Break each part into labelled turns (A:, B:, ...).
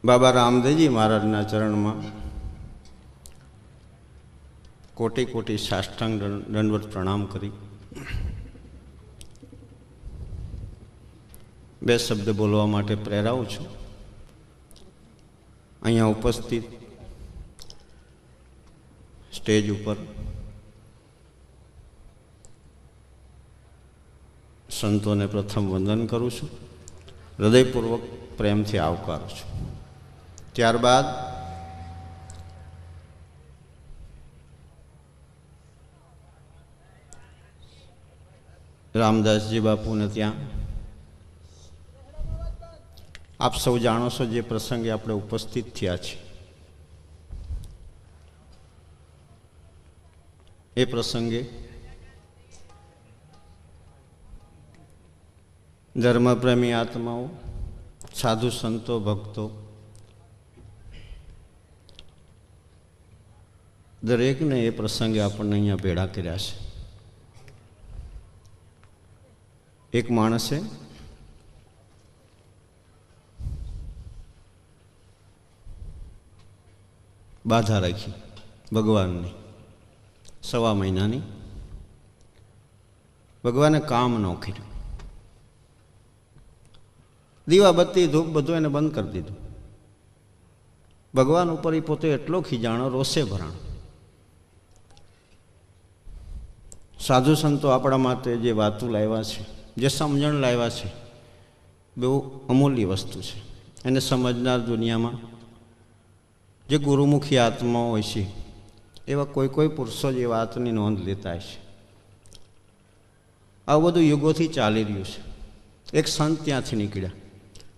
A: बाबा रामदेवजी महाराजना चरण में कोटि कोटि साष्टांग दंडवत प्रणाम करी बे शब्द बोलवा माटे प्रेराऊं छुं। अहींया उपस्थित स्टेज पर संतों ने प्रथम वंदन करूँ छूं, हृदयपूर्वक प्रेम थी आवकारूं छूं। त्यारबाद रामदासजी बापू ने त्या आप सौ जाणो छो जे प्रसंगे आपणे उपस्थित थया छे ए प्रसंगे धर्मप्रेमी आत्माओं, साधु संतो, भक्तों दरेक ने ए प्रसंगे आपने अहींया भेड़ा कर्या छे। एक माणसे बाधा राखी भगवाननी 1.25 महीनानी। भगवाने काम न कर्युं, दीवा बत्ती धूप बधुं एने बंद कर दीधुं। भगवान उपर पोते एटलो खीजाणो, रोषे भराणो। साधु संतो आपणा माटे जे वातुं लाव्या छे, जे समजण लाव्या छे, बहु अमूल्य वस्तु छे। एने समझनार दुनिया में जे गुरुमुखी आत्माओं होय छे एवा कोई कोई पुरुषो जे वातनी नोंध लेता हशे। आ बधुं युगोथी चाली रह्युं छे। एक संत त्यांथी निकळ्या,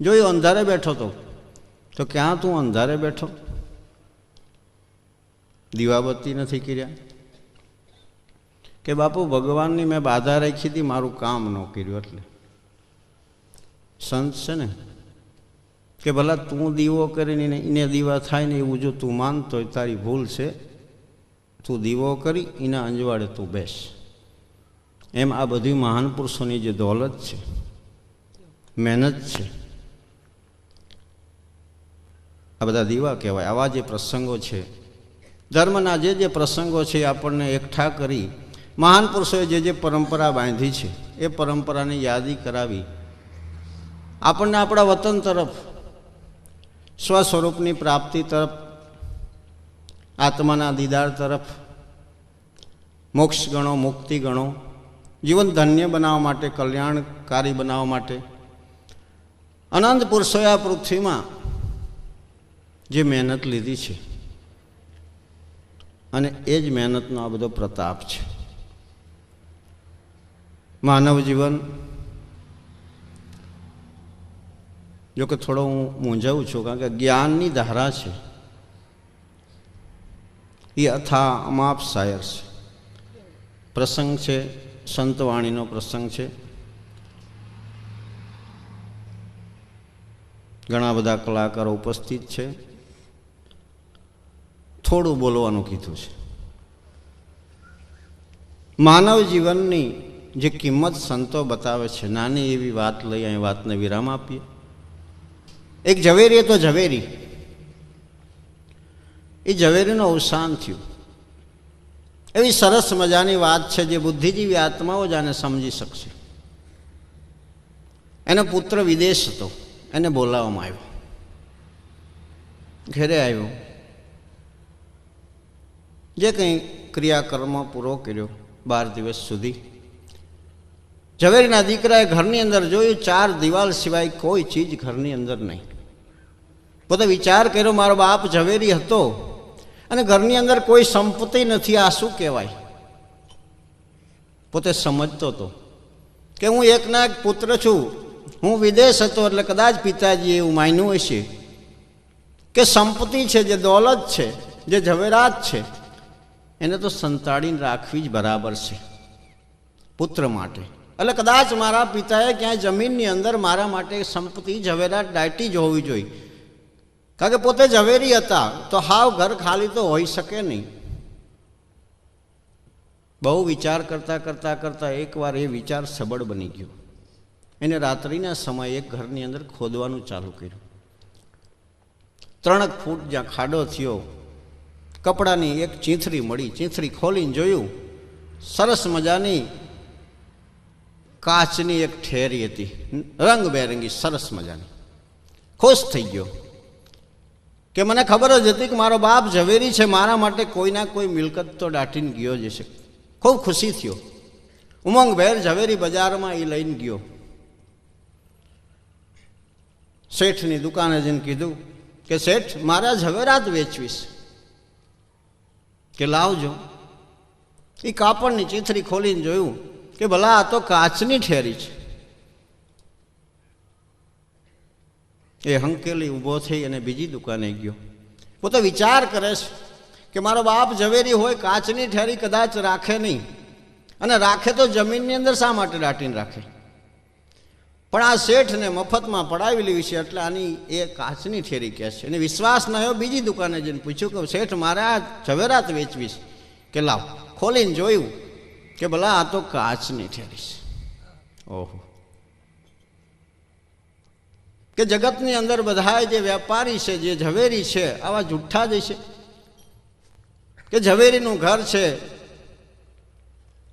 A: जो ए अंधारे बैठो तो क्या तू अंधारे बैठो, दीवाबत्ती नहीं कर्या के बापू भगवान मैं बाधा राखी थी, मारू काम न कर्युं। एटले संत छे ने के भला तू दीवो करीने इने दीवा थाय ने एवुं जो तू मानतो तारी भूल छे। तू दीवो करी इना अंजवाड़े तू बेस। एम आ बधी महान पुरुषोनी जे दौलत छे, मेहनत छे, आ बधा दीवा कहेवाय। आवा जे प्रसंगो छे, धर्मना जे प्रसंगो छे, आपणे एकठा करी महान पुरुषोए जे परंपरा बांधी छे ए परंपरानी यादी करावी आपणे आपणा वतन तरफ, स्वस्वरूपनी प्राप्ति तरफ, आत्माना दीदार तरफ, मोक्ष गणो, मुक्ति गणो, जीवन धन्य बनावा माटे, कल्याणकारी बनावा माटे अनंत पुरुषोए आ पृथ्वी में जे मेहनत लीधी छे अने एज मेहनतनो आ बधो प्रताप छे। मानव जीवन जो कि थोड़ो हूँ मूंझाऊँ छूँ, कारण के ज्ञाननी धारा है ये अथा अमाप शायर है। प्रसंग है, संतवाणीनो प्रसंग है। घणा बधा कलाकारो उपस्थित है। थोड़ू बोलवानुं कीधुं छे। मानव जीवननी जे किंमत संतो बतावे छे, नानी एवी वात लई अहीं वातने विराम आपीए। एक झवेरी तो झवेरी, ए झवेरीनो अवसान थयुं। एवी सरस मजानी वात छे जे बुद्धिजीवी आत्माओ जाने समजी शकशे। एनो पुत्र विदेश हतो, एने बोलाववामां आव्यो। घरे आव्यो, जे कई क्रियाकर्म पूरो कर्यो 12 दिवस सुधी। झवेरीना दीकराए घरनी अंदर जोयुं, 4 दीवाल सिवाय कोई चीज घरनी अंदर नहीं। पोते विचार कर्यो, मारो बाप झवेरी हतो अने घरनी अंदर कोई संपत्ति नथी, आ शुं कहेवाय। पोते समजतो तो कि हूँ एकना एक पुत्र छूं, हूँ विदेश हतो एटले कदाच पिताजीए एवुं मान्युं हशे कि संपत्ति छे, जे दौलत छे, जे झवेरात छे एने तो संताड़ीने राखवी ज बराबर छे पुत्र माटे। એટલે કદાચ મારા પિતાએ ક્યાંય જમીનની અંદર મારા માટે સંપત્તિ ઝવેરાત દાટી જ હોવી જોઈએ, કારણ કે પોતે ઝવેરી હતા તો હાવ ઘર ખાલી તો હોઈ શકે નહીં। बहु विचार करता करता करता एक बार ये विचार सबड़ बनी गयो। एने रात्रिना समय एक घरनी अंदर खोदवानुं चालू कर्युं 3 ફૂટ જ્યાં ખાડો થયો, કપડાની એક ચીંથરી મળી. ચીંથરી ખોલીને જોયું, સરસ મજાની કાચની એક ઠેરી હતી, રંગબેરંગી સરસ મજાની. ખુશ થઈ ગયો કે મને ખબર જ હતી કે મારો બાપ ઝવેરી છે, મારા માટે કોઈના કોઈ મિલકત તો દાટીને ગયો જ છે. ખૂબ ખુશી થયો. ઉમંગભેર ઝવેરી બજારમાં એ લઈને ગયો. શેઠની દુકાને જઈને કીધું કે શેઠ, મારા ઝવેરાત વેચવીશ. કે લાવજો. એ કાપડની ચીથરી ખોલીને જોયું કે ભલા આ તો કાચની ઠેરી છે. એ હંકેલી ઊભો થઈ અને બીજી દુકાને ગયો. પોતે વિચાર કરે છે કે મારો બાપ ઝવેરી હોય, કાચની ઠેરી કદાચ રાખે નહીં, અને રાખે તો જમીનની અંદર શા માટે દાટીને રાખે? પણ આ શેઠને મફતમાં પડાવી લેવી છે એટલે આની એ કાચની ઠેરી કહે છે. એને વિશ્વાસ ન આવ્યો, બીજી દુકાને જઈને પૂછ્યું કે શેઠ, મારે આ ઝવેરાત વેચવીશ. કે લાવ. ખોલીને જોયું કે ભલા આ તો કાચની ઠેરી છે. ઓહો! કે જગતની અંદર બધા જે વેપારી છે, જે ઝવેરી છે, આવા જુઠ્ઠા જ છે. કે ઝવેરીનું ઘર છે,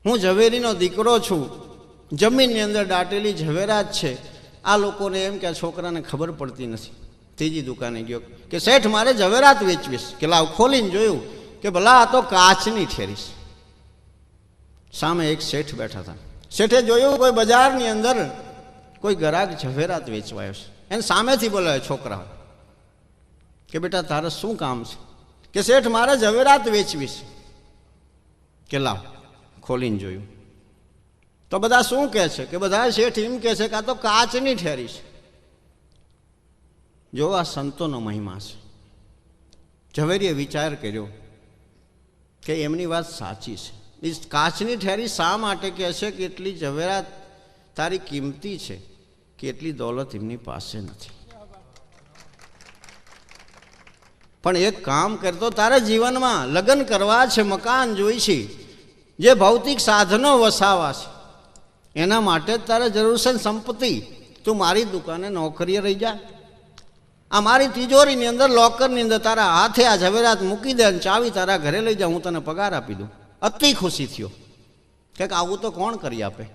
A: હું ઝવેરીનો દીકરો છું, જમીનની અંદર દાટેલી ઝવેરાત છે. આ લોકોને એમ કે આ છોકરાને ખબર પડતી નથી. ત્રીજી દુકાને ગયો કે શેઠ, મારે ઝવેરાત વેચવીશ. કે લાવ. ખોલીને જોયું કે ભલા આ તો કાચની ઠેરી છે. સામે એક શેઠ બેઠા હતા. શેઠે જોયું કોઈ બજારની અંદર કોઈ ગ્રાહક ઝવેરાત વેચવા આવ્યો છે. એને સામેથી બોલાવે છોકરા કે બેટા તારે શું કામ છે? કે શેઠ, મારે ઝવેરાત વેચવીશ. કે લાવ. ખોલીને જોયું તો બધા શું કહે છે? કે બધા શેઠ એમ કહે છે કે આ તો કાચની ઠેરી છે. જો આ સંતોનો મહિમા છે. ઝવેરીએ વિચાર કર્યો કે એમની વાત સાચી છે. એ કાચની ઠેરી શા માટે કહે છે કે એટલી ઝવેરાત તારી કિંમતી છે કે એટલી દોલત એમની પાસે નથી. પણ એક કામ કરતો, તારે જીવનમાં લગ્ન કરવા છે, મકાન જોઈ છે, જે ભૌતિક સાધનો વસાવા છે, એના માટે જ તારે જરૂર છે સંપત્તિ. તું મારી દુકાને નોકરીએ રહી જા. આ મારી તિજોરીની અંદર, લોકરની અંદર તારા હાથે આ ઝવેરાત મૂકી દે અને ચાવી તારા ઘરે લઈ જા, હું તને પગાર આપી દઉં. અતિ ખુશી થયો કે આવું તો કોણ કરી આપે?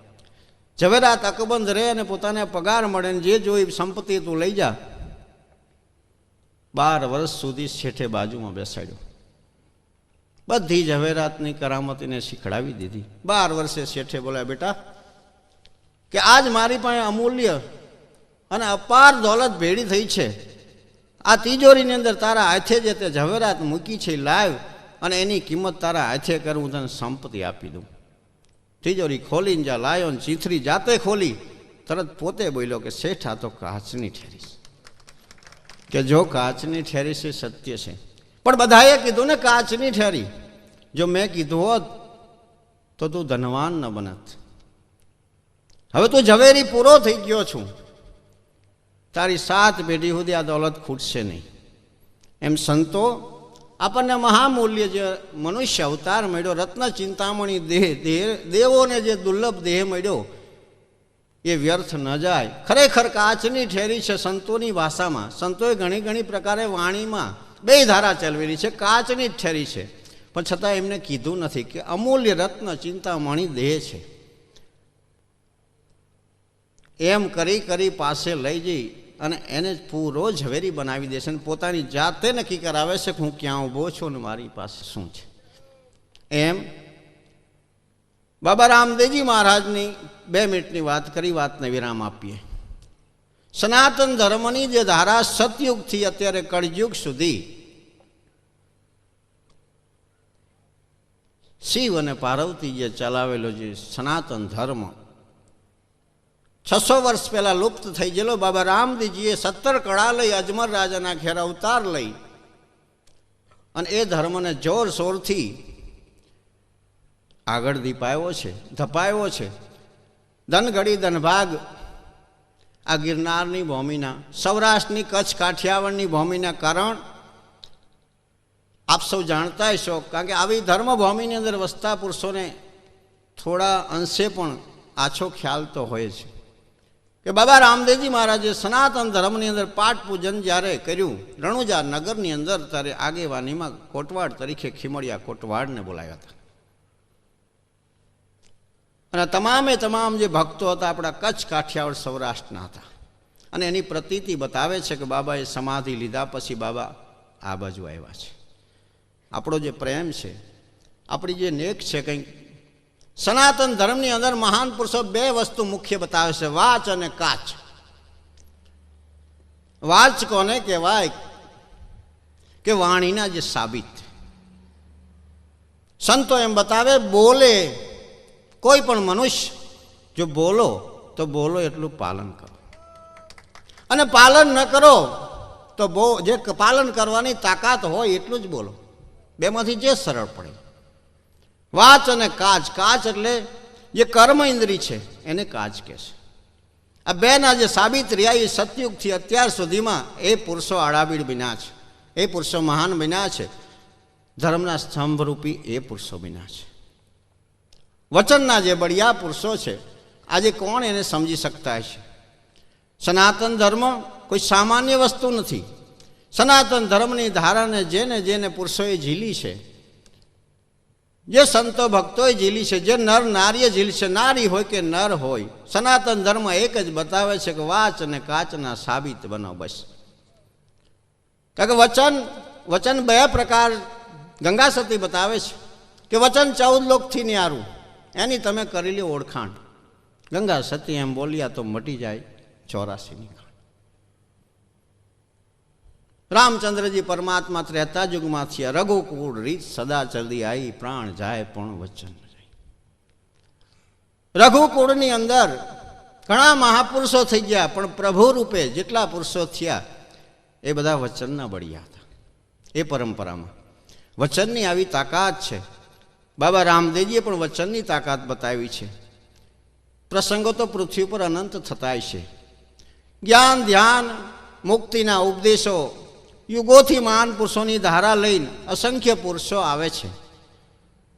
A: ઝવેરાત અકબંધ રહે અને પોતાને પગાર મળે ને જે જોઈ સંપત્તિ તું લઈ જા. 12 વર્ષ સુધી શેઠે બાજુમાં બેસાડ્યો. બધી ઝવેરાતની કરામત એને શીખડાવી દીધી. 12 વર્ષે શેઠે બોલ્યા, બેટા, કે આજ મારી પાસે અમૂલ્ય અને અપાર દોલત ભેળી થઈ છે. આ તિજોરીની અંદર તારા હાથે જે તે ઝવેરાત મૂકી છે લાવ, અને એની કિંમત તારા હાથે કરું, હું તને સંપત્તિ આપી દઉં. તિજોરી ખોલીને જા લાયો ને ચીથરી જાતે ખોલી. તરત પોતે બોલ્યો કે શેઠ, આ તો કાચની ઠેરી છે. કે જો કાચની ઠેરી છે, સત્ય છે. પણ બધાએ કીધું ને કાચની ઠેરી. જો મેં કીધું હોત તો તું ધનવાન ન બનત. હવે તું ઝવેરી પૂરો થઈ ગયો છું. તારી 7 પેઢી સુધી આ દોલત ખૂટશે નહીં. એમ સંતો આપણને મહામૂલ્ય જે મનુષ્ય અવતાર મળ્યો, રત્ન ચિંતામણી દેવોને જે દુર્લભ દેહ મળ્યો, એ વ્યર્થ ન જાય. ખરેખર કાચની ઠેરી છે. સંતોની ભાષામાં સંતોએ ઘણી પ્રકારે વાણીમાં 2 ધારા ચલાવેલી છે. કાચની જ ઠેરી છે, પણ છતાં એમને કીધું નથી કે અમૂલ્ય રત્ન ચિંતામણી દેહ છે. એમ કરી પાસે લઈ જઈ અને એને પૂરો ઝવેરી બનાવી દેશે અને પોતાની જાતે નક્કી કરાવે છે કે હું ક્યાં ઊભો છું ને મારી પાસે શું છે. એમ બાબા રામદેવજી મહારાજની 2 મિનિટની વાત કરી, વાતને વિરામ આપીએ. સનાતન ધર્મની જે ધારા સતયુગથી અત્યારે કળયુગ સુધી શિવ અને પાર્વતી જે ચલાવેલો જે સનાતન ધર્મ 600 વર્ષ પહેલાં લુપ્ત થઈ ગયેલો, બાબા રામદેવજીએ 17 કળા લઈ અજમર રાજાના ઘેર અવતાર લઈ અને એ ધર્મને જોરશોરથી આગળ ધપાવ્યો છે. ધનગડી ધનભાગ આ ગિરનારની ભૂમિના, સૌરાષ્ટ્રની કચ્છ કાઠિયાવાડની ભૂમિના કારણ આપ સૌ જાણતા હશો, કારણ કે આવી ધર્મભૂમિની અંદર વસતા પુરુષોને થોડા અંશે પણ આછો ખ્યાલ તો હોય છે. કે બાબા રામદેવજી મહારાજે સનાતન ધર્મની અંદર પાઠ પૂજન જ્યારે કર્યું રણુજા નગરની અંદર, ત્યારે આગેવાનીમાં કોટવાડ તરીકે ખીમડિયા કોટવાડને બોલાવ્યા હતા. અને તમામ જે ભક્તો હતા આપણા કચ્છ, કાઠિયાવાડ, સૌરાષ્ટ્રના હતા. અને એની પ્રતીતિ બતાવે છે કે બાબાએ સમાધિ લીધા પછી બાબા આ બાજુ આવ્યા છે. આપણો જે પ્રેમ છે, આપણી જે નેક છે, કંઈક સનાતન ધર્મની અંદર મહાન પુરુષો બે વસ્તુ મુખ્ય બતાવે છે, વાચ અને કાચ. વાચ કોને કહેવાય કે વાણીના જે સાબિત. સંતો એમ બતાવે, બોલે કોઈ પણ મનુષ્ય જો બોલો તો બોલો એટલું પાલન કરો, અને પાલન ન કરો તો જે પાલન કરવાની તાકાત હોય એટલું જ બોલો. બેમાંથી જે સરળ પડે. વાચ અને કાચ. કાચ એટલે જે કર્મ ઇન્દ્રિય છે એને કાચ કહે છે. આ બેના જે સાબિત રહ્યા એ સતયુગથી અત્યાર સુધીમાં એ પુરુષો આડાબીડ બન્યા છે, એ પુરુષો મહાન બન્યા છે, ધર્મના સ્તંભરૂપી એ પુરુષો બન્યા છે. વચનના જે બળિયા પુરુષો છે આજે કોણ એને સમજી શકતા છે? સનાતન ધર્મ કોઈ સામાન્ય વસ્તુ નથી. સનાતન ધર્મની ધારાને જેને પુરુષોએ ઝીલી છે, જે સંતો ભક્તોએ ઝીલી છે, જે નર નારીએ ઝીલી છે, નારી હોય કે નર હોય, સનાતન ધર્મ એક જ બતાવે છે કે વાચ અને કાચના સાબિત બનો બસ. કારણ કે વચન બે પ્રકાર ગંગા સતી બતાવે છે કે વચન 14 લોકથી ન્યારું, એની તમે કરેલી ઓળખાણ. ગંગા સતી એમ બોલ્યા તો મટી જાય 84ની ખાણ. રામચંદ્રજી પરમાત્મા ત્રેતા યુગમાં થયા, રઘુકુળ રીત સદા ચલતી આવી, પ્રાણ જાય પણ વચન જાય. રઘુકુળની અંદર ઘણા મહાપુરુષો થઈ ગયા, પણ પ્રભુ રૂપે જેટલા પુરુષો થયા એ બધા વચનના બળિયા હતા. એ પરંપરામાં વચનની આવી તાકાત છે. બાબા રામદેવજીએ પણ વચનની તાકાત બતાવી છે. પ્રસંગો તો પૃથ્વી પર અનંત થતા છે. જ્ઞાન, ધ્યાન, મુક્તિના ઉપદેશો યુગોથી મહાન પુરુષોની ધારા લઈને અસંખ્ય પુરુષો આવે છે.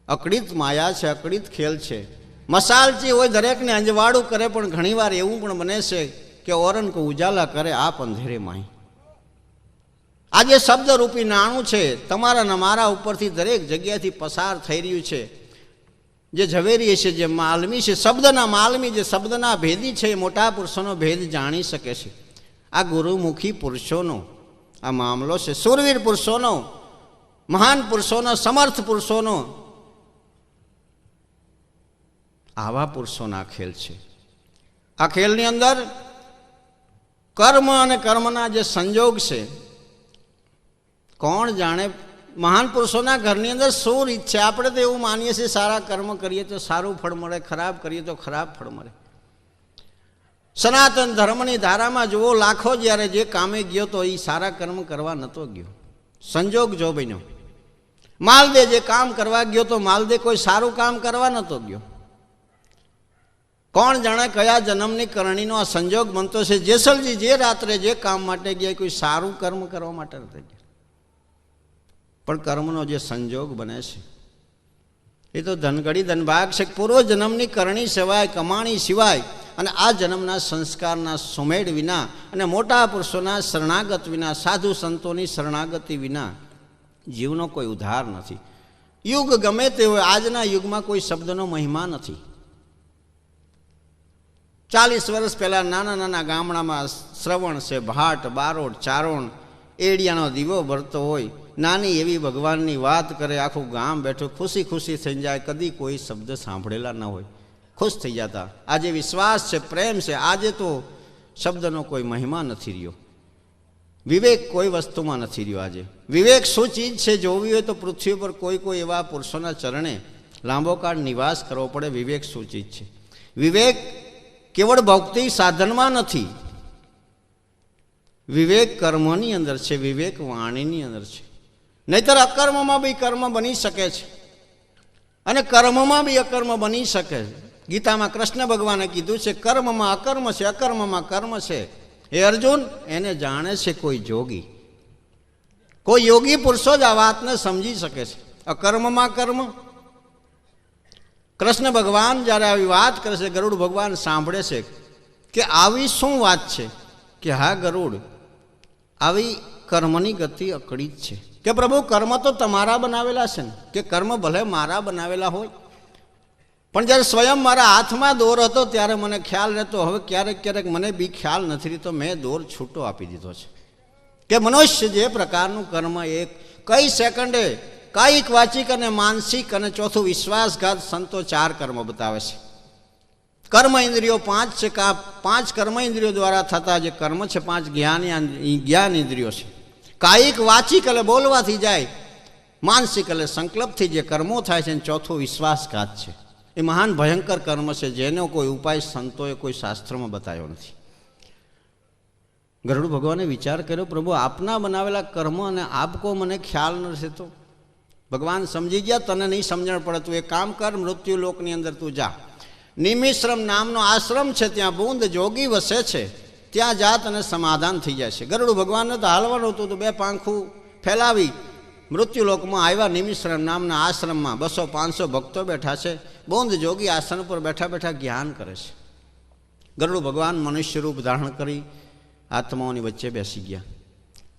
A: અકળિત માયા છે, અકળિત ખેલ છે. મસાલચી હોય દરેકને અંજવાળું કરે, પણ ઘણીવાર એવું પણ બને છે કે ઓરન કો ઉજાલા કરે આપ અંધેરે માય. આ જે શબ્દરૂપી નાણું છે તમારા ને મારા ઉપરથી દરેક જગ્યાથી પસાર થઈ રહ્યું છે. જે ઝવેરી છે, જે માલમી છે, શબ્દના માલમી, જે શબ્દના ભેદી છે, એ મોટા પુરુષોનો ભેદ જાણી શકે છે. આ ગુરુમુખી પુરુષોનો આ મામલો છે. સુરવીર પુરુષોનો, મહાન પુરુષોનો, સમર્થ પુરુષોનો આવા પુરુષોના ખેલ છે. આ ખેલની અંદર કર્મ અને કર્મના જે સંજોગ છે, કોણ જાણે મહાન પુરુષોના ઘરની અંદર શું રીત છે. આપણે તો એવું માનીએ છીએ સારા કર્મ કરીએ તો સારું ફળ મળે, ખરાબ કરીએ તો ખરાબ ફળ મળે. સનાતન ધર્મની ધારામાં જુઓ, લાખો જ્યારે જે કામે ગયો તો એ સારા કર્મ કરવા નહોતો ગયો, સંજોગ જો બન્યો. માલદે જે કામ કરવા ગયો તો માલદે કોઈ સારું કામ કરવા નહોતો ગયો. કોણ જાણે કયા જન્મની કરણીનો આ સંજોગ બનતો છે. જેસલજી જે રાત્રે જે કામ માટે ગયા કોઈ સારું કર્મ કરવા માટે નથી ગયા, પણ કર્મનો જે સંજોગ બને છે એ તો ધનગડી ધનભાગ છે. પૂર્વ જન્મની કરણી સિવાય, કમાણી સિવાય અને આ જન્મના સંસ્કારના સુમેળ વિના અને મોટા પુરુષોના શરણાગત વિના, સાધુ સંતોની શરણાગતિ વિના જીવનો કોઈ ઉદ્ધાર નથી. યુગ ગમે તે હોય, આજના યુગમાં કોઈ શબ્દનો મહિમા નથી. 40 વર્ષ પહેલાં નાના નાના ગામડામાં શ્રવણ છે, ભાટ, બારોટ, ચારોણ, એડિયાનો દીવો ભરતો હોય, નાની એવી ભગવાનની વાત કરે, આખું ગામ બેઠું ખુશી ખુશી થઈ જાય. કદી કોઈ શબ્દ સાંભળેલા ન હોય, ખુશ થઈ જતા. આજે વિશ્વાસ છે, પ્રેમ છે. આજે તો શબ્દનો કોઈ મહિમા નથી રહ્યો, વિવેક કોઈ વસ્તુમાં નથી રહ્યો. આજે વિવેક શું ચીજ છે જોવી હોય તો પૃથ્વી પર કોઈ એવા પુરુષોના ચરણે લાંબો કાળ નિવાસ કરવો પડે. વિવેક શું ચીજ છે? વિવેક કેવળ ભૌતિક સાધનમાં નથી, વિવેક કર્મની અંદર છે, વિવેક વાણીની અંદર છે. નહીતર અકર્મમાં બી કર્મ બની શકે છે અને કર્મમાં બી અકર્મ બની શકે છે. ગીતામાં કૃષ્ણ ભગવાને કીધું છે, કર્મમાં અકર્મ છે, અકર્મમાં કર્મ છે. હે અર્જુન, એને જાણે છે કોઈ જોગી. કોઈ યોગી પુરુષો જ આ વાતને સમજી શકે છે. અકર્મમાં કર્મ. કૃષ્ણ ભગવાન જ્યારે આવી વાત કરે છે, ગરુડ ભગવાન સાંભળે છે કે આવી શું વાત છે કે હા ગરુડ, આવી કર્મની ગતિ અકડી જ છે કે પ્રભુ કર્મ તો તમારા બનાવેલા છે ને, કે કર્મ ભલે મારા બનાવેલા હોય, પણ જ્યારે સ્વયં મારા હાથમાં દોર હતો ત્યારે મને ખ્યાલ રહેતો, હવે ક્યારેક ક્યારેક મને બી ખ્યાલ નથી રહેતો, મેં દોર છૂટો આપી દીધો છે. કે મનુષ્ય જે પ્રકારનું કર્મ એક કઈ સેકન્ડે કાયિક, વાચિક અને માનસિક, અને ચોથું વિશ્વાસઘાત, સંતો 4 કર્મ બતાવે છે. કર્મ ઇન્દ્રિયો 5 છે, 5 કર્મ ઇન્દ્રિયો દ્વારા થતા જે કર્મ છે, 5 જ્ઞાન ઇન્દ્રિયો છે. કાયિક, વાચિક એટલે બોલવાથી જાય, માનસિક એટલે સંકલ્પથી જે કર્મો થાય છે, અને ચોથું વિશ્વાસઘાત છે. એ મહાન ભયંકર કર્મ છે, જેનો કોઈ ઉપાય સંતોએ કોઈ શાસ્ત્રમાં બતાવ્યો નથી. ગરુડ ભગવાને વિચાર કર્યો, પ્રભુ આપના બનાવેલા કર્મ અને આપ કો મને ખ્યાલ નથી. તો ભગવાન સમજી ગયા, તને નહીં સમજણ પડે, તું એક કામ કર, મૃત્યુ લોકની અંદર તું જા. નિમિશ્રમ નામનો આશ્રમ છે, ત્યાં બુંદ જોગી વસે છે, ત્યાં જાત અને સમાધાન થઈ જાય છે. ગરુડ ભગવાનને તો હાલવાનું હતું, તો 2 પાંખું ફેલાવી મૃત્યુલોકમાં આવ્યા. નિમિશ્રમ નામના આશ્રમમાં 200-500 ભક્તો બેઠા છે. બુંદ જોગી આસન પર બેઠા બેઠા જ્ઞાન કરે છે. ગરુડ ભગવાન મનુષ્ય રૂપ ધારણ કરી આત્માઓની વચ્ચે બેસી ગયા.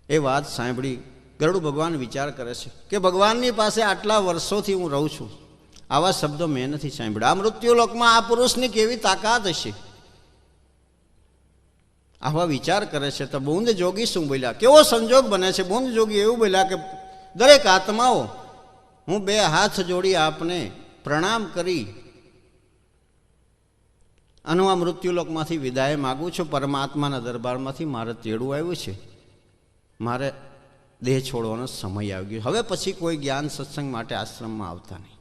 A: એ વાત સાંભળી ગરુડ ભગવાન વિચાર કરે છે કે ભગવાનની પાસે આટલા વર્ષોથી હું રહું છું, આવા શબ્દો મેં નથી સાંભળ્યા. આ મૃત્યુલોકમાં આ પુરુષની કેવી તાકાત હશે, આવા વિચાર કરે છે. તો બુંદ જોગી શું બોલ્યા, કેવો સંજોગ બને છે. બુંદ જોગી એવું બોલ્યા કે દરેક આત્માઓ, હું 2 હાથ જોડી આપને પ્રણામ કરી અને આ મૃત્યુલોકમાંથી વિદાય માગું છું. પરમાત્માના દરબારમાંથી મારે તેડું આવ્યું છે, મારે દેહ છોડવાનો સમય આવી ગયો. હવે પછી કોઈ જ્ઞાન સત્સંગ માટે આશ્રમમાં આવતા નહીં.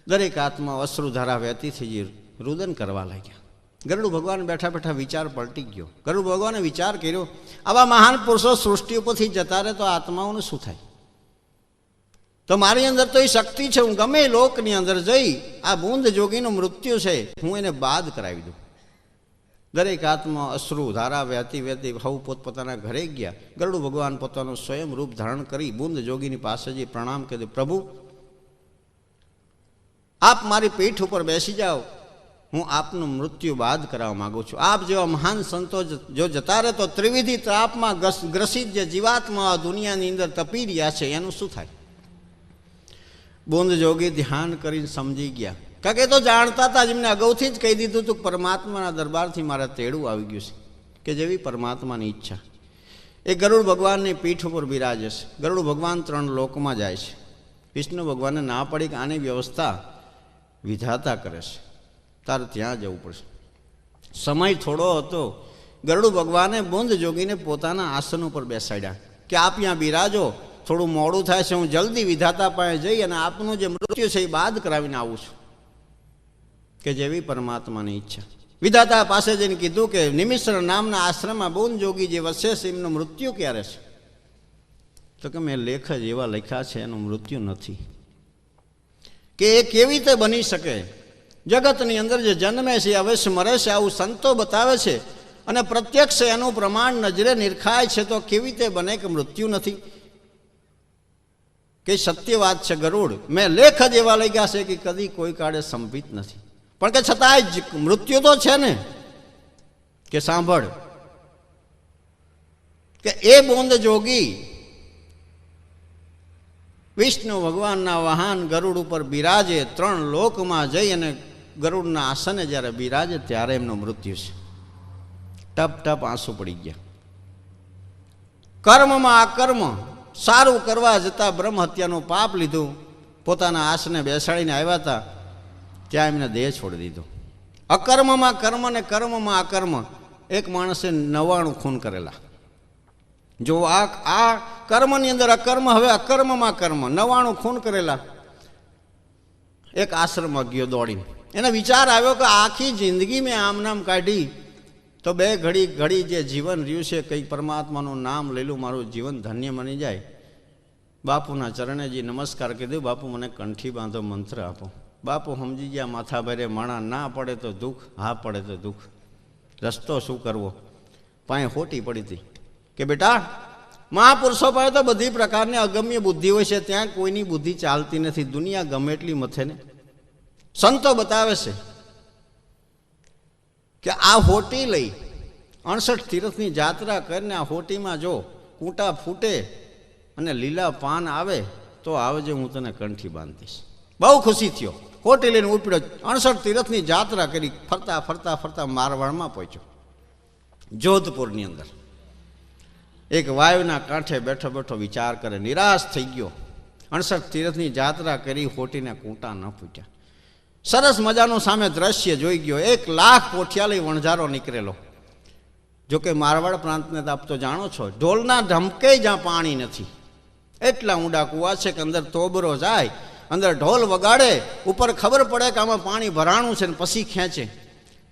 A: દરેક આત્મા અશ્રુધારા વહેતી થઈ રુદન કરવા લાગ્યા. ગરુડ ભગવાન બેઠા બેઠા વિચાર પલટી ગયો. ગરુડ ભગવાને વિચાર કર્યો, આવા મહાન પુરુષો સૃષ્ટિ ઉપરથી જતા રહે તો આત્માઓનું શું થાય? તો મારી અંદર તો એ શક્તિ છે, હું ગમે લોકની અંદર જઈ આ બુંદ જોગીનું મૃત્યુ છે, હું એને બાદ કરાવી દઉં. દરેક આત્મા અશ્રુ ધારા વહેતી વહેતી હવ પોતપોતાના ઘરે ગયા. ગરુડ ભગવાન પોતાનું સ્વયં રૂપ ધારણ કરી બુંદ જોગીની પાસે જઈ પ્રણામ કરી, પ્રભુ આપ મારી પીઠ ઉપર બેસી જાઓ, હું આપનું મૃત્યુ બાદ કરાવવા માગું છું. આપ જેવા મહાન સંતો જો જતા રહે તો ત્રિવિધિ તાપમાં ગ્રસિત જે જીવાત્મા દુનિયાની અંદર તપી રહ્યા છે, એનું શું થાય? બુંદ જોગી ધ્યાન કરીને સમજી ગયા, કારણ કે તો જાણતા હતા, જેમને અગાઉથી જ કહી દીધું હતું, પરમાત્માના દરબારથી મારા તેડું આવી ગયું છે, કે જેવી પરમાત્માની ઈચ્છા. એ ગરુડ ભગવાનની પીઠ ઉપર બિરાજે છે. ગરુડ ભગવાન 3 લોકમાં જાય છે. વિષ્ણુ ભગવાનને ના પડી કે આની વ્યવસ્થા વિધાતા કરે છે, તારે ત્યાં જવું પડશે. સમય થોડો હતો. ગરુડ ભગવાને બુંદ જોગીને પોતાના આસન ઉપર બેસાડ્યા કે આપ ત્યાં બિરાજો, થોડું મોડું થાય છે, હું જલ્દી વિધાતા પાસે જઈ અને આપનું જે મૃત્યુ છે એ બાદ કરાવીને આવું છું, કે જેવી પરમાત્માની ઈચ્છા. વિધાતા પાસે જઈને કીધું કે નિમિશ્ર નામના આશ્રમમાં બુંદ જોગી જે વસે છે, એમનું મૃત્યુ ક્યારે છે? તો કે મેં લેખ જ એવા લખ્યા છે, એનું મૃત્યુ નથી. કે એ કેવી રીતે બની શકે? જગતની અંદર જે જન્મે છે અવશ્ય મરે છે, આવું સંતો બતાવે છે, અને પ્રત્યક્ષ એનું પ્રમાણ નજરે નિરખાય છે. તો કેવી રીતે બને કે મૃત્યુ નથી? કે સત્ય વાત છે ગરુડ, મેં લેખ જ એવા લઈ ગયા છે કે કદી કોઈ કાળે સંભિત નથી, પણ કે છતાંય મૃત્યુ તો છે ને. કે સાંભળ, કે એ બુંદ જોગી વિષ્ણુ ભગવાનના વાહન ગરુડ ઉપર બિરાજે, 3 લોકમાં જઈ અને ગરુડના આસને જ્યારે બિરાજે ત્યારે એમનું મૃત્યુ છે. ટપ ટપ આંસુ પડી ગયા. કર્મમાં અકર્મ, સારું કરવા જતાં બ્રહ્મ હત્યાનું પાપ લીધું, પોતાના આસને બેસાડીને આવ્યા હતા, ત્યાં એમને દેહ છોડી દીધો. અકર્મમાં કર્મ ને કર્મમાં અકર્મ. એક માણસે 99 ખૂન કરેલા. જો આ કર્મની અંદર અકર્મ, હવે અકર્મમાં કર્મ, 99 ખૂન કરેલા. એક આશ્રમમાં ગયો દોડીને, એને વિચાર આવ્યો કે આખી જિંદગી મેં આમ નામ કાઢી, તો 2 ઘડી જે જીવન રહ્યું છે, કંઈક પરમાત્માનું નામ લેલું, મારું જીવન ધન્ય બની જાય. બાપુના ચરણે જે નમસ્કાર કીધું, બાપુ મને કંઠી બાંધો, મંત્ર આપો. બાપુ સમજી ગયા, માથા ભારે માણા, ના પડે તો દુઃખ, હા પડે તો દુઃખ, રસ્તો શું કરવો? પાસે ખોટી પડી હતી કે બેટા, મહાપુરુષો પાસે તો બધી પ્રકારની અગમ્ય બુદ્ધિ હોય છે, ત્યાં કોઈની બુદ્ધિ ચાલતી નથી. દુનિયા ગમે એટલી મથે ને, સંતો બતાવે છે કે આ હોટી લઈ 68 તીર્થની જાત્રા કરીને આ હોટીમાં જો કૂંટા ફૂટે અને લીલા પાન આવે તો આવજે, હું તને કંઠી બાંધીશ. બહુ ખુશી થયો. હોટી લઈને ઉપડ્યો, 68 તીર્થની જાત્રા કરી, ફરતા ફરતા ફરતા મારવાડમાં પહોંચ્યો. જોધપુરની અંદર એક વાયુના કાંઠે બેઠો બેઠો વિચાર કરે, નિરાશ થઈ ગયો. 68 તીર્થની જાત્રા કરી, હોટીને કૂંટા ન ફૂટ્યા. સરસ મજાનું સામે દ્રશ્ય જોઈ ગયો. 1,00,000 પોઠિયા લઈ વણઝારો નીકળેલો. જોકે મારવાડ પ્રાંતને આપ તો જાણો છો, ઢોલના ઢમકે જ્યાં પાણી નથી, એટલા ઊંડા કૂવા છે કે અંદર તોબરો જાય, અંદર ઢોલ વગાડે, ઉપર ખબર પડે કે આમાં પાણી ભરાણું છે ને પછી ખેંચે.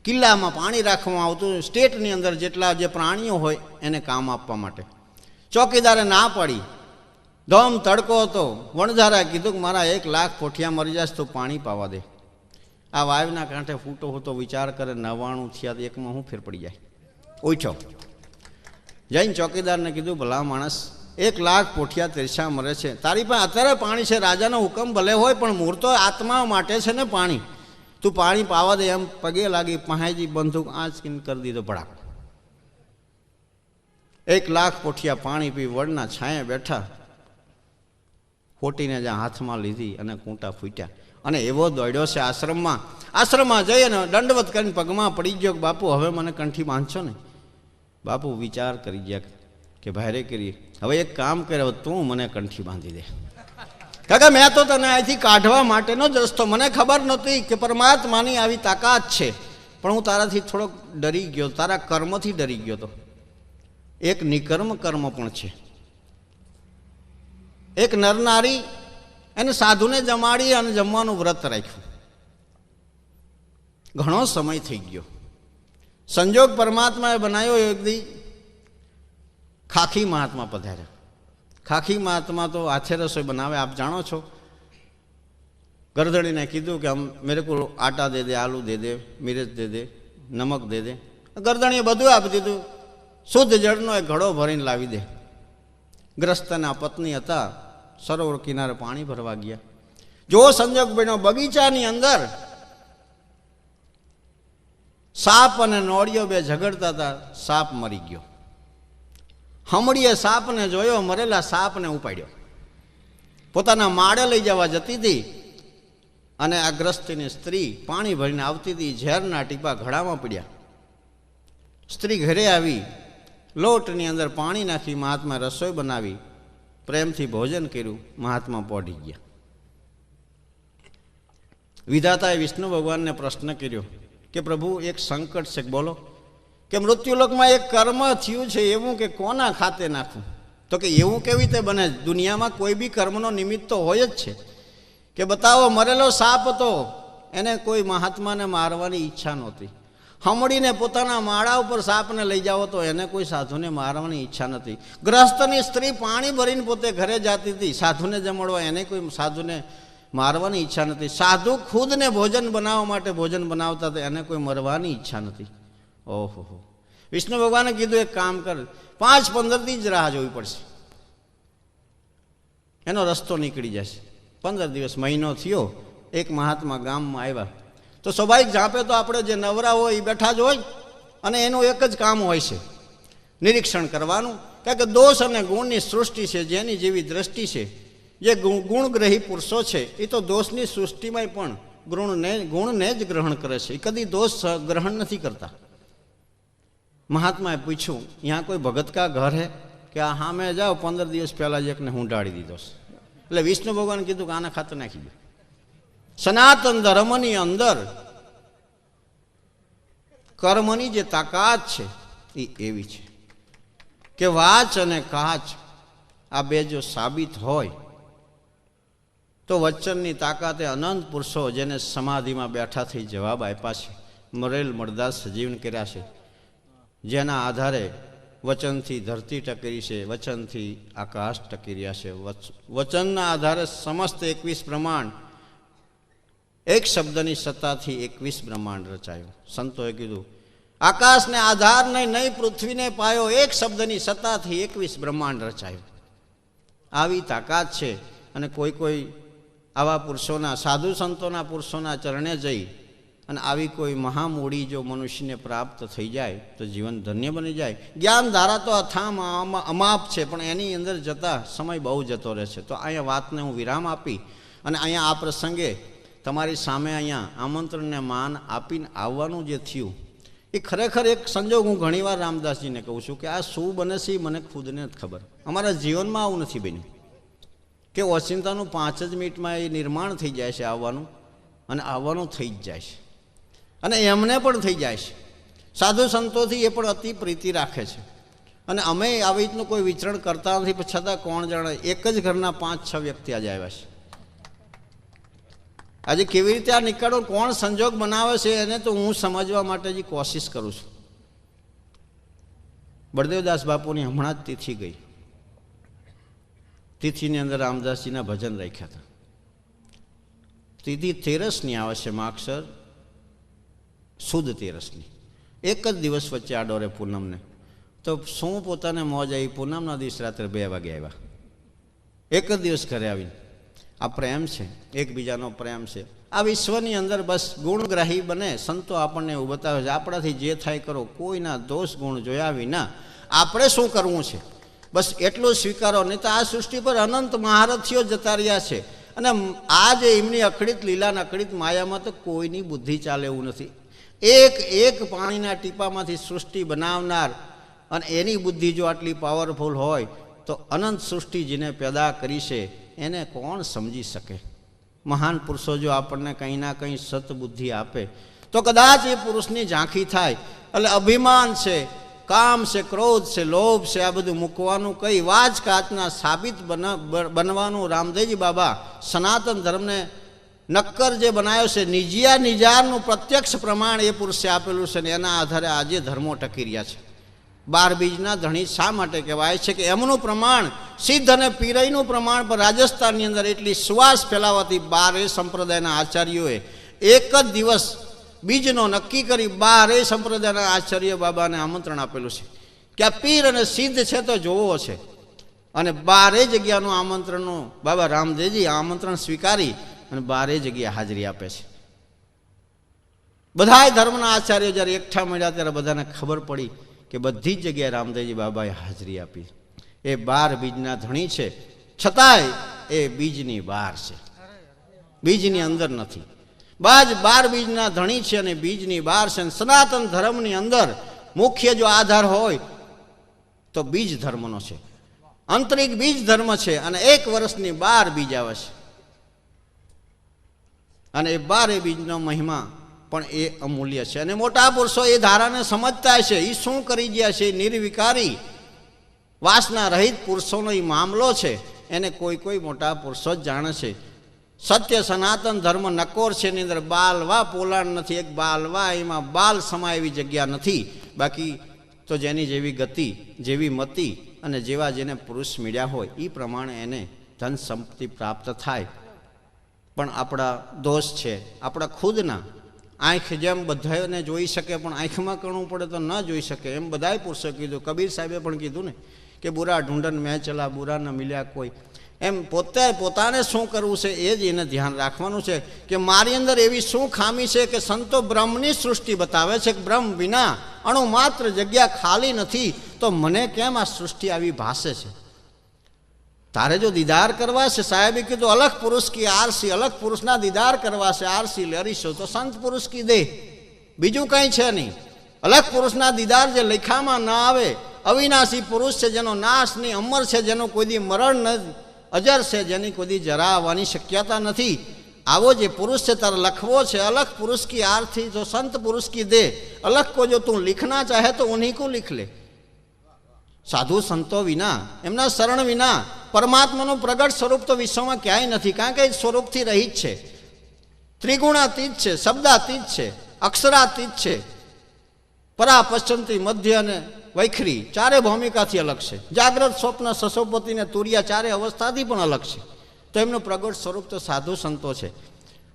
A: કિલ્લામાં પાણી રાખવામાં આવતું, સ્ટેટની અંદર જેટલા જે પ્રાણીઓ હોય એને કામ આપવા માટે. ચોકીદારે ના પાડી, ધોમ તડકો હતો. વણઝારાએ કીધું કે મારા 1,00,000 પોઠિયા મરી જશે તો પાણી પાવા દે. આ વાવના કાંઠે ફૂટો હતો, વિચાર કરે 99 થયા, એકમાં હું ફેર પડી જાય. ઉઠ્યો, જઈને ચોકીદારને કીધું, ભલા માણસ, 1,00,000 પોઠિયા તરસ્યા મરે છે, તારી પાસે અત્યારે પાણી છે, રાજાનો હુકમ ભલે હોય પણ મૂળ તો આત્મા માટે છે ને પાણી, તું પાણી પાવા દે. એમ પગે લાગી, પહાજી બંદૂક આંચકીને કરી દીધો ભડાક. 1,00,000 પોઠિયા પાણી પી વડના છાંયે બેઠા, હોટીને જ્યાં હાથમાં લીધી અને કૂંટા ફૂટ્યા. અને એવો દોડ્યો છે આશ્રમમાં જઈ અને દંડવત કરીને પગમાં પડી ગયો કે બાપુ હવે મને કંઠી બાંધશો ને. બાપુ વિચાર કરી ગયા કે ભારે કરી, હવે એક કામ કરે, તું મને કંઠી બાંધી દે. કાકા મેં તો તને અહીંથી કાઢવા માટેનો જ રસ્તો, મને ખબર નહોતી કે પરમાત્માની આવી તાકાત છે, પણ હું તારાથી થોડોક ડરી ગયો, તારા કર્મથી ડરી ગયો. તો એક નિકર્મ કર્મ પણ છે. એક નરનારી એને સાધુને જમાડી અને જમવાનું વ્રત રાખ્યું. ઘણો સમય થઈ ગયો. સંજોગ પરમાત્માએ બનાવ્યો. એક દી ખાખી મહાત્મા પધાર્યા. ખાખી મહાત્મા તો હાથે રસોઈ બનાવે, આપ જાણો છો. ગરદડીને કીધું કે મેરે કો આટા દે દે, આલू દે દે, મિર્ચ દે દે, નમક દે દે. ગરદણીએ બધું આપી દીધું. શુદ્ધ જળનો એક ઘડો ભરીને લાવી દે. ગ્રસ્તના પત્ની હતા, સરોવર કિનારે પાણી ભરવા ગયા. જો સંજોગ બન્યો, બગીચાની અંદર સાપ અને નોળિયો બે ઝઘડતા હતા. સાપ મરી ગયો. હમડીએ સાપને જોયો, મરેલા સાપને ઉપાડ્યો, પોતાના માળે લઈ જવા જતી હતી. અને આ ગ્રસ્તીની સ્ત્રી પાણી ભરીને આવતી હતી. ઝેરના ટીપા ઘડામાં પડ્યા. સ્ત્રી ઘરે આવી, લોટની અંદર પાણી નાખી, મહાત્મા રસોઈ બનાવી, પ્રેમથી ભોજન કર્યું. મહાત્મા પોઢી ગયા. વિધાતાએ વિષ્ણુ ભગવાનને પ્રશ્ન કર્યો કે પ્રભુ એક સંકટ છે, બોલો. કે મૃત્યુલોકમાં એક કર્મ થયું છે એવું, કે કોના ખાતે નાખવું? તો કે એવું કેવી રીતે બને? દુનિયામાં કોઈ બી કર્મનો નિમિત્ત તો હોય જ છે. કે બતાવો, મરેલો સાપ હતો, એને કોઈ મહાત્માને મારવાની ઈચ્છા નહોતી. હમડીને પોતાના માળા ઉપર સાપને લઈ જાઓ તો એને કોઈ સાધુને મારવાની ઈચ્છા નથી. ગ્રસ્તની સ્ત્રી પાણી ભરીને પોતે ઘરે જતી હતી, સાધુને જમડવા એને કોઈ સાધુને મારવાની ઈચ્છા નથી. સાધુ ખુદને ભોજન બનાવવા માટે ભોજન બનાવતા હતા, એને કોઈ મરવાની ઈચ્છા નથી. ઓહો, વિષ્ણુ ભગવાને કીધું એક કામ કર, 5-15 દી જ રાહ જોવી પડશે, એનો રસ્તો નીકળી જશે. 15 દિવસ, મહિનો થયો. એક મહાત્મા ગામમાં આવ્યા. તો સ્વાભાવિક ઝાંપે તો આપણે જે નવરા હોય એ બેઠા જ હોય, અને એનું એક જ કામ હોય છે, નિરીક્ષણ કરવાનું. કારણ કે દોષ અને ગુણની સૃષ્ટિ છે, જેની જેવી દ્રષ્ટિ છે. જે ગુણગ્રહી પુરુષો છે એ તો દોષની સૃષ્ટિમાં પણ ગુણને જ ગ્રહણ કરે છે, એ કદી દોષ ગ્રહણ નથી કરતા. મહાત્માએ પૂછ્યું, यहाँ કોઈ ભગત કા ઘર હે? કે આ હા મેં જાઓ, 15 દિવસ પહેલાં જ એકને હુંડાડી દીધો છે. એટલે વિષ્ણુ ભગવાન કીધું કે આના ખાતે નાખી દો. સનાતન ધર્મની અંદર કર્મની જે તાકાત છે એ એવી છે કે વાચ અને કાચ આ બે જો સાબિત હોય તો વચનની તાકાતે અનંત પુરુષો જેને સમાધિમાં બેઠા થઈ જવાબ આપ્યા છે, મરેલ મરદા સજીવન કર્યા છે, જેના આધારે વચનથી ધરતી ટકી છે, વચનથી આકાશ ટકી રહ્યા છે. વચનના આધારે સમસ્ત 21 બ્રહ્માંડ, એક શબ્દની સત્તાથી 21 બ્રહ્માંડ રચાયો. સંતોએ કીધું આકાશને આધાર નહીં પૃથ્વીને પાયો, એક શબ્દની સત્તાથી 21 બ્રહ્માંડ રચાયો. આવી તાકાત છે. અને કોઈ આવા પુરુષોના, સાધુ સંતોના પુરુષોના ચરણે જઈ અને આવી કોઈ મહામૂડી જો મનુષ્યને પ્રાપ્ત થઈ જાય તો જીવન ધન્ય બની જાય. જ્ઞાન ધારા તો અથામ અમાપ છે, પણ એની અંદર જતાં સમય બહુ જતો રહે છે. તો અહીંયા વાતને હું વિરામ આપી અને અહીંયા આ પ્રસંગે તમારી સામે અહીંયા આમંત્રણને માન આપીને આવવાનું જે થયું એ ખરેખર એક સંજોગ હું ઘણીવાર રામદાસજીને કહું છું કે આ શું બને છે એ મને ખુદને જ ખબર. અમારા જીવનમાં આવું નથી બન્યું કે ઓચિંતાનું 5 જ મિનિટમાં એ નિર્માણ થઈ જાય છે આવવાનું, અને આવવાનું થઈ જ જાય છે, અને એમને પણ થઈ જાય છે. સાધુ સંતોથી એ પણ અતિ પ્રીતિ રાખે છે, અને અમે આવી રીતનું કોઈ વિચરણ કરતા નથી, પણ છતાં કોણ જાણે એક જ ઘરના 5-6 વ્યક્તિ આજે આવ્યા છે. આજે કેવી રીતે આ નીકળો, કોણ સંજોગ બનાવે છે એને તો હું સમજવા માટે જ કોશિશ કરું છું. બળદેવદાસ બાપુની હમણાં જ તિથિ ગઈ. તિથિની અંદર રામદાસજીના ભજન રાખ્યા હતા. તિથિ 13ની આવે છે, માગસર સુદ 13ની, એક જ દિવસ વચ્ચે આડોરે પૂનમને. તો શું પોતાને મોજ આવી, પૂનમના દિવસ રાત્રે 2 વાગે આવ્યા, એક જ દિવસ ઘરે આવીને. આ પ્રેમ છે, એકબીજાનો પ્રેમ છે. આ વિશ્વની અંદર બસ ગુણગ્રાહી બને. સંતો આપણને એવું બતાવે છે આપણાથી જે થાય કરો, કોઈના દોષ ગુણ જોયા વિના આપણે શું કરવું છે બસ એટલું સ્વીકારો. નહીં તો આ સૃષ્ટિ પર અનંત મહારથીઓ જતા રહ્યા છે, અને આ જે એમની અખડિત લીલા અખડિત માયામાં તો કોઈની બુદ્ધિ ચાલે એવું નથી. એક પાણીના ટીપામાંથી સૃષ્ટિ બનાવનાર, અને એની બુદ્ધિ જો આટલી પાવરફુલ હોય તો અનંત સૃષ્ટિ જેને પેદા કરી છે એને કોણ સમજી શકે. મહાન પુરુષો જો આપણને કંઈ ના કંઈ સતબુદ્ધિ આપે તો કદાચ એ પુરુષની ઝાંખી થાય. એટલે અભિમાન છે, કામ છે, ક્રોધ છે, લોભ છે, આ બધું મૂકવાનું, કઈ વાજ કાચના સાબિત બનવાનું. રામદેવજી બાબા સનાતન ધર્મને નક્કર જે બનાવ્યો છે, નિજિયા નિજારનું પ્રત્યક્ષ પ્રમાણ એ પુરુષે આપેલું છે, ને એના આધારે આજે ધર્મો ટકી રહ્યા છે. 12 બીજના ધણી શા માટે કહેવાય છે કે એમનું પ્રમાણ સિદ્ધ અને પીરઈનું પ્રમાણ પર રાજસ્થાનની અંદર એટલી સુવાસ ફેલાવાથી 12 સંપ્રદાયના આચાર્યોએ એક જ દિવસ બીજનો નક્કી કરી 12 સંપ્રદાયના આચાર્ય બાબાને આમંત્રણ આપેલું છે કે આ પીર અને સિદ્ધ છે તો જોવો છે. અને 12 જગ્યાનું આમંત્રણનું બાબા રામદેવજી આમંત્રણ સ્વીકારી અને 12 જગ્યાએ હાજરી આપે છે. બધાય ધર્મના આચાર્યો જ્યારે એકઠા મળ્યા ત્યારે બધાને ખબર પડી કે બધી જ જગ્યાએ રામદેવજી બાબાએ હાજરી આપી. એ 12 બીજના ધણી છે, છતાંય એ બીજની બહાર છે, બીજની અંદર નથી. 12 બીજના ધણી છે અને બીજની બહાર છે. સનાતન ધર્મની અંદર મુખ્ય જો આધાર હોય તો બીજ ધર્મનો છે, આંતરિક બીજ ધર્મ છે. અને 1 વર્ષની 12 બીજ આવે છે, અને એ 12 બીજનો મહિમા પણ એ અમૂલ્ય છે. અને મોટા પુરુષો એ ધારાને સમજતા છે. એ શું કરી ગયા છે, નિર્વિકારી વાસના રહિત પુરુષોનો એ મામલો છે, એને કોઈ મોટા પુરુષો જ જાણે છે. સત્ય સનાતન ધર્મ નકોર છે, એની અંદર બાલવા પોલાણ નથી. એક બાલવા એમાં બાલ સમાય એવી જગ્યા નથી. બાકી તો જેની જેવી ગતિ, જેવી મતિ અને જેવા જેને પુરુષ મળ્યા હોય એ પ્રમાણે એને ધન સંપત્તિ પ્રાપ્ત થાય. પણ આપણા દોષ છે, આપણા ખુદના. આંખ જેમ બધાને જોઈ શકે પણ આંખમાં કરવું પડે તો ન જોઈ શકે, એમ બધાય પુરુષો કીધું. કબીર સાહેબે પણ કીધું ને કે બુરા ઢૂંઢન મેં ચલા, બુરા ન મિલ્યા કોઈ. એમ પોતાને શું કરવું છે એ જ એને ધ્યાન રાખવાનું છે કે મારી અંદર એવી શું ખામી છે કે સંતો બ્રહ્મની સૃષ્ટિ બતાવે છે કે બ્રહ્મ વિના અણુ માત્ર જગ્યા ખાલી નથી, તો મને કેમ આ સૃષ્ટિ આવી ભાસે છે. તારે જો દીદાર કરવા છે, સાહેબે કીધું અલગ પુરુષ કી આરસી, અલગ પુરુષના દીદાર કરવા છે આરસી લરીશો તો સંત પુરુષ કી દેહ, બીજું કંઈ છે નહીં. અલગ પુરુષના દીદાર જે લેખામાં ના આવે, અવિનાશી પુરુષ છે જેનો નાશ નહીં, અમર છે જેનો કોઈ દી મરણ ન, અજર છે જેની કોઈ દી જરા આવવાની શક્યતા નથી. આવો જે પુરુષ છે તારે લખવો છે. અલગ પુરુષ કી આરસી તો સંત પુરુષ કી દેહ, અલગ को जो તું लिखना चाहे तो उन्हीं को लिख ले. સાધુ સંતો વિના, એમના શરણ વિના પરમાત્માનું પ્રગટ સ્વરૂપ તો વિશ્વમાં ક્યાંય નથી. કારણ કે એ સ્વરૂપથી રહિત છે, ત્રિગુણાતીત છે, શબ્દાતીત છે, અક્ષરાતીત છે. પરા પશ્ચંતી મધ્ય અને વૈખરી 4 ભૂમિકાથી અલગ છે. જાગ્રત સ્વપ્ન સસોપતિ ને તુરિયા 4 અવસ્થાથી પણ અલગ છે. તો એમનું પ્રગટ સ્વરૂપ તો સાધુ સંતો છે.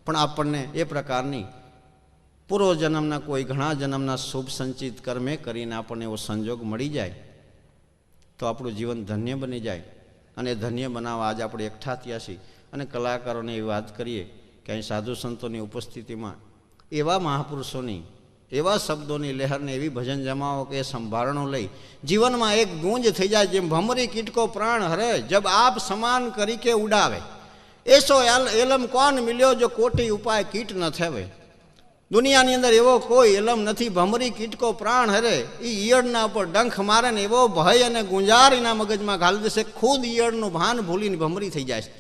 A: પણ આપણને એ પ્રકારની પૂર્વ જન્મના કોઈ ઘણા જન્મના શુભ સંચિત કર્મે કરીને આપણને એવો સંજોગ મળી જાય તો આપણું જીવન ધન્ય બની જાય. અને ધન્ય બનાવવા આજે આપણે એકઠા થયા છીએ. અને કલાકારોને એવી વાત કરીએ કે અહીં સાધુ સંતોની ઉપસ્થિતિમાં એવા મહાપુરુષોની, એવા શબ્દોની લહેરને એવી ભજન જમાવો કે એ સંભારણો લઈ જીવનમાં એક ગુંજ થઈ જાય, જેમ ભમરી કીટકો પ્રાણ હરે જબ આપ સમાન કરી કે ઉડાવે, એસો એલમ કોણ મિલ્યો જો કોટી ઉપાય કીટ ન થવે. દુનિયાની અંદર એવો કોઈ એલમ નથી, ભમરી કીટકો પ્રાણ હરે એ ઈયળના ઉપર ડંખ મારે ને એવો ભય અને ગુંજાર એના મગજમાં ઘાલી દેશે, ખુદ ઈયળનું ભાન ભૂલીને ભમરી થઈ જાય છે.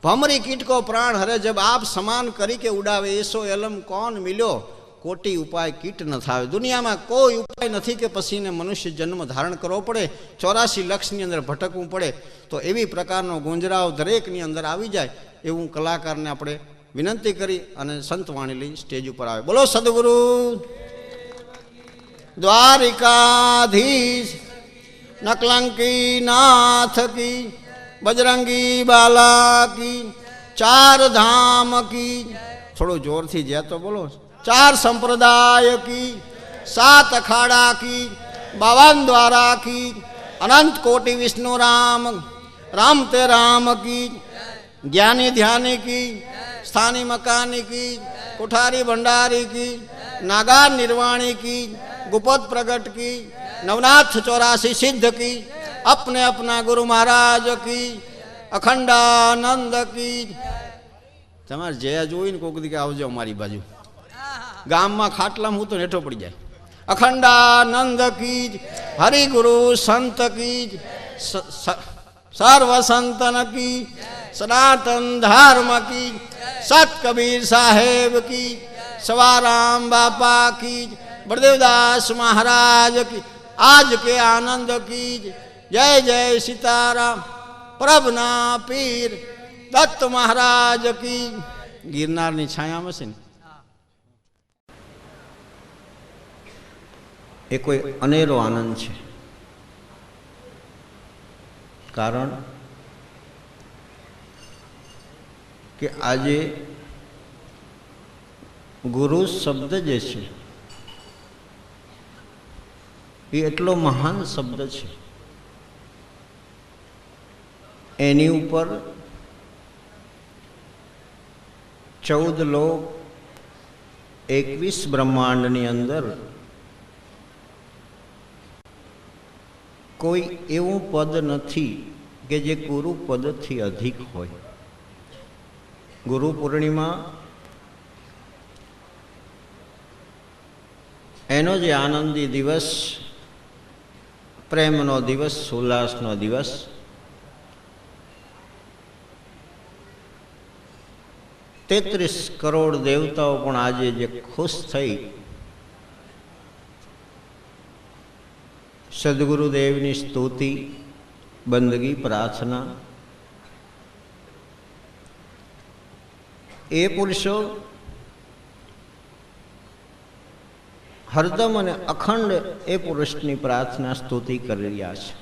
A: ભમરી કીટકો પ્રાણ હરે જબ આપ સમાન કરી કે ઉડાવે, એસો એલમ કોણ મિલ્યો કોટી ઉપાય કીટ ન થાવે. દુનિયામાં કોઈ ઉપાય નથી કે પછીને મનુષ્ય જન્મ ધારણ કરવો પડે, 84 લક્ષની અંદર ભટકવું પડે. તો એવી પ્રકારનો ગુંજરાવ દરેકની અંદર આવી જાય એવું કલાકારને આપણે વિનંતી કરી અને સંતવાણી લઈ સ્ટેજ ઉપર આવે. બોલો સદગુરુ દ્વારિકાધીશ નકલંકી નાથ કી, બજરંગી બાલા કી, 4 ધામ કી. થોડું જોરથી જ્યાં તો બોલો. 4 સંપ્રદાય કી, 7 અખાડા કી, 52 द्वारा की, अनंत कोटि विष्णु राम राम ते राम की, ज्ञानी ध्यानी की, स्थानी मकानी की, कुठारी भंडारी की, नागार निर्वाणी की, गुपत प्रगट की, नवनाथ 84 सिद्ध की, अपने अपना गुरु महाराज की, अखंडानंद की. તમારે જયા જોઈને કોક દી આવજો અમારી બાજુ, ગામમાં ખાટલામાં હું તો નેઠો પડી જાય. अखंडानंद की, हरि गुरु संत की, सर्व संतन की, सनातन धर्म की, सत कबीर साहेब की, सवाराम बापा की, बड़देवदास महाराज की, आज के आनंद की. जय जय सीताराम. प्रभना पीर दत्त महाराज की. गिरनाરની છાયામાં છે ને એ કોઈ અનેરો આનંદ છે. કારણ કે આજે ગુરુ શબ્દ જે છે એ એટલો મહાન શબ્દ છે, એની ઉપર 14 લોક 21 બ્રહ્માંડની અંદર કોઈ એવું પદ નથી કે જે ગુરુ પદથી અધિક હોય. ગુરુ પૂર્ણિમા એનો જે આનંદી દિવસ, પ્રેમનો દિવસ, ઉલ્લાસનો દિવસ, તેત્રીસ કરોડ દેવતાઓ પણ આજે જે ખુશ થઈ સદગુરુદેવની સ્તુતિ, બંદગી, પ્રાર્થના, એ પુરુષો હરદમ અને અખંડ એ પુરુષની પ્રાર્થના, સ્તુતિ કરી રહ્યા છે.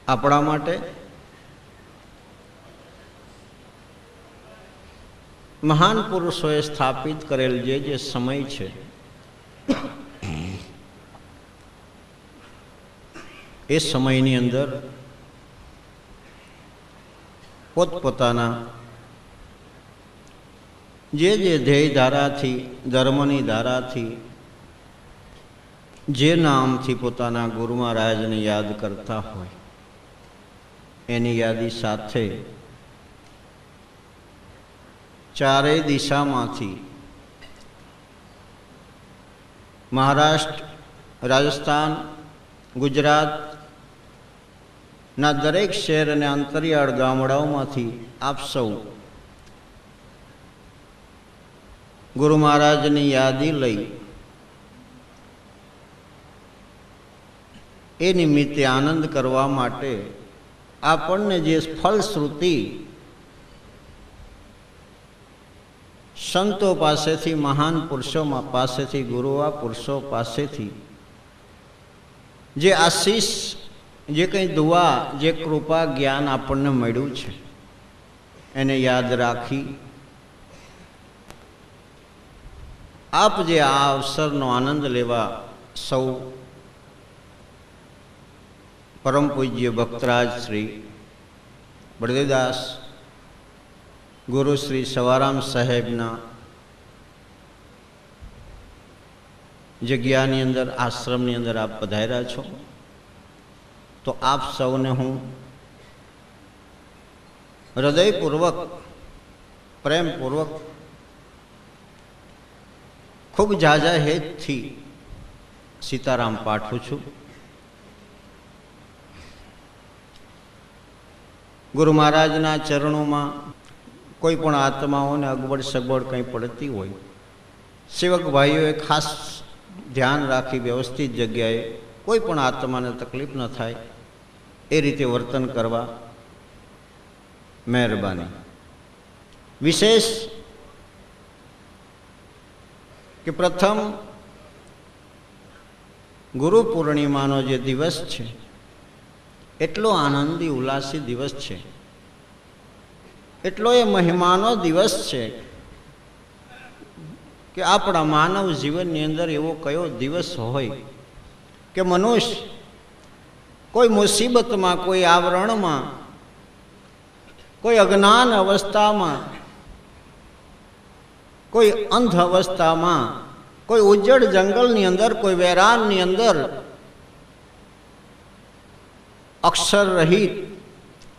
A: આપણા માટે મહાન પુરુષોએ સ્થાપિત કરેલ જે સમય છે એ સમયની અંદર પોતપોતાના જે ધ્યેય ધારાથી, ધર્મની ધારાથી, જે નામથી પોતાના ગુરુ મહારાજને યાદ કરતા હોય એની યાદી સાથે ચારેય દિશામાંથી મહારાષ્ટ્ર, રાજસ્થાન, ગુજરાત ના દરેક શહેર અને અંતરિયાળ ગામડાઓમાંથી આપ સૌ ગુરુ મહારાજની યાદી લઈ એ નિમિત્તે આનંદ કરવા માટે આપણને જે ફલશ્રુતિ સંતો પાસેથી, મહાન પુરુષો પાસેથી, ગુરુવા પુરુષો પાસેથી જે આશીષ, જે કંઈ દુઆ, જે કૃપા, જ્ઞાન આપણને મળ્યું છે એને યાદ રાખી આપ જે આ અવસરનો આનંદ લેવા સૌ પરમ પૂજ્ય ભક્તરાજ શ્રી બળદેવદાસ ગુરુ શ્રી સવારામ સાહેબના જગ્યાની અંદર, આશ્રમની અંદર આપ પધાર્યા છો, તો આપ સૌને હું હૃદયપૂર્વક, પ્રેમપૂર્વક, ખૂબ ઝાઝા હેતથી સીતારામ પાઠવું છું. ગુરુ મહારાજના ચરણોમાં કોઈ પણ આત્માઓને અગવડ સગવડ કંઈ પડતી હોય, સેવક ભાઈઓએ ખાસ ધ્યાન રાખી વ્યવસ્થિત જગ્યાએ કોઈ પણ આત્માને તકલીફ ન થાય એ રીતે વર્તન કરવા મહેરબાની. વિશેષ કે પ્રથમ ગુરુ પૂર્ણિમાનો જે દિવસ છે એટલો આનંદી ઉલ્લાસી દિવસ છે, એટલો એ મહિમાનો દિવસ છે કે આપણા માનવ જીવનની અંદર એવો કયો દિવસ હોય કે મનુષ્ય કોઈ મુસીબતમાં, કોઈ આવરણમાં, કોઈ અજ્ઞાન અવસ્થામાં, કોઈ અંધ અવસ્થામાં, કોઈ ઉજ્જડ જંગલની અંદર, કોઈ વેરાનની અંદર અક્ષર રહિત,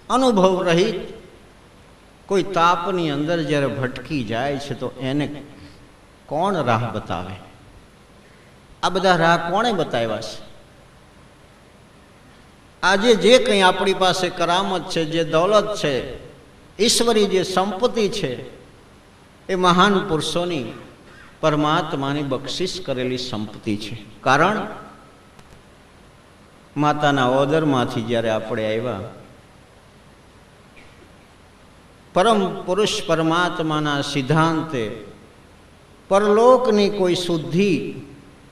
A: અનુભવ રહિત કોઈ તાપની અંદર જ્યારે ભટકી જાય છે તો એને કોણ રાહ બતાવે? આ બધા રાહ કોણે બતાવ્યા છે? આજે જે કંઈ આપણી પાસે કરામત છે, જે દૌલત છે, ઈશ્વરી જે સંપત્તિ છે, એ મહાન પુરુષોની, પરમાત્માની બક્ષિસ કરેલી સંપત્તિ છે. કારણ માતાના ઓદરમાંથી જ્યારે આપણે આવ્યા, પરમ પુરુષ પરમાત્માના સિદ્ધાંતે પરલોકની કોઈ શુદ્ધિ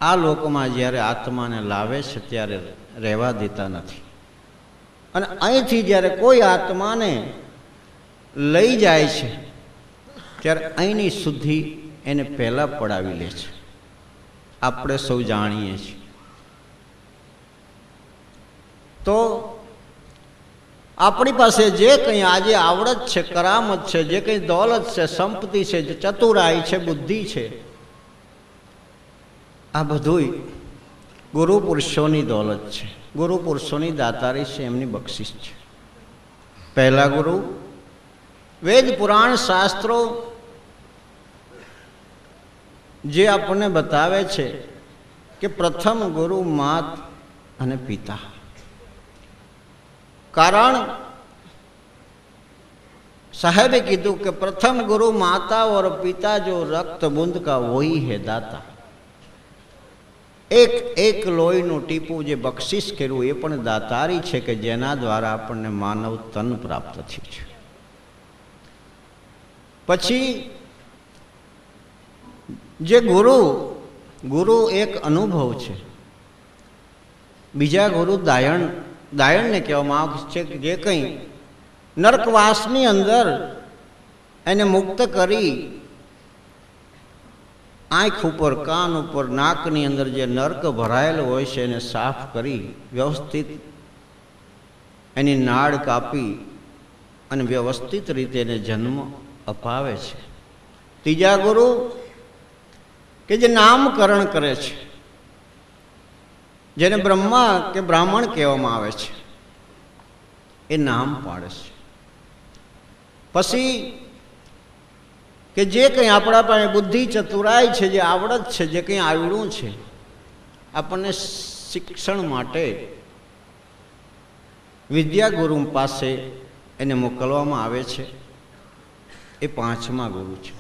A: આ લોકમાં જ્યારે આત્માને લાવે છે ત્યારે રહેવા દેતા નથી. અને અહીંથી જ્યારે કોઈ આત્માને લઈ જાય છે ત્યારે અહીંની શુદ્ધિ એને પહેલાં પડાવી લે છે. આપણે સૌ જાણીએ છીએ. તો આપણી પાસે જે કંઈ આજે આવડત છે, કરામત છે, જે કંઈ દૌલત છે, સંપત્તિ છે, ચતુરાઈ છે, બુદ્ધિ છે, આ બધુંય ગુરુ પુરુષોની દૌલત છે, ગુરુ પુરુષોની દાતારી છે, એમની બક્ષિસ છે. પહેલા ગુરુ વેદ પુરાણ શાસ્ત્રો જે આપણને બતાવે છે કે પ્રથમ ગુરુ માત અને પિતા. કારણ સાહેબે કીધું કે પ્રથમ ગુरु माता और पिता जो रक्त बूंद का वही है दाता. એક એક લોહીનું ટીપું જે બક્ષિસ કર્યું એ પણ દાતારી છે કે જેના દ્વારા આપણને માનવ તન પ્રાપ્ત થયું છે. પછી જે ગુરુ એક અનુભવ છે. બીજા ગુરુ દાયણને કહેવામાં આવે છે કે જે કંઈ નરકવાસની અંદર એને મુક્ત કરી આંખ ઉપર, કાન ઉપર, નાકની અંદર જે નર્ક ભરાયેલો હોય છે એને સાફ કરી વ્યવસ્થિત એની નાળ કાપી અને વ્યવસ્થિત રીતે એને જન્મ અપાવે છે. ત્રીજા ગુરુ કે જે નામકરણ કરે છે, જેને બ્રહ્મા કે બ્રાહ્મણ કહેવામાં આવે છે, એ નામ પાડે છે. પછી કે જે કંઈ આપણા પાસે બુદ્ધિ ચતુરાઈ છે, જે આવડત છે, જે કંઈ આવડું છે, આપણને શિક્ષણ માટે વિદ્યાગુરુ પાસે એને મોકલવામાં આવે છે. એ પાંચમા ગુરુ છે.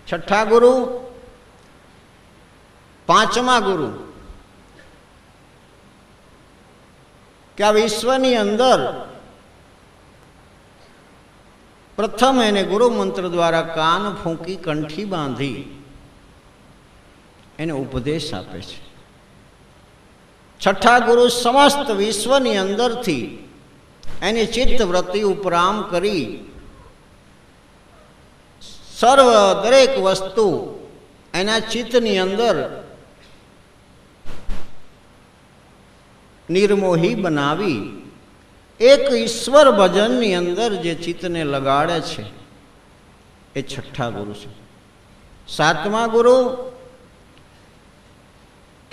A: છઠ્ઠા ગુરુ, પાંચમા ગુરુ કે આ વિશ્વની અંદર પ્રથમ એને ગુરુ મંત્ર દ્વારા કાન ફૂંકી કંઠી બાંધી એને ઉપદેશ આપે છે. છઠ્ઠા ગુરુ સમસ્ત વિશ્વની અંદરથી એની ચિત્ત વૃત્તિ ઉપરામ કરી સર્વ દરેક વસ્તુ એના ચિત્તની અંદર નિર્મોહી બનાવી એક ઈશ્વર ભજનની અંદર જે ચિત્તને લગાડે છે એ છઠ્ઠા ગુરુ છે. સાતમા ગુરુ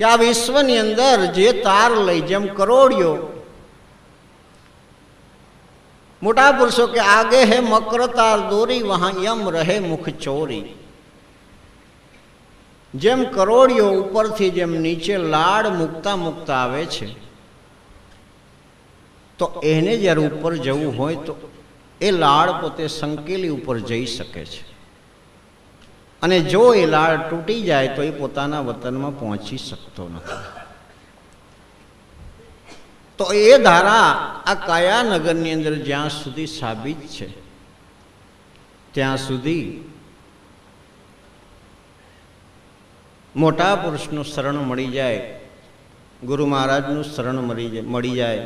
A: કે આ વિશ્વની અંદર જે તાર લઈ, જેમ કરોડિયો, મોટા પુરુષો કે આગે હે મકર તાર દોરી વહાં યમ રહે મુખ ચોરી. જેમ કરોડિયો ઉપરથી જેમ નીચે લાડ મૂકતા મૂકતા આવે છે, તો એને જ્યારે ઉપર જવું હોય તો એ લાડ પોતે સંકેલી ઉપર જઈ શકે છે, અને જો એ લાડ તૂટી જાય તો એ પોતાના વતનમાં પહોંચી શકતો નથી. તો એ ધારા આ કાયાનગરની અંદર જ્યાં સુધી સાબિત છે, ત્યાં સુધી મોટા પુરુષનું શરણ મળી જાય, ગુરુ મહારાજનું શરણ મળી જાય,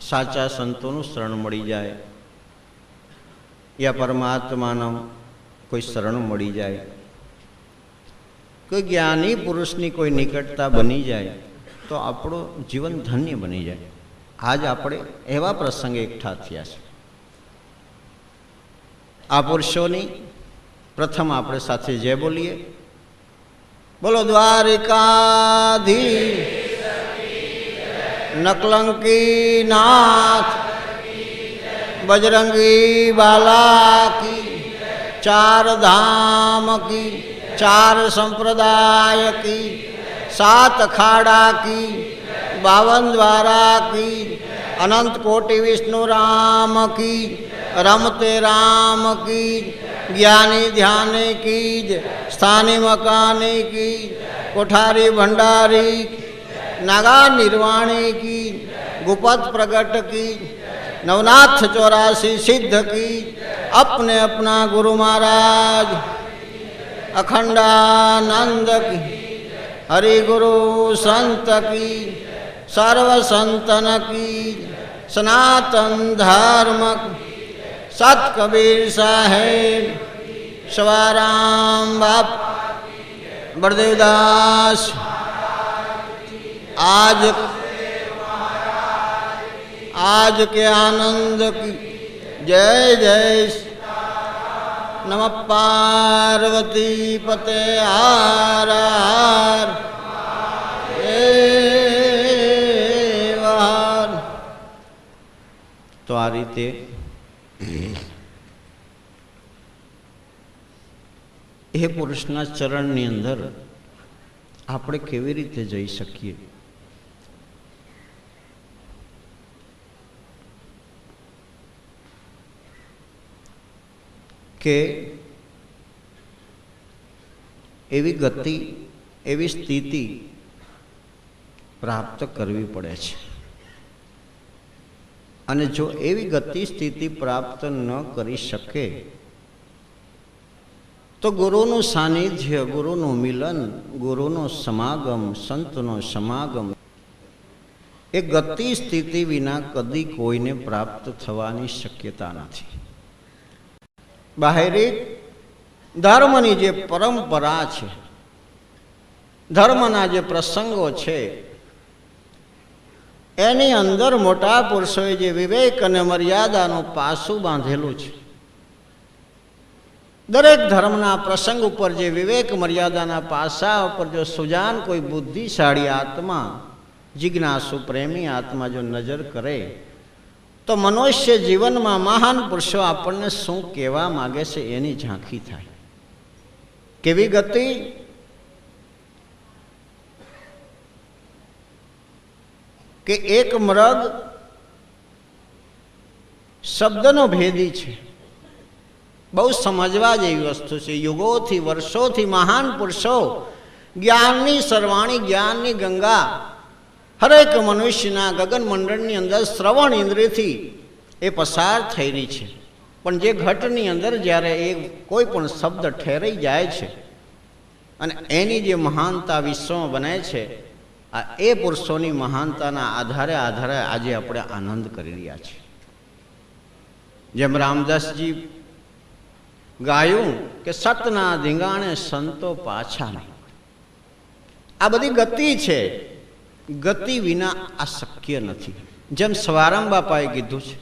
A: સાચા સંતોનું શરણ મળી જાય, યા પરમાત્માનું કોઈ શરણ મળી જાય, કોઈ જ્ઞાની પુરુષની કોઈ નિકટતા બની જાય, તો આપણું જીવન ધન્ય બની જાય. આજ આપણે એવા પ્રસંગે એકઠા થયા છે. આ પુરુષોની પ્રથમ આપણે સાથે જય બોલીએ. બોલો દ્વારિકાધી નકલંકી નાથ બજરંગી બાલા કી, ચાર ધામ કી, ચાર સંપ્રદાય કી, सात अखाड़ा की, 52 द्वारा की, अनंत कोटि विष्णु राम की, रमते राम की, ज्ञानी ध्याने की, स्थानी मकाने की, कोठारी भंडारी, नागा निर्वाणी की, गुपत प्रगट की, नवनाथ 84 सिद्ध की, अपने अपना गुरु महाराज अखंडानंद की, हरि गुरु संत की, सर्व संतन की, सनातन धर्म सत कबीर साहेब, सवाराम बाप, बड़देवदास, आज के आनंद की जय जय. नमः पार्वती पते हर हर देव. तो आ रीते એ પુરુષના ચરણની અંદર આપણે કેવી રીતે જઈ શકીએ? કે એવી ગતિ, એવી સ્થિતિ પ્રાપ્ત કરવી પડે છે. અને જો એવી ગતિ સ્થિતિ પ્રાપ્ત ન કરી શકે તો ગુરુનું સાનિધ્ય, ગુરુનું મિલન, ગુરુનો સમાગમ, સંતનો સમાગમ એ ગતિ સ્થિતિ વિના કદી કોઈને પ્રાપ્ત થવાની શક્યતા નથી. બાહેરી ધર્મની જે પરંપરા છે, ધર્મના જે પ્રસંગો છે, એની અંદર મોટા પુરુષોએ જે વિવેક અને મર્યાદાનું પાસું બાંધેલું છે. દરેક ધર્મના પ્રસંગ ઉપર જે વિવેક મર્યાદાના પાસા ઉપર જો સુજાન કોઈ બુદ્ધિશાળી આત્મા, જિજ્ઞાસુ પ્રેમી આત્મા જો નજર કરે તો મનુષ્ય જીવનમાં મહાન પુરુષો આપણને શું કહેવા માગે છે એની ઝાંખી થાય. કેવી ગતિ, કે એક મૃગ શબ્દનો ભેદી છે. બહુ સમજવા જેવી વસ્તુ છે. યુગોથી, વર્ષોથી મહાન પુરુષો જ્ઞાનની સરવાણી, જ્ઞાનની ગંગા હરેક મનુષ્યના ગગન મંડળની અંદર શ્રવણ ઇન્દ્રિયથી એ પસાર થઈ રહી છે. પણ જે ઘટની અંદર જ્યારે એ કોઈ પણ શબ્દ ઠેરાઈ જાય છે અને એની જે મહાનતા વિશ્વમાં બને છે, આ એ પુરુષોની મહાનતાના આધારે આજે આપણે આનંદ કરી રહ્યા છીએ. જેમ રામદાસજી ગાયું કે સતના ધીંગાણે સંતો પાછા નહીં. આ બધી ગતિ છે, ગતિ વિના આ શક્ય નથી. જેમ સવારામ બાપાએ કીધું છે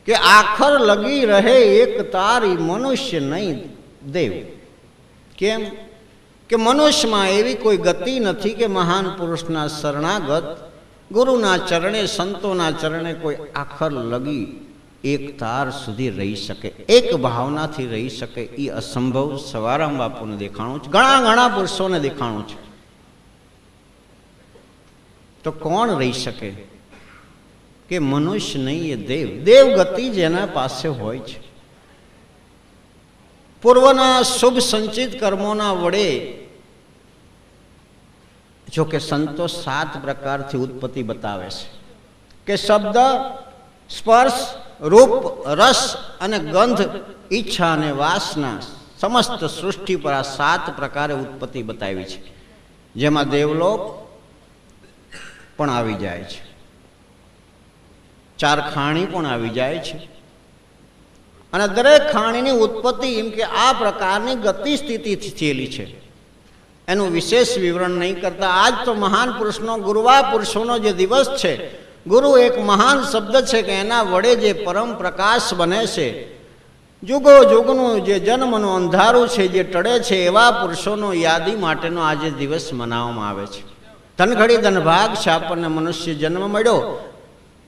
A: કે આખર લગી રહે એક તારી, મનુષ્ય નહીં દેવ. કેમ? કે મનુષ્યમાં એવી કોઈ ગતિ નથી કે મહાન પુરુષના શરણાગત ગુરુના ચરણે સંતોના ચરણે કોઈ આખર લગી એક તાર સુધી રહી શકે, એક ભાવનાથી રહી શકે. એ અસંભવ સવારામ બાપુને દેખાણું છે, ઘણા ઘણા પુરુષોને દેખાણું છે. તો કોણ રહી શકે? કે મનુષ્ય નહીં, એ દેવ. દેવ ગતિ જેના પાસે હોય છે. પૂર્વના શુભ સંચિત કર્મોના વડે, જો કે સંતો 7 પ્રકારથી ઉત્પત્તિ બતાવે છે કે શબ્દ, સ્પર્શ, રૂપ, રસ અને ગંધ, ઈચ્છા અને વાસના સમસ્ત સૃષ્ટિ પર આ 7 પ્રકારે ઉત્પત્તિ બતાવી છે, જેમાં દેવલોક પણ આવી જાય છે, 4 ખાણી પણ આવી જાય છે. અને દરેક ખાણીની ઉત્પત્તિ એમ કે આ પ્રકારની ગતિ સ્થિતિથી થયેલી છે. એનું વિશેષ વિવરણ નહીં કરતા, આજ તો મહાન પુરુષનો, ગુરુવા પુરુષોનો જે દિવસ છે, ગુરુ એક મહાન શબ્દ છે કે એના વડે જે પરમ પ્રકાશ બને છે, જુગો જુગનું જે જન્મનું અંધારું છે જે ટળે છે, એવા પુરુષોનો યાદી માટેનો આજે દિવસ મનાવવામાં આવે છે. ધનઘડી ધનભાગ છે, આપણને મનુષ્ય જન્મ મળ્યો,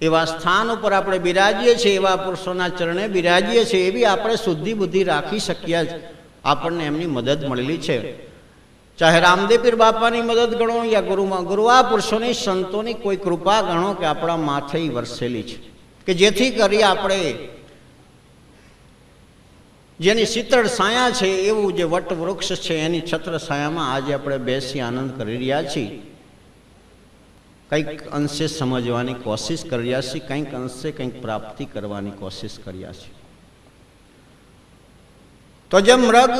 A: એવા સ્થાન ઉપર આપણે બિરાજીએ છીએ, એવા પુરુષોના ચરણે બિરાજીએ છીએ, એવી આપણે શુદ્ધિ બુદ્ધિ રાખી શકીએ. આપણને એમની મદદ મળેલી છે. ચાહે રામદેવ પીર બાપાની મદદ ગણો યા ગુરુવા પુરુષોની, સંતોની કોઈ કૃપા ગણો કે આપણા માથે વરસેલી છે, કે જેથી કરી આપણે જેની શીતળ છાયા છે, એવું જે વટ વૃક્ષ છે એની છત્ર છાયામાં આજે આપણે બેસી આનંદ કરી રહ્યા છીએ. કંઈક અંશે સમજવાની કોશિશ કરી રહ્યા છીએ, કંઈક અંશે કંઈક પ્રાપ્તિ કરવાની કોશિશ કરી રહ્યા છીએ. તો જેમ મૃગ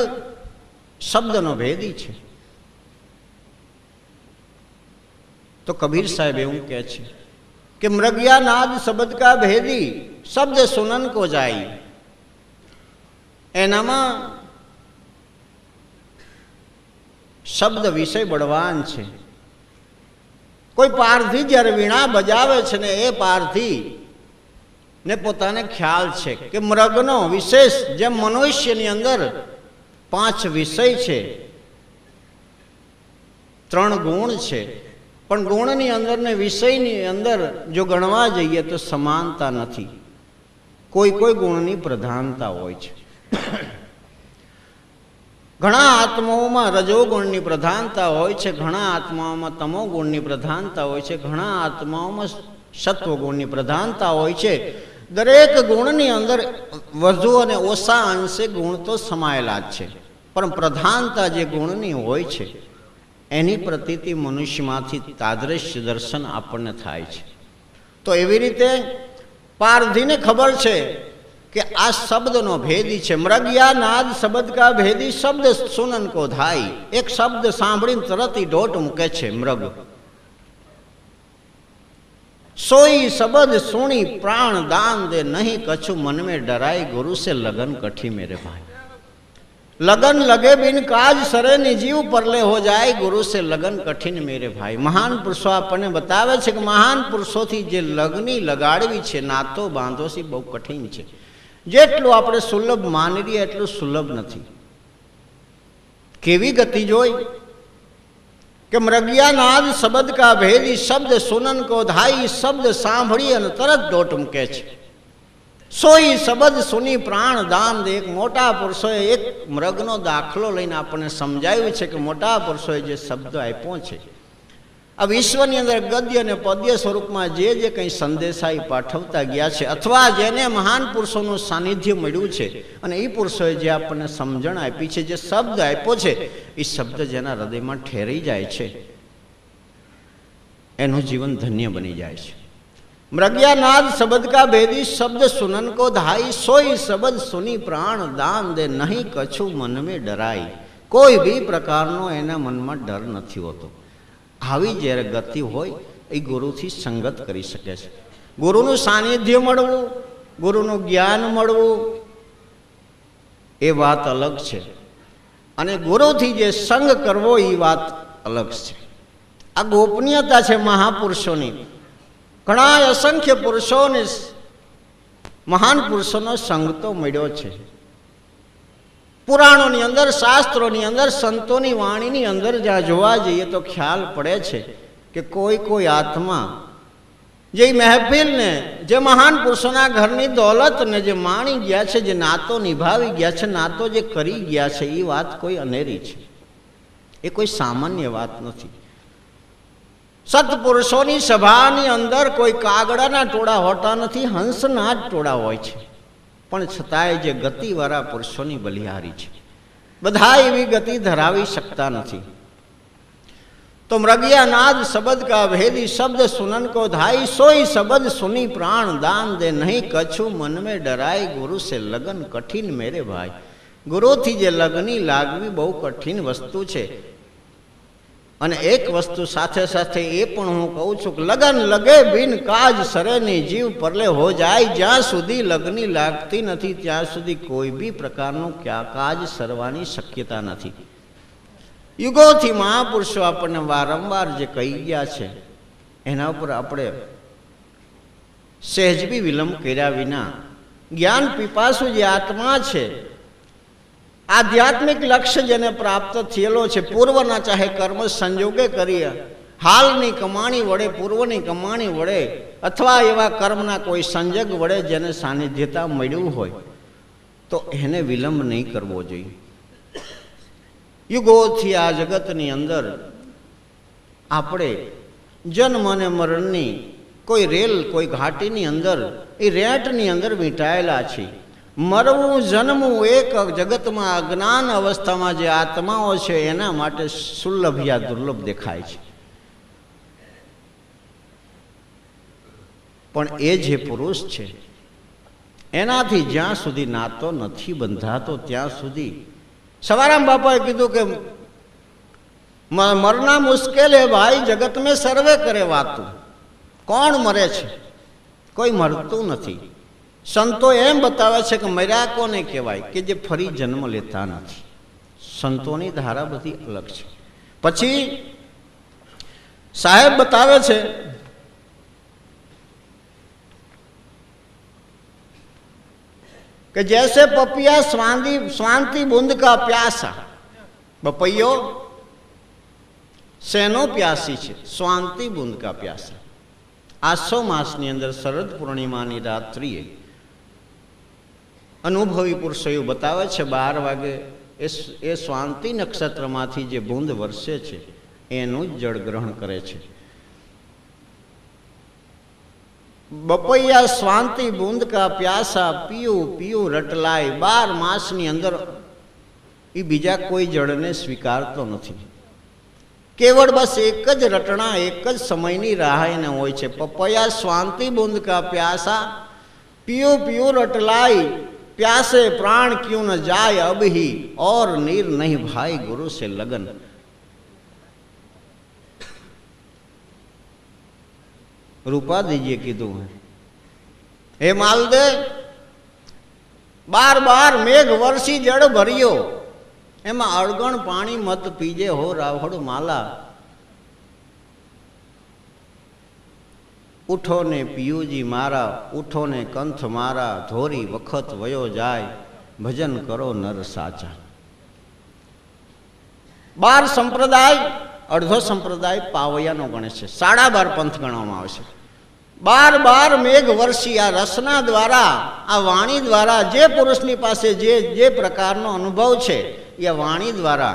A: શબ્દનો ભેદી છે, તો કબીર સાહેબ એવું કહે છે કે મૃગયા નાદ શબ્દ કા ભેદી, શબ્દ સુનન કો જાય. એનામાં શબ્દ વિષય બળવાન છે. કોઈ પારધી જ્યારે વીણા બજાવે છે ને, એ પારધી ને પોતાને ખ્યાલ છે કે મૃગનો વિશેષ, જેમ મનુષ્યની અંદર 5 વિષય છે, 3 ગુણ છે, પણ ગુણની અંદર ને વિષયની અંદર જો ગણવા જઈએ તો સમાનતા નથી. કોઈ કોઈ ગુણની પ્રધાનતા હોય છે. ઘણા આત્માઓમાં રજોગુણની પ્રધાનતા હોય છે, ઘણા આત્માઓમાં તમોગુણની પ્રધાનતા હોય છે, ઘણા આત્માઓમાં સત્વગુણની પ્રધાનતા હોય છે. દરેક ગુણની અંદર વધુ અને ઓછા અંશે ગુણ તો સમાયેલા જ છે, પણ પ્રધાનતા જે ગુણની હોય છે એની પ્રતીતિ મનુષ્યમાંથી તાદૃશ્ય દર્શન આપણને થાય છે. તો એવી રીતે પારધીને ખબર છે કે આ શબ્દનો ભેદી છે. મૃગયા નાદ શબ્દ કા ભેદી, શબ્દ સુનન કો ધાઈ. એક શબ્દ સાંભળીને તરત દોટ મૂકે છે મૃગ. સોઈ શબ્દ સુણી પ્રાણ દાન દે, નહીં કછું મન में डराई, गुरु से लगन कठी मेरे भाई. लगन लगे बिन काज सरे निजीव परले हो जाए, गुरु से लगन कठिन मेरे भाई. મહાન પુરુષો આપણને બતાવે છે કે મહાન પુરુષોથી જે લગની લગાડવી છે, નાતો બાંધોશી બહુ કઠિન છે. જેટલું આપણે સુલભ માની રહીએ એટલું સુલભ નથી. કેવી ગતિ જોઈ કે મૃગયા નાદ શબ્દ કા ભેદી, શબ્દ સુનન કો ધાઈ. શબ્દ સાંભળી અને તરત દોટ મૂકે છે. સોઈ શબ્દ સુની પ્રાણ દાન દે. એક મોટા પુરુષોએ એક મૃગનો દાખલો લઈને આપણને સમજાવ્યું છે કે મોટા પુરુષોએ જે શબ્દ આપ્યો છે, આ વિશ્વની અંદર ગદ્ય અને પદ્ય સ્વરૂપમાં જે જે કંઈ સંદેશાઈ પાઠવતા ગયા છે, અથવા જેને મહાન પુરુષોનું સાનિધ્ય મળ્યું છે, અને એ પુરુષોએ જે આપણને સમજણ આપી છે, જે શબ્દ આપ્યો છે, એ શબ્દ જેના હૃદયમાં ઠેરાઈ જાય છે એનું જીવન ધન્ય બની જાય છે. મૃગયા નાદ શબ્દ કા ભેદી, શબ્દ સુનન કો ધાઈ. સોઈ શબ્દ સુની પ્રાણ દાન દે, નહીં કછું મન મેં ડરાઈ. કોઈ બી પ્રકારનો એના મનમાં ડર નથી હોતો. આવી જ્યારે ગતિ હોય એ ગુરુથી સંગત કરી શકે છે. ગુરુનું સાનિધ્ય મળવું, ગુરુનું જ્ઞાન મળવું એ વાત અલગ છે, અને ગુરુથી જે સંગ કરવો એ વાત અલગ છે. આ ગોપનીયતા છે મહાપુરુષોની. ઘણા અસંખ્ય પુરુષોને મહાન પુરુષોનો સંગ તો મળ્યો છે, પુરાણોની અંદર, શાસ્ત્રોની અંદર, સંતોની વાણીની અંદર જ્યાં જોવા જઈએ તો ખ્યાલ પડે છે કે કોઈ આત્મા જે મહેફિલને, જે મહાન પુરુષોના ઘરની દોલતને જે માણી ગયા છે, જે નાતો નિભાવી ગયા છે, નાતો જે કરી ગયા છે, એ વાત કોઈ અનેરી છે, એ કોઈ સામાન્ય વાત નથી. સત્પુરુષોની સભાની અંદર કોઈ કાગડાના ટોળા હોતા નથી, હંસના જ ટોળા હોય છે. પણ છતાંય જે ગતિવાળા પુરુષોની બલિહારી છે, બધા એવી ગતિ ધરાવી શકતા નથી. તો મૃગયા નાદ શબ્દ કા ભેદી શબ્દ સુનન કો ધાઈ, સોઈ શબ્દ સુની પ્રાણ દાન દે, નહીં કછું મન મેં ડરાય, ગુરુ સે લગન કઠિન મેરે ભાઈ. ગુરુથી જે લગની લાગવી બહુ કઠિન વસ્તુ છે. અને એક વસ્તુ સાથે સાથે એ પણ હું કહું છું કે લગન લગે બિન કાજ સરે નહીં, જીવ પરલે હો જાય. જ્યાં સુધી લગની લાગતી નથી ત્યાં સુધી કોઈ બી પ્રકારનું કાજ સરવાની શક્યતા નથી. યુગોથી મહાપુરુષો આપણને વારંવાર જે કહી ગયા છે એના ઉપર આપણે સહેજ બી વિલંબ કર્યા વિના જ્ઞાન પીપાસુ જે આત્મા છે, આધ્યાત્મિક લક્ષ્ય જેને પ્રાપ્ત થયેલો છે, પૂર્વના ચાહે કર્મ સંજોગે કરીએ, હાલની કમાણી વડે, પૂર્વની કમાણી વડે, અથવા એવા કર્મના કોઈ સંજોગ વડે જેને સાનિધ્યતા મળ્યું હોય તો એને વિલંબ નહીં કરવો જોઈએ. યુગોથી આ જગતની અંદર આપણે જન્મ અને મરણની કોઈ રેલ, કોઈ ઘાટીની અંદર, એ રેટની અંદર વીંટાયેલા છીએ. મરવું, જન્મવું એક જગતમાં અજ્ઞાન અવસ્થામાં જે આત્માઓ છે એના માટે સુલભ યા દુર્લભ દેખાય છે. પણ એ જે પુરુષ છે એનાથી જ્યાં સુધી નાતો નથી બંધાતો ત્યાં સુધી, સવારામ બાપાએ કીધું કે મરના મુશ્કેલ હે ભાઈ, જગત મેં સર્વે કરે વાતું. કોણ મરે છે? કોઈ મરતું નથી. સંતો એમ બતાવે છે કે મર્યા કોને કહેવાય? કે જે ફરી જન્મ લેતા નથી. સંતોની ધારા બધી અલગ છે. પછી સાહેબ બતાવે છે કે જૈસે પપિયા સ્વાંતિ બુંદ કા પ્યાસા. બપૈયો શેનો પ્યાસી છે? સ્વાંતિ બુંદ કા પ્યાસા. આસો માસની અંદર શરદ પૂર્ણિમાની રાત્રિએ અનુભવી પુરુષો એવું બતાવે છે 12 વાગે એ સ્વાંતિ નક્ષત્રમાંથી જે બુંદ વરસે છે એનું જ જળ ગ્રહણ કરે છે. બપૈયા સ્વાંતિ બુંદ કા પ્યાસા, પીયું પીયું રટલાય. 12 માસની અંદર એ બીજા કોઈ જળને સ્વીકારતો નથી. કેવળ બસ એક જ રટણા, એક જ સમયની રાહ એને હોય છે. પપૈયા સ્વાંતિ બુંદ કા પ્યાસા, પીયું પીયું રટલાય. प्यासे प्राण क्यों न जाए अब ही, और नीर नहीं भाई गुरु से लगन. रूपा दीजिए कीधु है, हे मालदे 12 मेघ वर्षी जड़ भरियो, एमा अड़गण पानी मत पीजे हो रावड़ माला. उठो ने पियूजी मारा, उठो ने कंथ मारा, धोरी वखत वयो जाय, भजन करो नर साचा. 12 संप्रदाय, अर्धो संप्रदाय पावैयानो गणे छे, 12.5 पंथ गणवामां आवे छे. 12 मेघ वर्षी आ रसना द्वारा, आ वाणी द्वारा जे पुरुषनी पासे जे प्रकारनो अनुभव छे ए वाणी द्वारा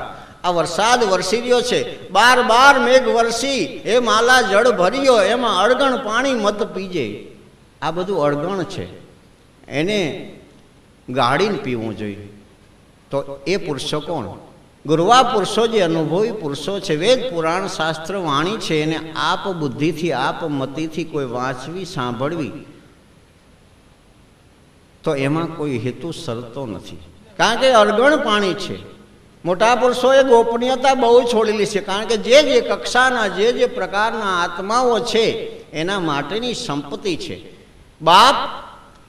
A: आ वरसाद वरसी रह्यो छे. 12 मेघ वर्षी, हे माला जड़ भरियो, एमां अड़गण पाणी मत पीजे. आ बधुं अड़गण छे, एने गाळीने पीवुं जोईए. तो ए पुरुषो कोण? गुरुवा पुरुषो जे अनुभवी पुरुषो छे. वेद पुराण शास्त्र वाणी छे एने आप बुद्धिथी, आप मतीथी कोई वांचवी सांभळवी तो एमां कोई हेतु सरतो नथी, कारण के अड़गण पाणी छे. मोटा पुरुषोए गोपनीयता बहु छोड़ेली है, कारण के जे कक्षाना जे प्रकारना आत्माओं छे एना माटेनी संपत्ति छे. बाप,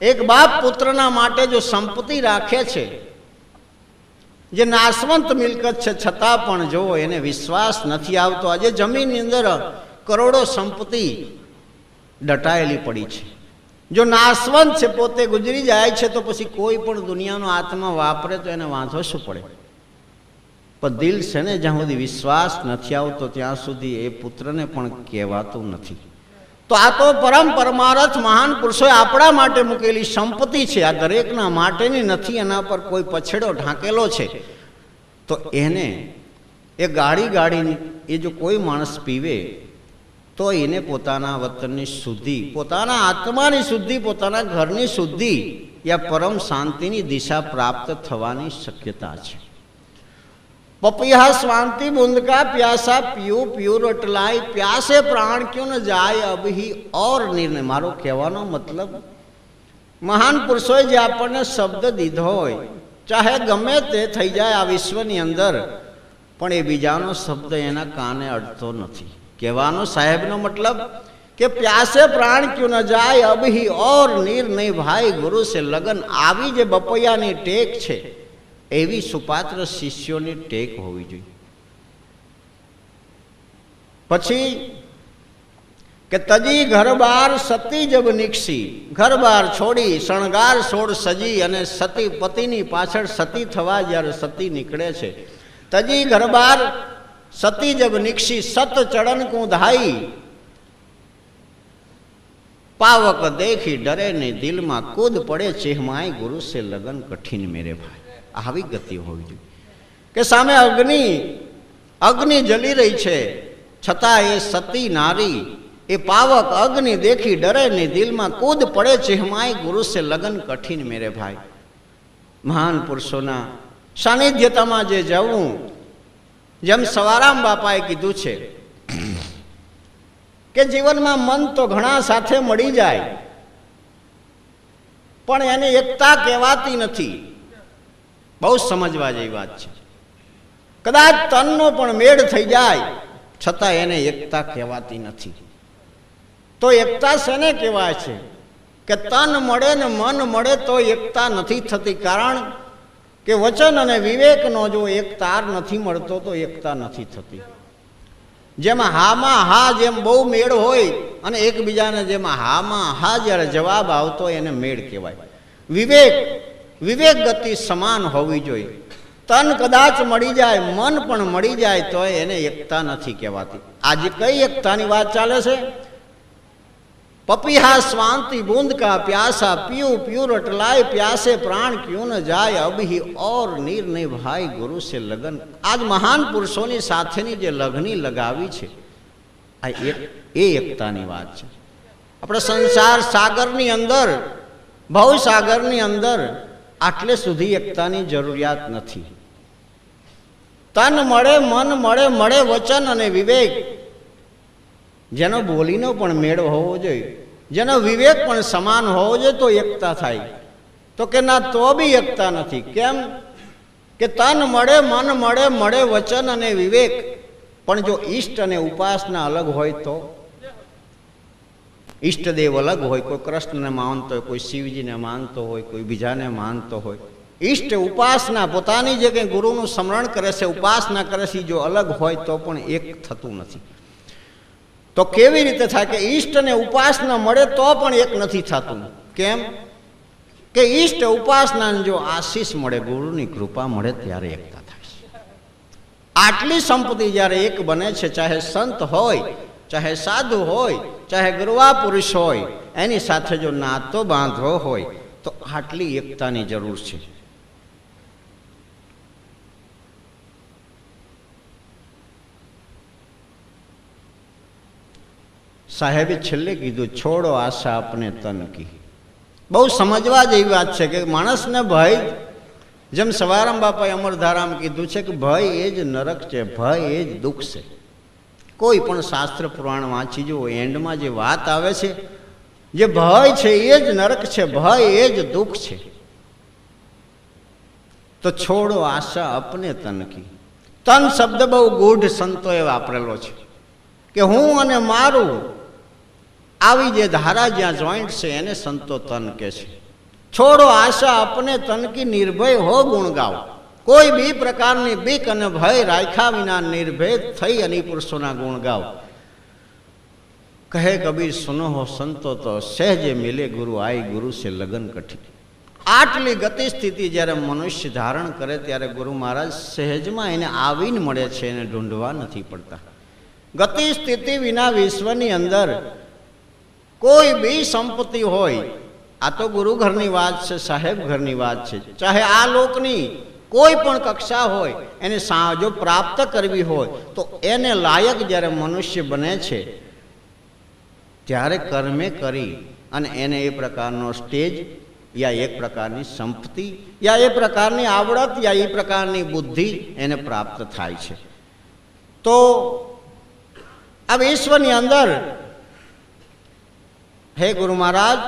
A: एक बाप पुत्रना माटे जो संपत्ति राखे छे, जे नाशवंत मिलकत छे छतां पण जो एने विश्वास नथी आवतो. आज जमीननी अंदर करोड़ों संपत्ति दटायेली पड़ी छे, જો નાશવંત છે, પોતે ગુજરી જાય છે, તો પછી કોઈ પણ દુનિયાનો આત્મા વાપરે તો એને વાંધો શું પડે? પણ દિલ છે ને, જ્યાં સુધી વિશ્વાસ નથી આવતો ત્યાં સુધી એ પુત્રને પણ કહેવાતું નથી. તો આ તો પરમ પરમાર્થ મહાન પુરુષોએ આપણા માટે મૂકેલી સંપત્તિ છે. આ દરેકના માટેની નથી, એના પર કોઈ પછેડો ઢાંકેલો છે. તો એને એ ગાડી એ જો કોઈ માણસ પીવે તો એને પોતાના વતનની શુદ્ધિ, પોતાના આત્માની શુદ્ધિ, પોતાના ઘરની શુદ્ધિ યા પરમ શાંતિની દિશા પ્રાપ્ત થવાની શક્યતા છે. પપિયા સ્વાંતિ બુંદ કા પ્યાસા પીયું પીયું રટલાય, પ્યાસે પ્રાણ ક્यों ન જાય અબહી ઓર નિર્ણય. મારો કહેવાનો મતલબ, મહાન પુરુષોએ જે આપણને શબ્દ દીધો હોય, ચાહે ગમે તે થઈ જાય આ વિશ્વની અંદર, પણ એ બીજાનો શબ્દ એના કાને અડતો નથી. કહેવાનો સાહેબનો મતલબ કે પ્યાસે પ્રાણ ક્यों ન જાય અબહી ઓર નિર્ણય ભાઈ ગુરુ સે લગન. આવી જે બપૈયાની ટેક છે, એવી સુપાત્ર શિષ્યોની ટેક હોવી જોઈએ. પછી કે તજી ઘર બાર સતી જબ નિક્ષી, ઘર બાર છોડી શણગાર છોડ સજી, અને સતી પતિની પાછળ સતી થવા જ્યારે સતી નીકળે છે, તજી ઘર બાર સતી જબ નિક્ષી, સત ચરણ કું ધાઈ, પાવક દેખી ડરે ને દિલમાં કૂદ પડે, ચેહમાય ગુરુ સે લગન કઠિન મેરે ભાઈ. આવી ગતિ હોવી જોઈએ કે સામે અગ્નિ જલી રહી છે, છતાં એ સતી નારી એ પાવક અગ્નિ દેખી ડરે ને દિલમાં કૂદ પડે, ચેહમાય ગુરુ સે લગન કઠિન મેરે ભાઈ. મહાન પુરુષોના સાનિધ્યતામાં જે જવું, જેમ સવારામ બાપાએ કીધું છે કે જીવનમાં મન તો ઘણા સાથે મળી જાય, પણ એને એકતા કહેવાતી નથી. બહુ સમજવા જેવી વાત છે. કદાચ તનનો પણ મેળ થઈ જાય, છતાં એને એકતા કહેવાતી નથી. તો એકતા શેને કહેવાય છે? કે તન મળે ને મન મળે તો એકતા નથી થતી. કારણ કે વચન અને વિવેકનો જો એક તાર નથી મળતો તો એકતા નથી થતી. જેમ હામાં હા જેમ બહુ મેળ હોય, અને એકબીજાને જેમ હામાં હા જ્યારે જવાબ આવતો એને મેળ કહેવાય. વિવેક ગતિ સમાન હોવી જોઈએ. તન કદાચ મળી જાય, મન પણ મળી જાય તો એને એકતા નથી કહેવાતી. આજે કઈ એકતાની વાત ચાલે છે? પપિયા સ્વાંતિ બूंद का प्यासा पीऊ पीऊ रटलाय, प्यासे प्राण क्यों न जाय अबही और निर्णय भाई गुरु से लगन. આજ મહાન પુરુષોની સાથેની જે લગની લગાવી છે, આ એ એકતાની વાત છે. આપણે સંસાર સાગરની અંદર, ભવ સાગરની અંદર આટલે સુધી એકતાની જરૂરિયાત નથી. તન મળે, મન મળે, મળે વચન અને વિવેક. જેનો બોલીનો પણ મેળ હોવો જોઈએ, જેનો વિવેક પણ સમાન હોવો જોઈએ તો એકતા થાય. તો કે ના, તો બી એકતા નથી. કેમ? કે તન મળે, મન મળે, મળે વચન અને વિવેક, પણ જો ઈષ્ટ અને ઉપાસના અલગ હોય તો? ઈષ્ટદેવ અલગ હોય, કોઈ કૃષ્ણને માનતો હોય, કોઈ શિવજીને માનતો હોય, કોઈ બીજાને માનતો હોય. ઈષ્ટ ઉપાસના પોતાની જે કંઈ ગુરુનું સ્મરણ કરે છે, ઉપાસના કરે છે, જો અલગ હોય તો પણ એક થતું નથી. તો કેવી રીતે થાય? કે ઈષ્ટ અને ઉપાસના મળે તો પણ એક નથી થતું. કેમ? કે ઈષ્ટ ઉપાસનાને જો આશીષ મળે, ગુરુની કૃપા મળે, ત્યારે એકતા થાય છે. આટલી સંપત્તિ જ્યારે એક બને છે, ચાહે સંત હોય, ચાહે સાધુ હોય, ચાહે ગુરુવા પુરુષ હોય, એની સાથે જો નાતો બાંધવો હોય તો આટલી એકતાની જરૂર છે. સાહેબે છેલ્લે કીધું, છોડો આશા આપને તન કી. બહુ સમજવા જેવી વાત છે કે માણસને ભય, જેમ સવારામ બાપાએ અમરધારામ કીધું છે કે ભય એ જ નરક છે, ભય એ જ દુઃખ છે. કોઈ પણ શાસ્ત્ર પુરાણ વાંચી જુઓ, એન્ડમાં જે વાત આવે છે, જે ભય છે એ જ નરક છે, ભય એ જ દુઃખ છે. તો છોડો આશા અપને તન કી. તન શબ્દ બહુ ગૂઢ સંતોએ વાપરેલો છે કે હું અને મારું, આવી જે ધારા જ્યાં જોઈન્ટ છે એને સંતો તન કહે છે. છોડો આશા અપને તન કી, નિર્ભય હો ગુણ ગાઓ. કોઈ બી પ્રકારની બીક અને ભય રાખ્યા વિના નિર્ભય થઈ અને પુરુષોના ગુણ ગાઓ. कहे कबीर सुनो हो संतो तो सहजे मिले गुरु आई गुरु से लगन कठी। आटली गति स्थिति જ્યારે મનુષ્ય ધારણ કરે ત્યારે ગુરુ મહારાજ સહેજમાં એને આવીને મળે છે, એને ઢૂંઢવા નથી પડતા. ગતિ સ્થિતિ વિના વિશ્વની અંદર કોઈ બી સંપત્તિ હોય, આ તો ગુરુ ઘરની વાત છે, સાહેબ ઘરની વાત છે, ચાહે આ લોકની કોઈ પણ કક્ષા હોય, એને જો પ્રાપ્ત કરવી હોય તો એને લાયક જ્યારે મનુષ્ય બને છે ત્યારે કર્મે કરી અને એને એ પ્રકારનો સ્ટેજ યા એક પ્રકારની સંપત્તિ યા એ પ્રકારની આવડત યા એ પ્રકારની બુદ્ધિ એને પ્રાપ્ત થાય છે. તો આ વિશ્વની અંદર હે ગુરુ મહારાજ,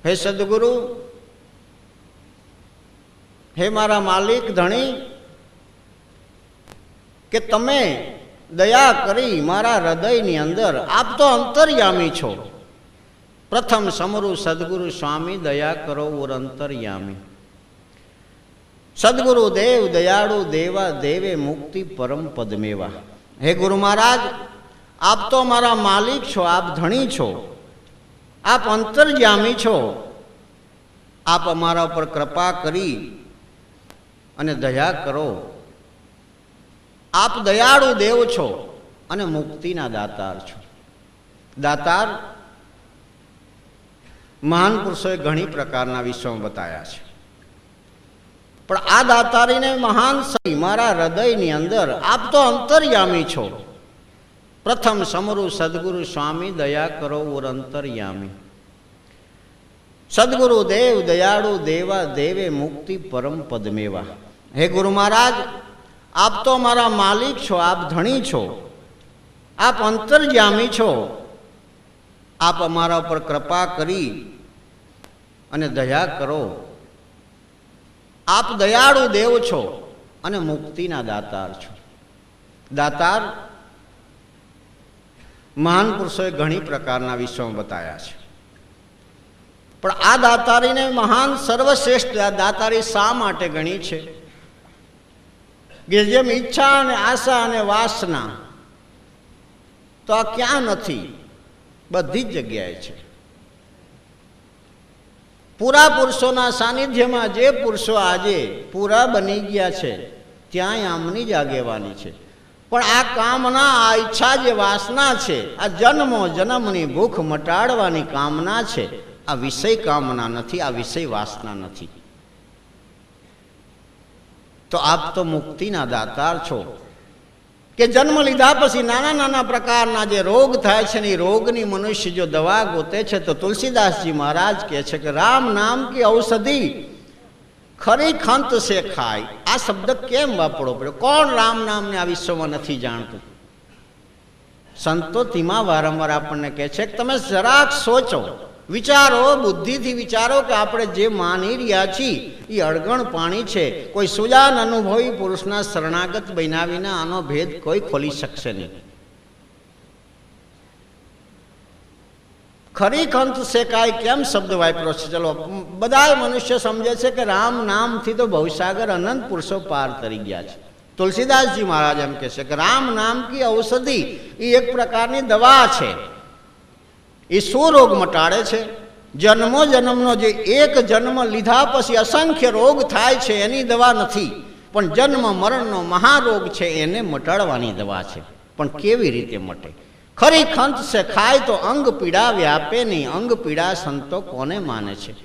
A: હે સદગુરુ, હે મારા માલિક ધણી, કે તમે દયા કરી મારા હૃદયની અંદર, આપ તો અંતર્યામી છો. પ્રથમ સમરૂ સદગુરુ સ્વામી દયા કરો ઓર અંતર્યામી. સદગુરુ દેવ દયાળુ દેવા દેવે મુક્તિ પરમ પદ મેવા. હે ગુરુ મહારાજ, આપ તો મારા માલિક છો, આપ ધણી છો, આપ અંતર્યામી છો. આપ અમારા ઉપર કૃપા કરી અને દયા કરો. આપ દયાળુ દેવ છો અને મુક્તિના દાતાર છો. દાતાર મહાન પુરુષોએ ઘણી પ્રકારના વિશ્વમાં બતાવ્યા છે, પણ આ દાતારીને મહાન સહી મારા હૃદયની અંદર આપ તો અંતર્યામી છો. પ્રથમ સમરૂ સદગુરુ સ્વામી દયા કરો ઓર અંતર્યામી. સદગુરુ દેવ દયાળુ દેવા દેવે મુક્તિ પરમ પદ મેવા. હે ગુરુ મહારાજ, આપ તો મારા માલિક છો, આપ ધણી છો, આપ અંતર્યામી છો. આપ અમારા ઉપર કૃપા કરી અને દયા કરો. આપ દયાળુ દેવ છો અને મુક્તિના દાતાર છો. દાતાર મહાન પુરુષોએ ઘણી પ્રકારના વિશ્વમાં બતાવ્યા છે, પણ આ દાતારીને મહાન સર્વશ્રેષ્ઠ દાતારી શા માટે ગણી છે કે જેમ ઈચ્છા અને આશા અને વાસના તો આ ક્યાં નથી, બધી જ જગ્યાએ છે. પૂરા પુરુષોના સાનિધ્યમાં જે પુરુષો આજે પૂરા બની ગયા છે ત્યાં આમની જ આગેવાની છે. પણ આ કામના, આ ઈચ્છા, જે વાસના છે, આ જન્મો જન્મની ભૂખ મટાડવાની કામના છે. આ વિષય કામના નથી, આ વિષય વાસના નથી. તો આપ તો મુક્તિના દાતાર છો કે જન્મ લીધા પછી નાના નાના પ્રકારના જે રોગ થાય છે ને એ રોગની મનુષ્ય જો દવા ગોતે છે તો તુલસીદાસજી મહારાજ કહે છે કે રામ નામ કી ઔષધિ ખરી ખંત સે ખાય. આ શબ્દ કેમ વાપરવો પડ્યો? કોણ રામ નામને આ વિશ્વમાં નથી જાણતું? સંતો તેમાં વારંવાર આપણને કહે છે કે તમે જરાક સોચો, વિચારો, બુદ્ધિથી વિચારો કે આપણે જે માની રહ્યા છીએ એ અળગણ પાણી છે. કોઈ સુજાન અનુભવી પુરુષના શરણાગત બન્યા વિના આનો ભેદ કોઈ ખોલી શકશે નહીં. ખરી ખંત શેકાય કેમ શબ્દ વાપર્યો છે? ચલો, બધા મનુષ્ય સમજે છે કે રામ નામથી તો ભવસાગર અનંત પુરુષો પાર તરી ગયા છે. તુલસીદાસજી મહારાજ એમ કહે છે કે રામ નામ કી ઔષધિ એ એક પ્રકારની દવા છે. એ શું રોગ મટાડે છે? જન્મો જન્મનો જે એક જન્મ લીધા પછી અસંખ્ય રોગ થાય છે એની દવા નથી, પણ જન્મ મરણનો મહારોગ છે એને મટાડવાની દવા છે. પણ કેવી રીતે મટે? ખરી ખંત સે ખાય તો અંગ પીડા વ્યાપે નહીં. અંગ પીડા સંતો કોને માને છે?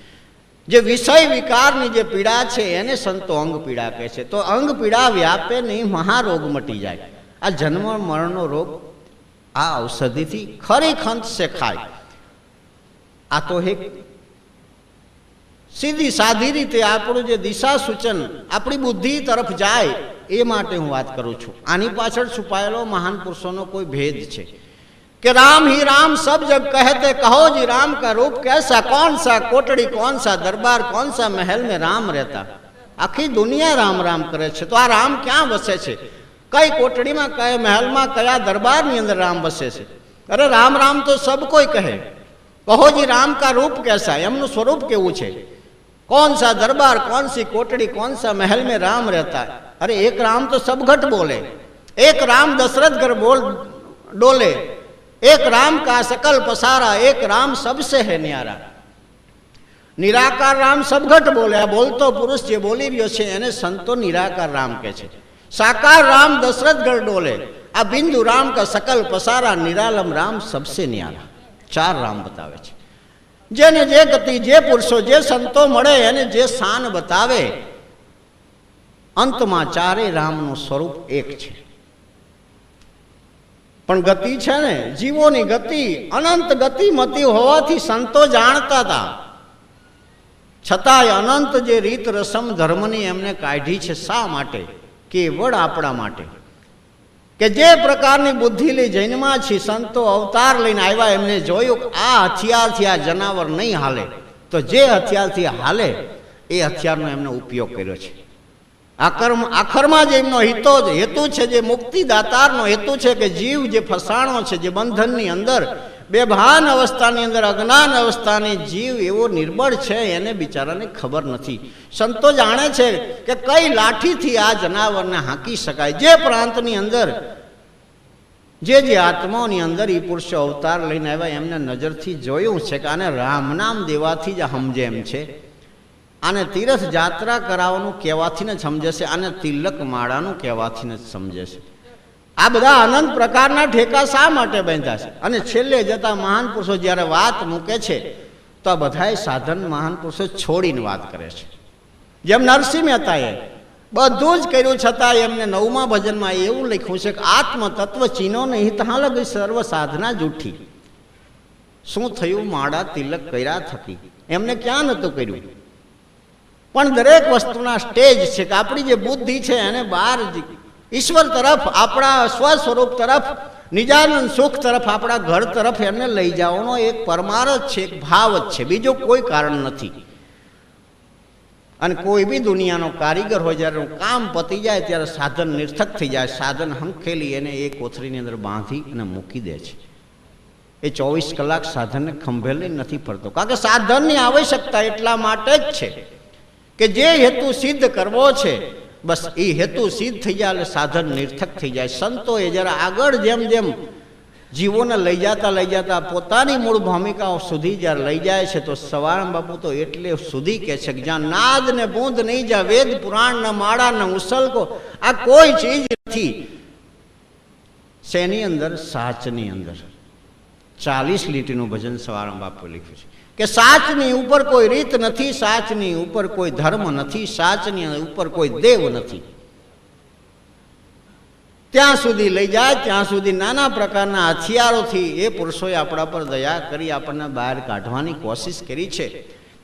A: જે વિષય વિકારની જે પીડા છે એને સંતો અંગ પીડા કહે છે. તો અંગ પીડા વ્યાપે નહીં, મહારોગ મટી જાય. આ જન્મ મરણનો રોગ આ ઔષધિથી ખરી ખંત સે ખાય. આ તો એક સીધી સાધી રીતે આપણું જે દિશા સૂચન આપણી બુદ્ધિ તરફ જાય એ માટે હું વાત કરું છું. આની પાછળ છુપાયેલો મહાન પુરુષોનો કોઈ ભેદ છે कि राम ही राम सब जग कहते, कहो जी राम का रूप कैसा, कौन सा कोटड़ी, कौन सा दरबार, कौन सा महल में राम रहता. आखी दुनिया राम राम करे छे, तो आ राम क्या बसे छे? कई कोटड़ी में, कई महल में, कया दरबार ની અંદર राम बसे छे? अरे राम राम तो सब कोई कहे. कहो जी राम का रूप कैसा, एमનું स्वरूप केवुं छे? कौन सा दरबार, कौन सी कोटड़ी, कौन सा महल में राम रहता है? अरे एक राम तो सब घट बोले. एक राम दशरथ घर बोल डोले, एक राम का सकल पसारा, एक राम सबसे है न्यारा। निराकार राम सबघट बोले, आ बोलतो पुरुष जे बोली रह्यो छे एने संतो निराकार राम कहे छे। साकार राम दशरथ घर डोले, आ बिंदु राम का सकल पसारा, निरालम राम सबसे न्यारा। चार राम बतावे छे। जेने जे गति, जे पुरुषो, जे संतो मळे एने जे शान बतावे, अंतमां चारे रामनुं स्वरूप एक छे। पण गति छे ने जीवोनी गति अनंत गतिमती होवाथी संतो जाणता था, छतांय अनंत जे રીત રસમ ધર્મની એમને કાઢી છે શા માટે? કેવળ આપણા માટે કે જે પ્રકારની બુદ્ધિ લઈ જન્મા છે સંતો અવતાર લઈને આવ્યા, એમને જોયું આ હથિયારથી આ જનાવર નહીં હાલે, તો જે હથિયારથી હાલે એ હથિયારનો એમને ઉપયોગ કર્યો છે। આખરમાં જે એમનો હેતુ છે, જે મુક્તિદાતારનો હેતુ છે કે જીવ જે ફસાણો છે, જે બંધનની અંદર બેભાન અવસ્થાની અંદર, અજ્ઞાન અવસ્થાની જીવ એવો નિર્બળ છે, એને બિચારાને ખબર નથી। સંતો જાણે છે કે કઈ લાઠીથી આ જનાવરને હાંકી શકાય। જે પ્રાંતની અંદર જે આત્માઓની અંદર એ પુરુષો અવતાર લઈને આવ્યા, એમને નજરથી જોયું છે કે આને રામ નામ દેવાથી જ સમજે એમ છે, આને તીર્થ જાત્રા કરાવવાનું કહેવાથી જ સમજે છે, આને તિલક માળાનું કહેવાથી જ સમજે છે। આ બધા અનંત પ્રકારના ઠેકા શા માટે બાંધ્યા છે? અને છેલ્લે જતા મહાન પુરુષો જ્યારે વાત મૂકે છે તો આ બધાય સાધન મહાન પુરુષો છોડીને વાત કરે છે। જેમ નરસિંહ મહેતાએ બધું જ કર્યું છતાં એમને 9મા ભજનમાં એવું લખ્યું છે કે આત્મ તત્વ ચીનો નહીં તહાં લગ સર્વ સાધના જૂઠી। શું થયું? માળા તિલક કર્યા થકી એમને ક્યાં નહોતું કર્યું? પણ દરેક વસ્તુના સ્ટેજ છે કે આપણી જે બુદ્ધિ છે એને બહાર ઈશ્વર તરફ, આપણા સ્વ સ્વરૂપ તરફ, નિજાનંદ સુખ તરફ, આપણા ઘર તરફ એમને લઈ જવાનો એક પરમાર્થ છે, એક ભાવ જ છે, બીજો કોઈ કારણ નથી। અને કોઈ બી દુનિયાનો કારીગર હોય, જ્યારે કામ પતી જાય ત્યારે સાધન નિર્થક થઈ જાય, સાધન હંખેલી એને એ કોથળીની અંદર બાંધી અને મૂકી દે છે। એ 24 કલાક સાધનને ખંભેલી નથી ફરતો, કારણ કે સાધનની આવશ્યકતા એટલા માટે જ છે કે જે હેતુ સિદ્ધ કરવો છે બસ એ હેતુ સિદ્ધ થઈ જાય એટલે સાધન નિર્થક થઈ જાય। સંતોએ જરા આગળ જેમ જેમ જીવોને લઈ જતા પોતાની મૂળ ભૂમિકાઓ સુધી જ્યારે લઈ જાય છે તો સવાણંદ બાપુ તો એટલે સુધી કહે છે કે જ્યાં નાદ ને બૂંદ નહીં, જ્યાં વેદ પુરાણ ન માળા ન ઉસલકો, આ કોઈ ચીજ નથી। શેની અંદર? સાચની અંદર। 40 લીટીનું ભજન સવાણંદ બાપુ લખ્યું છે કે સાચની ઉપર કોઈ રીત નથી, સાચની ઉપર કોઈ ધર્મ નથી, સાચની ઉપર કોઈ દેવ નથી। ત્યાં સુધી લઈ જાય, ત્યાં સુધી નાના પ્રકારના હથિયારોથી એ પુરુષોએ આપણા પર દયા કરી આપણને બહાર કાઢવાની કોશિશ કરી છે।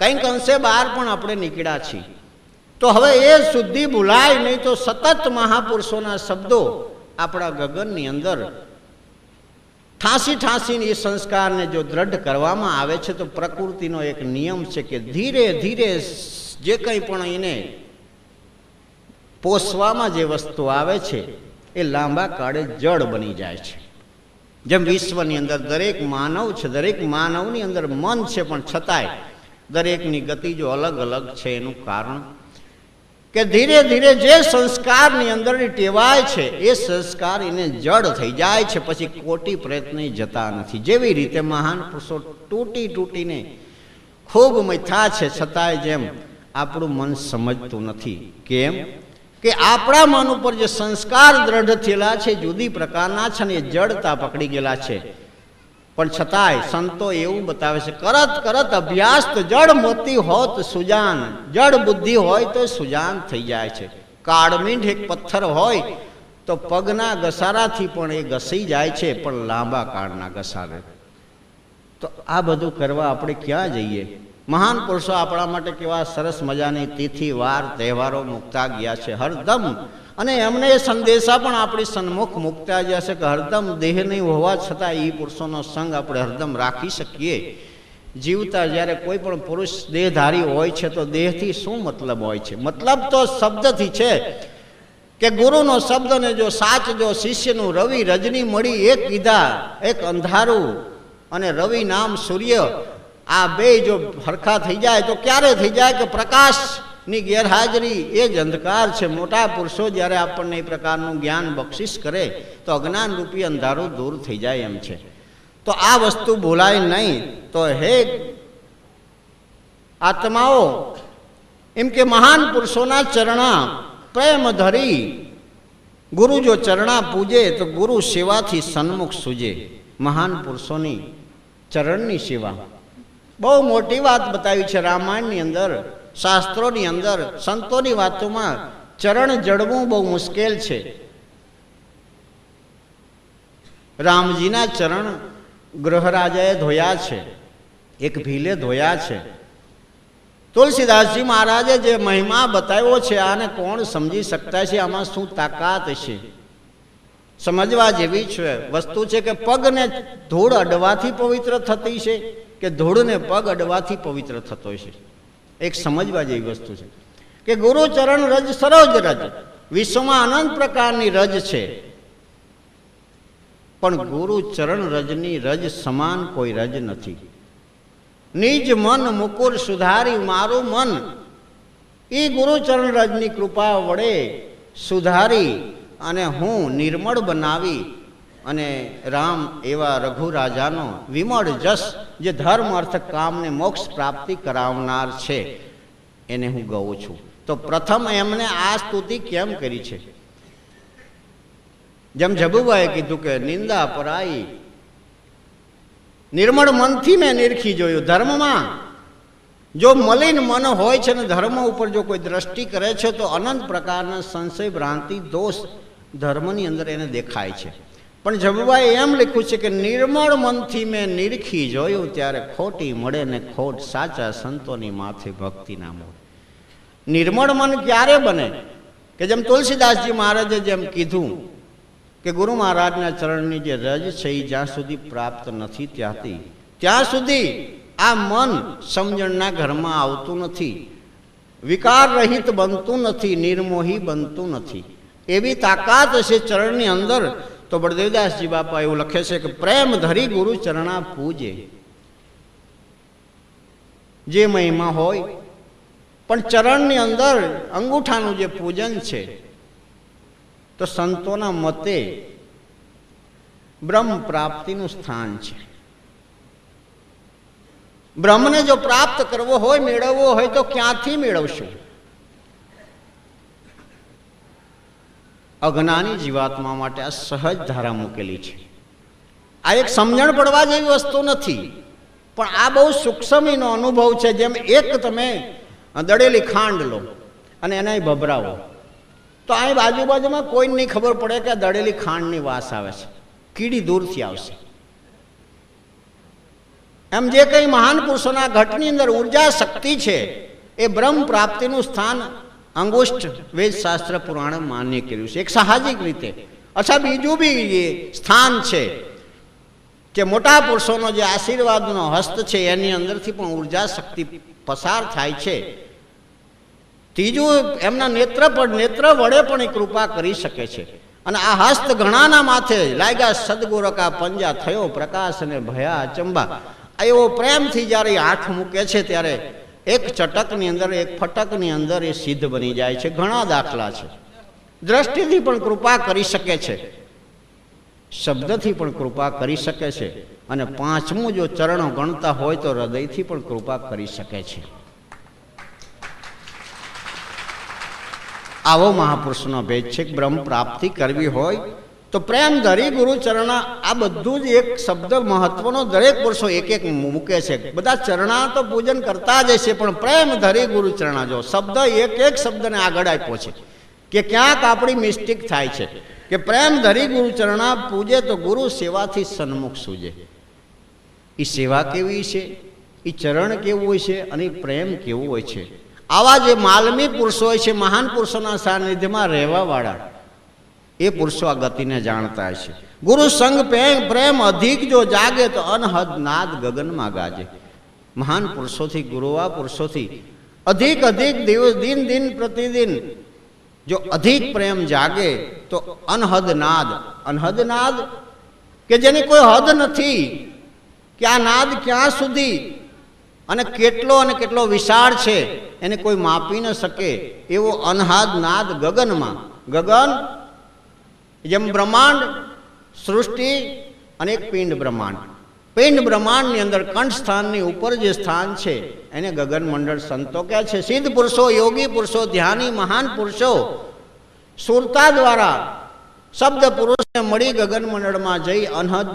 A: કંઈક અંશે બહાર પણ આપણે નીકળ્યા છીએ। તો હવે એ શુદ્ધિ ભૂલાય નહીં તો સતત મહાપુરુષોના શબ્દો આપણા ગગનની અંદર ઠાંસીને એ સંસ્કારને જો દ્રઢ કરવામાં આવે છે તો પ્રકૃતિનો એક નિયમ છે કે ધીરે ધીરે જે કંઈ પણ એને પોષવામાં જે વસ્તુ આવે છે એ લાંબા કાળે જળ બની જાય છે। જેમ વિશ્વની અંદર દરેક માનવ છે, દરેક માનવની અંદર મન છે, પણ છતાંય દરેકની ગતિ જો અલગ અલગ છે, એનું કારણ કે ધીરે ધીરે જે સંસ્કારની અંદર ટેવાય છે એ સંસ્કાર એને જડ થઈ જાય છે, પછી કોટી પ્રયત્ન જતા નથી। જેવી રીતે મહાન પુરુષો તૂટીને ખૂબ મથ્યા છે, છતાંય જેમ આપણું મન સમજતું નથી। કેમ કે આપણા મન ઉપર જે સંસ્કાર દ્રઢ થયેલા છે જુદી પ્રકારના છે ને એ જડતા પકડી ગયેલા છે। પણ છતાંય સંતો એવું બતાવે છે કરત અભ્યાસ તો જડ મોતી હોત સુજાન, જડ બુદ્ધિ હોય તો સુજાન થઈ જાય છે। કાળમીંઢ એક પથ્થર હોય તો પગના ઘસારાથી પણ એ ઘસી જાય છે, પણ લાંબા કાળના ઘસારે। તો આ બધું કરવા આપણે ક્યાં જઈએ? મહાન પુરુષો આપણા માટે કેવા સરસ મજાની તિથિ વાર તહેવારો મૂકતા ગયા છે હરદમ, અને એમને એ સંદેશા પણ આપણી સન્મુખ મૂકતા જશે કે હરદમ દેહ નહીં હોવા છતાં એ પુરુષોનો સંગ આપણે હરદમ રાખી શકીએ। જીવતા જ્યારે કોઈ પણ પુરુષ દેહધારી હોય છે તો દેહથી શું મતલબ હોય છે? મતલબ તો શબ્દથી છે કે ગુરુનો શબ્દ ને જો સાચજો, શિષ્યનું રવિ રજની મળી એક કીધા, એક અંધારું અને રવિ નામ સૂર્ય, આ બે જો હરખા થઈ જાય તો ક્યારે થઈ જાય કે પ્રકાશ ની ગેરહાજરી એ જ અંધકાર છે. મોટા પુરુષો જ્યારે આપણને એ પ્રકારનું જ્ઞાન બક્ષિસ કરે તો અજ્ઞાન રૂપી અંધારું દૂર થઈ જાય એમ છે. તો આ વસ્તુ બોલાય નહીં. તો હે આત્માઓ, એમ કે મહાન પુરુષોના ચરણા પ્રેમ ધરી ગુરુ જો ચરણા પૂજે તો ગુરુ સેવાથી સન્મુખ સૂજે. મહાન પુરુષોની ચરણની સેવા બહુ મોટી વાત બતાવી છે રામાયણની અંદર, શાસ્ત્રોની અંદર, સંતોની વાતોમાં. ચરણ જડવું બહુ મુશ્કેલ છે. રામજીના ચરણ ગ્રહરાજાએ ધોયા છે, એક ભીલે ધોયા છે. તુલસીદાસજી મહારાજે જે મહિમા બતાવ્યો છે આને કોણ સમજી શકતા છે? આમાં શું તાકાત છે? સમજવા જેવી છે વસ્તુ છે કે પગને ધૂળ અડવાથી પવિત્ર થતી છે કે ધૂળને પગ અડવાથી પવિત્ર થતો છે. એક સમજવા જેવી વસ્તુ છે કે ગુરુચરણ રજ સરોજ રજ, વિશ્વમાં અનંત પ્રકારની રજ છે, પણ ગુરુચરણ રજની રજ સમાન કોઈ રજ નથી. નિજ મન મુકુર સુધારી મારું મન, એ ગુરુચરણ રજની કૃપા વડે સુધારી અને હું નિર્મળ બનાવી અને રામ એવા રઘુ રાજાનો વિમળ જસ, જે ધર્મ અર્થ કામને મોક્ષ પ્રાપ્તિ કરાવનાર છે, એને હું ગઉં છું. તો પ્રથમ એમને આ સ્તુતિ કેમ કરી છે? જેમ જબુભાઈએ કીધું કે નિંદા પરાઈ, નિર્મળ મનથી મેં નિરખી જોયું. ધર્મમાં જો મલિન મન હોય છે ને ધર્મ ઉપર જો કોઈ દ્રષ્ટિ કરે છે તો અનંત પ્રકારના સંશય, ભ્રાંતિ, દોષ ધર્મની અંદર એને દેખાય છે. પણ જબુભાઈ એમ લખ્યું છે કે નિર્મળ મનથી મેં નિરખી જોયું, ત્યારે ખોટી મળે ને ખોટ, સાચા સંતોની માથે ભક્તિ ના મળે. નિર્મળ મન ક્યારે બને? કે જેમ તુલસીદાસજી મહારાજે જેમ કીધું કે ગુરુ મહારાજના ચરણની જે રજ છે એ જ્યાં સુધી પ્રાપ્ત નથી ત્યાં સુધી આ મન સમજણના ઘરમાં આવતું નથી, વિકાર રહિત બનતું નથી, નિર્મોહી બનતું નથી. એવી તાકાત હશે ચરણની અંદર. તો બળદેવદાસજી બાપા એવું લખે છે કે પ્રેમ ધરી ગુરુ ચરણા પૂજે. જે મહિમા હોય, પણ ચરણની અંદર અંગૂઠાનું જે પૂજન છે તો સંતોના મતે બ્રહ્મ પ્રાપ્તિનું સ્થાન છે. બ્રહ્મને જો પ્રાપ્ત કરવો હોય, મેળવવો હોય તો ક્યાંથી મેળવશું? અજ્ઞાની જીવાત્મા માટે આ સહજ ધારા મૂકેલી છે. આ એક સમજણ પડવા જેવી વસ્તુ નથી, પણ આ બહુ સૂક્ષ્મીનો અનુભવ છે. જેમ એક તમે દળેલી ખાંડ લો અને એને ભભરાવો તો અહીં આજુબાજુમાં કોઈને નહીં ખબર પડે કે દળેલી ખાંડની વાસ આવે છે, કીડી દૂરથી આવશે. એમ જે કંઈ મહાન પુરુષોના ઘટની અંદર ઉર્જા શક્તિ છે એ બ્રહ્મ પ્રાપ્તિનું સ્થાન અંગુષ્ઠ વેદ શાસ્ત્ર પુરાણ માન્ય કર્યું છે એક સાહજિક રીતે. અચ્છા, બીજું બી સ્થાન છે કે મોટા પુરુષોનો જે આશીર્વાદનો હસ્ત છે એની અંદરથી પણ ઉર્જા શક્તિ પસાર થાય છે. ત્રીજું, એમના નેત્ર વડે પણ એ કૃપા કરી શકે છે. અને આ હસ્ત ઘણાના માથે લાગ્યા સદગુરકા પંજા, થયો પ્રકાશ અને ભયા અચંબા. એવો પ્રેમથી જ્યારે આંખ મૂકે છે ત્યારે એક ચટકની અંદર, એક ફટકની અંદર એ સિદ્ધ બની જાય છે. ઘણા દાખલા છે. દ્રષ્ટિથી પણ કૃપા કરી શકે છે, શબ્દથી પણ કૃપા કરી શકે છે, અને પાંચમું જો ચરણો ગણતા હોય તો હૃદયથી પણ કૃપા કરી શકે છે. આવો મહાપુરુષનો ભેદ છે. બ્રહ્મ પ્રાપ્તિ કરવી હોય તો પ્રેમ ધરી ગુરુ ચરણા. આ બધું જ એક શબ્દ મહત્વનો દરેક પુરુષો એક એક મૂકે છે. બધા ચરણા તો પૂજન કરતા જ હશે, પણ પ્રેમ ધરી ગુરુ ચરણા જો શબ્દ એક શબ્દને આગળ આપ્યો છે કે ક્યાંક આપણી મિસ્ટેક થાય છે કે પ્રેમ ધરી ગુરુ ચરણા પૂજે તો ગુરુ સેવાથી સન્મુખ સૂજે. એ સેવા કેવી છે, એ ચરણ કેવું હોય છે અને પ્રેમ કેવું હોય છે. આવા જે માલમી પુરુષો હોય છે, મહાન પુરુષોના સાનિધ્યમાં રહેવા વાળા, એ પુરુષો આ ગતિને જાણતા હશે. ગુરુ સંગ પ્રેમ અધિક જો જાગે તો અનહદ નાદ ગગનમાં ગાજે. મહાન પુરુષોથી, ગુરુવા પુરુષોથી અધિક દિવસ, દિન પ્રતિદિન જો અધિક પ્રેમ જાગે તો અનહદ નાદ કે જેની કોઈ હદ નથી કે આ નાદ ક્યાં સુધી અને કેટલો વિશાળ છે એને કોઈ માપી ન શકે એવો અનહાદ નાદ ગગનમાં. ગગન જેમ બ્રહ્માંડ, સૃષ્ટિ અને એક પિંડ બ્રહ્માંડ. પિંડ બ્રહ્માંડની અંદર કંઠ સ્થાનની ઉપર જે સ્થાન છે એને ગગન મંડળ સંતો કહે છે. સિદ્ધ પુરુષો, યોગી પુરુષો, ધ્યાની મહાન પુરુષો સુરતા દ્વારા શબ્દ પુરુષને મળી ગગન મંડળમાં જઈ અનહદ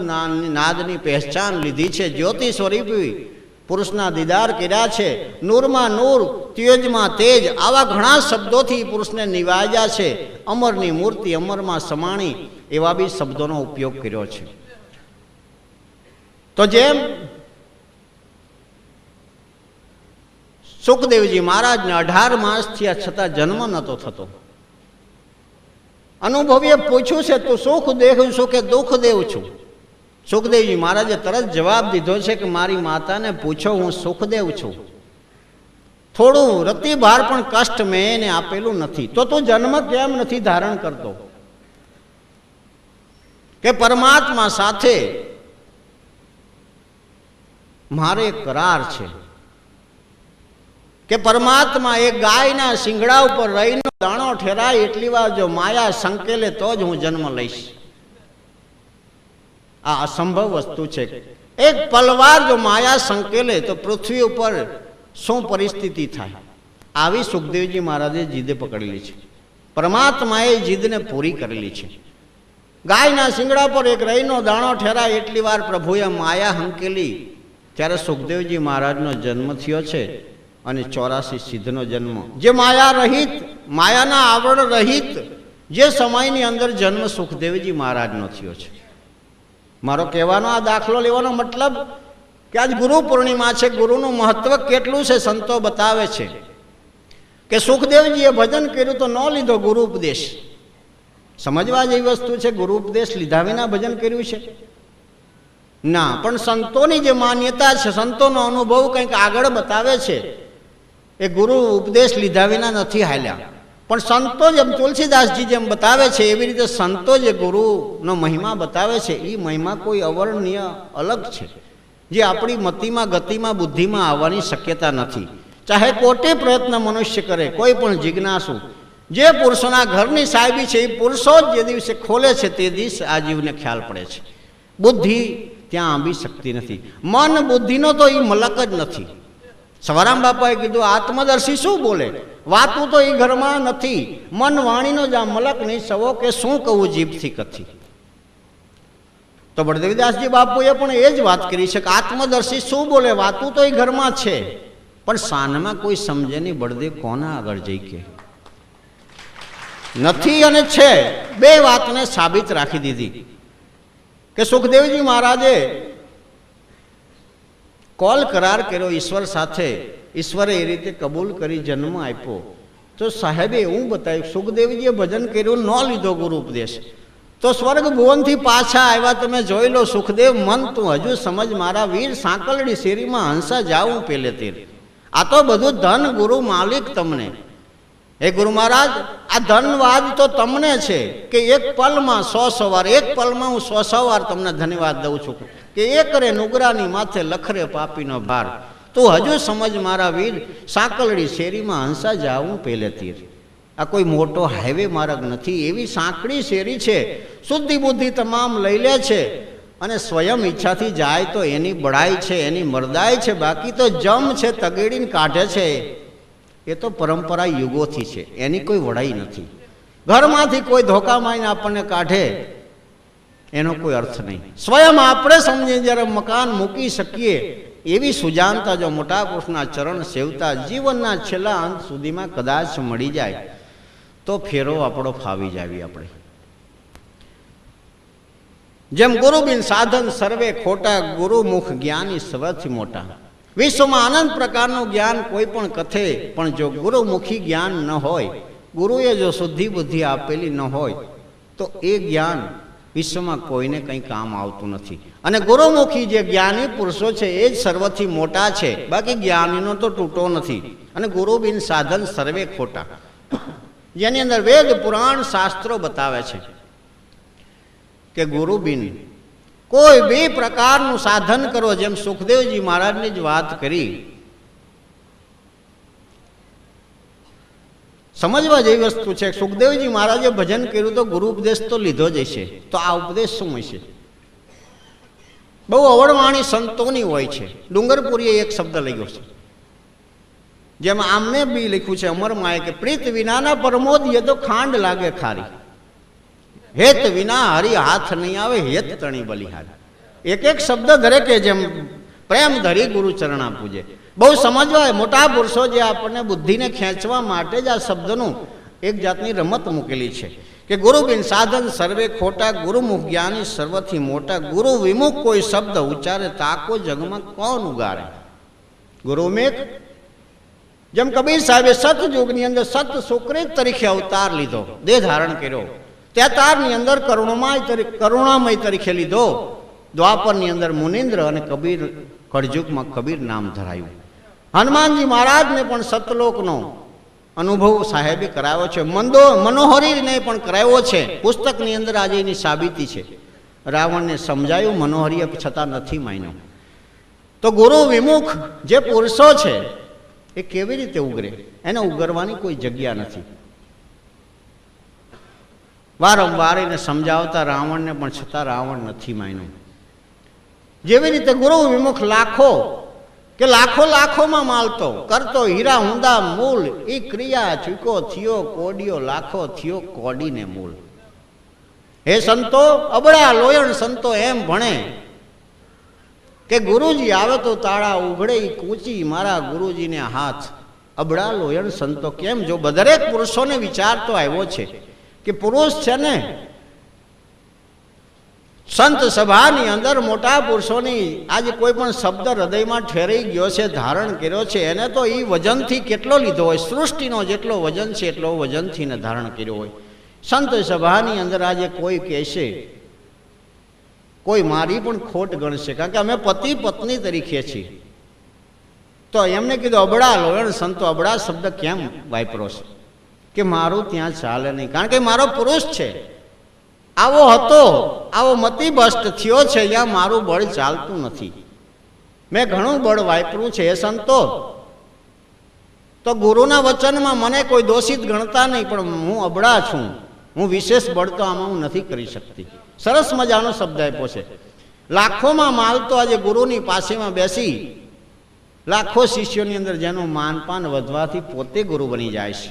A: નાદની પહેચાન લીધી છે. જ્યોતિ સ્વરૂપી પુરુષના દીદાર કર્યા છે. નૂરમાં નૂર, તેજમાં તેજ, આવા ઘણા શબ્દોથી પુરુષને નિવાજ્યા છે. અમરની મૂર્તિ અમરમાં સમાણી એવા બી શબ્દોનો ઉપયોગ કર્યો છે. તો જેમ સુખદેવજી મહારાજને 18 માસ થયા છતાં જન્મ નહોતો થતો. અનુભવીએ પૂછ્યું છે, તું સુખ દેવ છું કે દુઃખ દેવ છું? સુખદેવજી મહારાજે તરત જવાબ દીધો છે કે મારી માતાને પૂછો, હું સુખદેવ છું. થોડું રતિભાર પણ કષ્ટ મેં એને આપેલું નથી. તો તું જન્મ કેમ નથી ધારણ કરતો? કે પરમાત્મા સાથે મારે કરાર છે કે પરમાત્મા એક ગાયના શિંગડા ઉપર રહીનો દાણો ઠેરાય એટલી વાર જો માયા સંકેલે તો જ હું જન્મ લઈશ. આ અસંભવ વસ્તુ છે. એક પલવાર જો માયા સંકેલે તો પૃથ્વી ઉપર શું પરિસ્થિતિ થાય? આવી સુખદેવજી મહારાજે જીદે પકડેલી છે. પરમાત્માએ જીદને પૂરી કરેલી છે. ગાયના શિંગડા પર એક રહીનો દાણો ઠેરાય એટલી વાર પ્રભુએ માયા હંકેલી. ત્યારે સુખદેવજી મહારાજનો જન્મ થયો છે અને 84 સિદ્ધનો જન્મ, જે માયા રહિત, માયાના આવરણ રહિત જે સમયની અંદર જન્મ સુખદેવજી મહારાજનો થયો છે. મારો કહેવાનો આ દાખલો લેવાનો મતલબ કે આજ ગુરુ પૂર્ણિમા છે. ગુરુનું મહત્વ કેટલું છે સંતો બતાવે છે કે સુખદેવજીએ ભજન કર્યું તો ન લીધો ગુરુ ઉપદેશ. સમજવા જેવી વસ્તુ છે. ગુરુ ઉપદેશ લીધા વિના ભજન કર્યું છે ના, પણ સંતોની જે માન્યતા છે, સંતોનો અનુભવ કંઈક આગળ બતાવે છે. એ ગુરુ ઉપદેશ લીધા વિના નથી હાલ્યા. પણ સંતો જેમ તુલસીદાસજી જેમ બતાવે છે એવી રીતે સંતો જે ગુરુનો મહિમા બતાવે છે એ મહિમા કોઈ અવર્ણનીય અલગ છે, જે આપણી મતિમાં, ગતિમાં, બુદ્ધિમાં આવવાની શક્યતા નથી. ચાહે કોટી પ્રયત્ન મનુષ્ય કરે, કોઈ પણ જિજ્ઞાસુ જે પુરુષોના ઘરની સાહેબી છે એ પુરુષો જ જે દિવસે ખોલે છે તે દિવસે આ જીવને ખ્યાલ પડે છે. બુદ્ધિ ત્યાં આંબી શકતી નથી. મન બુદ્ધિનો તો એ મલક જ નથી. સવારામ બાપાએ કીધું આત્મદર્શી શું બોલે? વાતું તો એ ઘરમાં નથી. મન વાણીનો જ આ મલક નહીં સવો કે શું કહું જીભથી કથી. તો બળદેવદાસજી બાપુએ પણ એ જ વાત કરી છે કે આત્મદર્શી શું બોલે? વાતું તો એ ઘરમાં છે, પણ સાનમાં કોઈ સમજે નહીં. બળદેવ કોના આગળ જઈ કે નથી અને છે, બે વાતને સાબિત રાખી દીધી કે સુખદેવજી મહારાજે કોલ કરાર કર્યો ઈશ્વર સાથે. ઈશ્વરે એ રીતે કબૂલ કરી જન્મ આપ્યો. તો સાહેબે એવું બતાવ્યું, સુખદેવજીએ ભજન કર્યું, ન લીધો ગુરુ ઉપદેશ, તો સ્વર્ગ ભુવનથી પાછા આવ્યા. તમે જોઈ લો સુખદેવ, મન તું હજુ સમજ મારા વીર, સાંકલડી શેરીમાં હંસા જાઉં પેલે તેર. આ તો બધું ધન ગુરુ માલિક તમને. હે ગુરુ મહારાજ, આ ધનવાદ તો તમને છે કે એક પલમાં 100 વાર, એક પલમાં હું 100 વાર તમને ધન્યવાદ દઉં છું કે એક રે નુગરાની માથે લખરે પાપીનો ભાર. તું હજુ સમજ મારા વીર, સાંકલડી શેરીમાં હંસા જાઉં પેલે તીર. આ કોઈ મોટો હાઈવે માર્ગ નથી. એવી સાંકડી શેરી છે, શુદ્ધિ બુદ્ધિ તમામ લઈ લે છે અને સ્વયં ઈચ્છાથી જાય તો એની બળાઈ છે, એની મરદાઈ છે. બાકી તો જમ છે, તગેડીને કાઢે છે. એ તો પરંપરા યુગોથી છે, એની કોઈ વડાઈ નથી. ઘરમાંથી કોઈ ધોકા મારીને આપણને કાઢે એનો કોઈ અર્થ નહીં. સ્વયં આપણે સમજીને જ્યારે મકાન મૂકી શકીએ એવી સુજાનતા જો મોટા પુરુષના ચરણ સેવતા જીવનના છેલ્લા અંત સુધીમાં કદાચ મળી જાય તો ફેરો આપણો ફાવી જાવી. આપણે જેમ ગુરુબિન સાધન સર્વે ખોટા, ગુરુમુખ જ્ઞાની સૌથી મોટા. વિશ્વમાં અનંત પ્રકારનું જ્ઞાન કોઈ પણ કથે, પણ જો ગુરુમુખી જ્ઞાન ન હોય, ગુરુએ જો શુદ્ધિ બુદ્ધિ આપેલી ન હોય તો એ જ્ઞાન વિશ્વમાં કોઈને કંઈ કામ આવતું નથી. અને ગુરુમુખી જે જ્ઞાની પુરુષો છે એ જ સર્વથી મોટા છે. બાકી જ્ઞાનીનો તો તૂટો નથી. અને ગુરુબિન સાધન સર્વે ખોટા, જેની અંદર વેદ પુરાણ શાસ્ત્રો બતાવે છે કે ગુરુબિન કોઈ બે પ્રકારનું સાધન કરો. જેમ સુખદેવજી મહારાજની જ વાત કરી સમજવા જેવી વસ્તુ છે. સુખદેવજી મહારાજે ભજન કર્યું તો ગુરુ ઉપદેશ તો લીધો જ હશે, તો આ ઉપદેશ શું હશે? બહુ અવળવાણી સંતોની હોય છે. ડુંગરપુરીએ એક શબ્દ લખ્યો છે, જેમાં આમને બી લખ્યું છે અમરમાએ કે પ્રીત વિનાના પ્રમોદ એ તો ખાંડ લાગે ખારી, હેત વિના હરી હાથ નહીં આવે, હેત તણી બલિહારી. એક એક શબ્દ દરેકે જેમ પ્રેમ ધરી ગુરુ ચરણા પૂજે. બહુ સમજવા મોટા પુરુષો જે આપણને બુદ્ધિને ખેંચવા માટે જ આ શબ્દનું એક જાતની રમત મૂકેલી છે કે ગુરુ બિન સાધન સર્વે ખોટા, ગુરુમુખ જ્ઞાની સર્વથી મોટા, ગુરુ વિમુખ કોઈ શબ્દ ઉચ્ચારે તાકો જગમાં કોણ ઉગારે. ગુરુમેક જેમ કબીર સાહેબે સતયુગની અંદર સત સુકૃત તરીકે અવતાર લીધો, દેહ ધારણ કર્યો, ત્યાતારની અંદર કરુણામય તરીકે લીધો, દ્વાપરની અંદર મુનિન્દ્ર અને કબીર કળજુગમાં કબીર નામ ધરાયું. હનુમાનજી મહારાજને પણ સતલોકનો અનુભવ સાહેબે કરાવ્યો છે, મનોહરીને પણ કરાવ્યો છે. પુસ્તકની અંદર આજે એની સાબિતી છે. રાવણને સમજાયું, મનોહરીએ છતાં નથી માન્યો. તો ગુરુ વિમુખ જે પુરુષો છે એ કેવી રીતે ઉગરે? એને ઉગરવાની કોઈ જગ્યા નથી. વારંવાર એને સમજાવતા રાવણને પણ છતાં રાવણ નથી માન્યો. જેવી રીતે ગુરુ વિમુખ લાખોમાં માલતો કરતો, હીરા ઊંડા મૂળ ઈ ક્રિયા ચૂકો થયો કોડિયો, લાખો થયો કોડીને મૂળ. હે સંતો, અબળા લોયણ સંતો એમ ભણે કે ગુરુજી આવે તો તાળા ઉઘડે, ઈ કૂચી મારા ગુરુજીને હાથ. અબળા લોયણ સંતો કેમ? જો દરેક પુરુષોને વિચાર તો આવ્યો છે કે પુરુષ છે ને સંત સભાની અંદર મોટા પુરુષોની આજે કોઈ પણ શબ્દ હૃદયમાં ઠેરાઈ ગયો છે, ધારણ કર્યો છે, એને તો એ વજનથી કેટલો લીધો હોય, સૃષ્ટિનો જેટલો વજન છે એટલો વજનથી ને ધારણ કર્યો હોય. સંત સભાની અંદર આજે કોઈ કહેશે, કોઈ મારી પણ ખોટ ગણશે, કારણ કે અમે પતિ પત્ની તરીકે છીએ. તો એમને કીધું અબળા લોયણ સંતો. અબળા શબ્દ કેમ વાપરો છે? કે મારું ત્યાં ચાલે નહીં, કારણ કે મારો પુરુષ છે, આવો હતો, આવો મતિભ્રષ્ટ થયો છે, ત્યાં મારું બળ ચાલતું નથી. મેં ઘણું બળ વાપર્યું છે. એ સંતો, તો ગુરુના વચનમાં મને કોઈ દોષિત ગણતા નહીં, પણ હું અબળા છું, હું વિશેષ બળ તો આમાં હું નથી કરી શકતી. સરસ મજાનો શબ્દ આપ્યો છે. લાખોમાં માલ તો આજે ગુરુની પાસેમાં બેસી લાખો શિષ્યોની અંદર જેનું માનપાન વધવાથી પોતે ગુરુ બની જાય છે.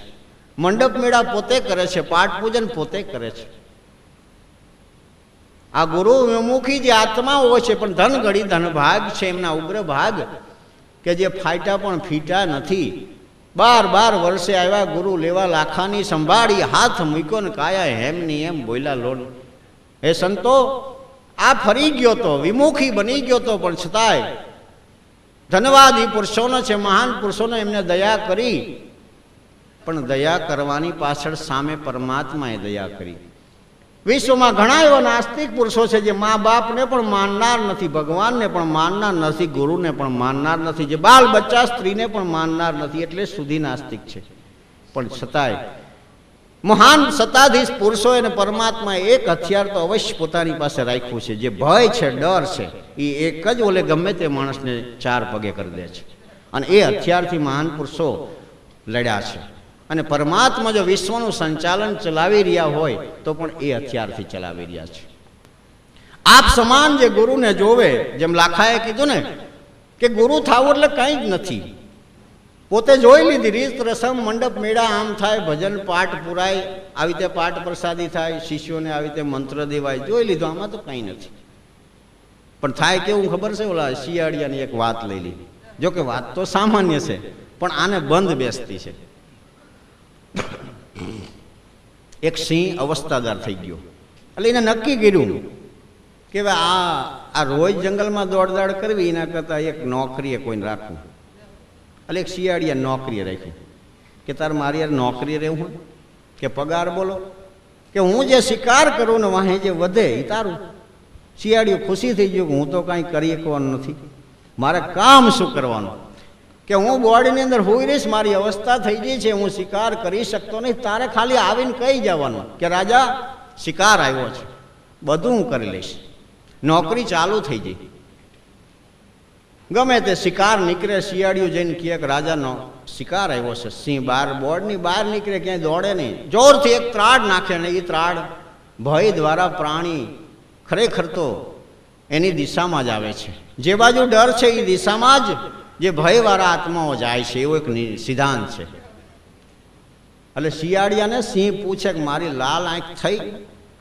A: મંડપ મેળા પોતે કરે છે, પાઠ પૂજન પોતે કરે છે. આ ગુરુ વિમુખી જે આત્માઓ છે, પણ ધન ગળી ધન ભાગ છે એમના ઉગ્ર ભાગ, કે જે ફાટ્યા પણ ફીટા નથી. 12 વર્ષે આવ્યા ગુરુ લેવા, લાખાની સંભાળી, હાથ મૂક્યો ને કાયા હેમની એમ બોલ્યા લોન. હે સંતો, આ ફરી ગયો તો, વિમુખી બની ગયો તો, પણ છતાંય ધન્યવાદ એ પુરુષોનો છે, મહાન પુરુષોને એમને દયા કરી. પણ દયા કરવાની પાછળ સામે પરમાત્માએ દયા કરી. વિશ્વમાં ઘણા એવા નાસ્તિક પુરુષો છે જે મા બાપને પણ માનનાર નથી, ભગવાનને પણ માનનાર નથી, ગુરુને પણ માનનાર નથી, જે બાલ બચ્ચા સ્ત્રીને પણ માનનાર નથી, એટલે સુધી નાસ્તિક છે. પણ છતાંય મહાન સત્તાધીશ પુરુષો અને પરમાત્માએ એક હથિયાર તો અવશ્ય પોતાની પાસે રાખ્યું છે, જે ભય છે, ડર છે. એ એક જ ઓલે ગમે તે માણસને 4 પગે કરી દે છે, અને એ હથિયારથી મહાન પુરુષો લડ્યા છે. અને પરમાત્મા જો વિશ્વનું સંચાલન ચલાવી રહ્યા હોય તો પણ એ હથિયારથી ચલાવી રહ્યા છે. આપ સમાન જે ગુરુને જોવે, જેમ લાખાએ કીધું ને કે ગુરુ થવું એટલે કંઈ જ નથી. પોતે જોઈ લીધી રીત રસમ, મંડપ મેળા આમ થાય, ભજન પાઠ પુરાય, આવી રીતે પાઠ પ્રસાદી થાય, શિષ્યોને આવી રીતે મંત્ર દેવાય, જોઈ લીધું. આમાં તો કંઈ નથી. પણ થાય કેવું ખબર છે? ઓલા શિયાળિયાની એક વાત લઈ લીધી. જો કે વાત તો સામાન્ય છે, પણ આને બંધ બેસતી છે. એક સિંહ અવસ્થાદાર થઈ ગયો, એટલે એને નક્કી કર્યું કે આ રોજ જંગલમાં દોડદાડ કરવી એના કરતાં એક નોકરીએ કોઈને રાખવું. એટલે એક શિયાળીએ નોકરીએ રાખ્યું કે તાર મારી યાર નોકરીએ રહેવું કે પગાર બોલો, કે હું જે શિકાર કરું ને વાહે જે વધે એ તારું. શિયાળીઓ ખુશી થઈ ગયું કે હું તો કાંઈ કરી શકવાનું નથી, મારે કામ શું કરવાનું, કે હું બોડીની અંદર હોઈ રહીશ, મારી અવસ્થા થઈ ગઈ છે, હું શિકાર કરી શકતો નહીં, તારે ખાલી આવીને કહી જવાનું કે રાજા શિકાર આવ્યો છે, બધું હું કરી લઈશ. નોકરી ચાલુ થઈ ગઈ. ગમે તે શિકાર નીકળે, શિયાળિયું જઈને કહે કે રાજાનો શિકાર આવ્યો છે, સિંહ બહાર બોર્ડની બહાર નીકળે, ક્યાંય દોડે નહીં, જોરથી એક ત્રાડ નાખે ને એ ત્રાડ ભય દ્વારા પ્રાણી ખરેખર તો એની દિશામાં જ આવે છે. જે બાજુ ડર છે એ દિશામાં જ જે ભયવાળા આત્માઓ જાય છે, એવો એક સિદ્ધાંત છે. એટલે શિયાળિયાને સિંહ પૂછે કે મારી લાલ આંખ થઈ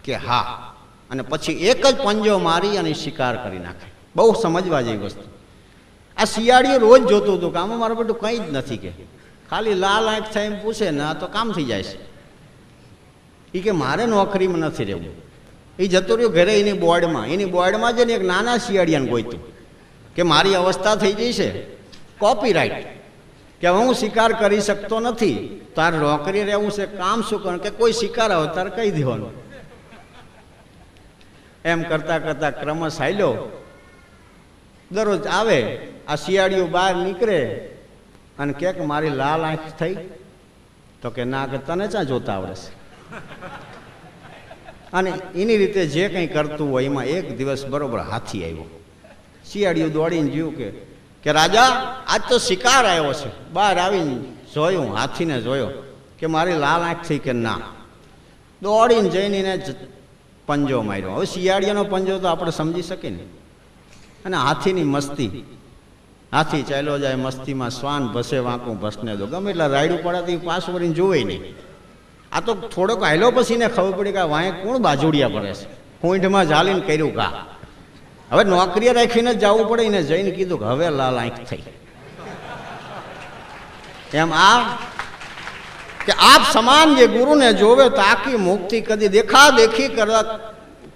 A: કે હા, અને પછી એક જ પંજો મારી અને શિકાર કરી નાખે. બહુ સમજવા જેવી વસ્તુ. આ શિયાળીઓ રોજ જોતું હતું કે આમાં મારું બધું કંઈ જ નથી, કે ખાલી લાલ આંખ થાય એમ પૂછે ને આ તો કામ થઈ જાય છે. એ કે મારે નોકરીમાં નથી રહેવું. એ જતો રહ્યો ઘરે એની બોર્ડમાં જઈને એક નાના શિયાળિયાને ગોઈતું કે મારી અવસ્થા થઈ ગઈ છે, કોપીરાઇટ, કે હું શિકાર કરી શકતો નથી, તારે નોકરી રહેવું છે, કામ શું કરવું, કે કોઈ શિકાર આવે તારે કહી દેવાનું. એમ કરતાં કરતાં ક્રમશ હાલ્યો. દરરોજ આવે આ શિયાળીઓ બહાર નીકળે અને કે મારી લાલ આંખ થઈ, તો કે ના, કે તને ક્યાં જોતા આવડે છે. અને એની રીતે જે કંઈ કરતું હોય એમાં એક દિવસ બરોબર હાથી આવ્યો. શિયાળીઓ દોડીને જોયું કે રાજા આજ તો શિકાર આવ્યો છે. બહાર આવીને જોયું, હાથીને જોયો કે મારી લાલ આંખ થઈ કે ના. દોડીને જઈને એને પંજો માર્યો. હવે શિયાળીનો પંજો તો આપણે સમજી શકીએ ને. અને હાથીની મસ્તી, હાથી ચાલ્યો જાય મસ્તીમાં, શ્વાન ભસે વાંકું ભસને દો, ગમે એટલા રાયડું પડાતી પાસ વળીને જોવે નહીં. આ તો થોડોક હાલ્યો પછી ને ખબર પડી કે આ વાંય કોણ બાજુડિયા પડે છે, ખૂંઠમાં ઝાલીને કર્યું ઘા. હવે નોકરીએ રાખીને જ જવું પડે. એને જઈને કીધું કે હવે લાલ આંખ થઈ. એમ આ કે આપ સમાન જે ગુરુને જોવે તાકી મુક્તિ કદી દેખા દેખી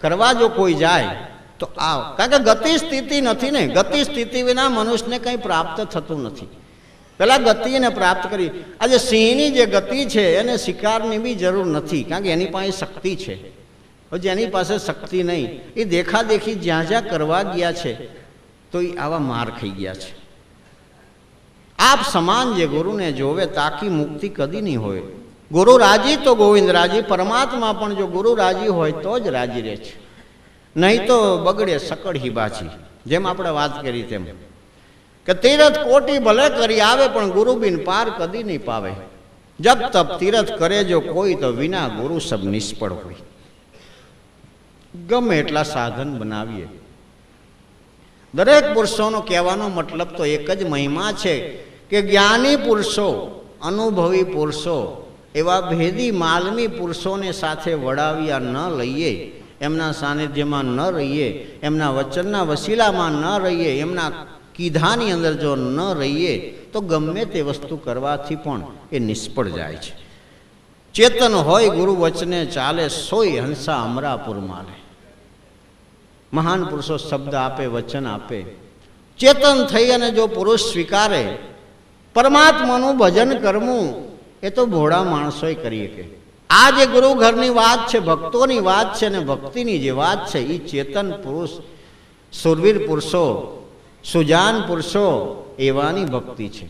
A: કરવા જો કોઈ જાય તો આ, કારણ કે ગતિ સ્થિતિ નથી ને. ગતિ સ્થિતિ વિના મનુષ્યને કંઈ પ્રાપ્ત થતું નથી. પેલા ગતિ એને પ્રાપ્ત કરી. આજે સિંહની જે ગતિ છે એને શિકારની બી જરૂર નથી, કારણ કે એની પાસે શક્તિ છે. જેની પાસે શક્તિ નહીં એ દેખાદેખી જ્યાં જ્યાં કરવા ગયા છે તો એ આવા માર ખાઈ ગયા છે. આપ સમાન જે ગુરુને જોવે તાકી મુક્તિ કદી નહીં હોય. ગુરુ રાજી તો ગોવિંદ રાજી. પરમાત્મા પણ જો ગુરુ રાજી હોય તો જ રાજી રહે છે, નહીં તો બગડે સકળ હિબાજી. જેમ આપણે વાત કરી તેમ કે તીરથ કોટી ભલે કરી આવે પણ ગુરુ બિન પાર કદી નહીં પાવે. જપ તપ તીરથ કરે જો કોઈ તો વિના ગુરુ સબ નિષ્ફળ હોય. ગમે એટલા સાધન બનાવીએ, દરેક પુરુષોનો કહેવાનો મતલબ તો એક જ મહિમા છે કે જ્ઞાની પુરુષો, અનુભવી પુરુષો, એવા ભેદી માલમી પુરુષોને સાથે વડાવ્યા ન લઈએ, એમના સાનિધ્યમાં ન રહીએ, એમના વચનના વસીલામાં ન રહીએ, એમના કીધાની અંદર જો ન રહીએ તો ગમે તે વસ્તુ કરવાથી પણ એ નિષ્ફળ જાય છે. ચેતન હોય ગુરુ વચને ચાલે, સોય હંસા અમરાપુર માલે. મહાન પુરુષો શબ્દ આપે, વચન આપે. ચેતન થઈ અને જો પુરુષ સ્વીકારે પરમાત્માનું ભજન કરવું, એ તો ભોળા માણસોય કરી શકે. આ જે ગુરુ ઘરની વાત છે, ભક્તોની વાત છે ને ભક્તિની જે વાત છે, એ ચેતન પુરુષ, સુરવીર પુરુષો, સુજાન પુરુષો એવાની ભક્તિ છે.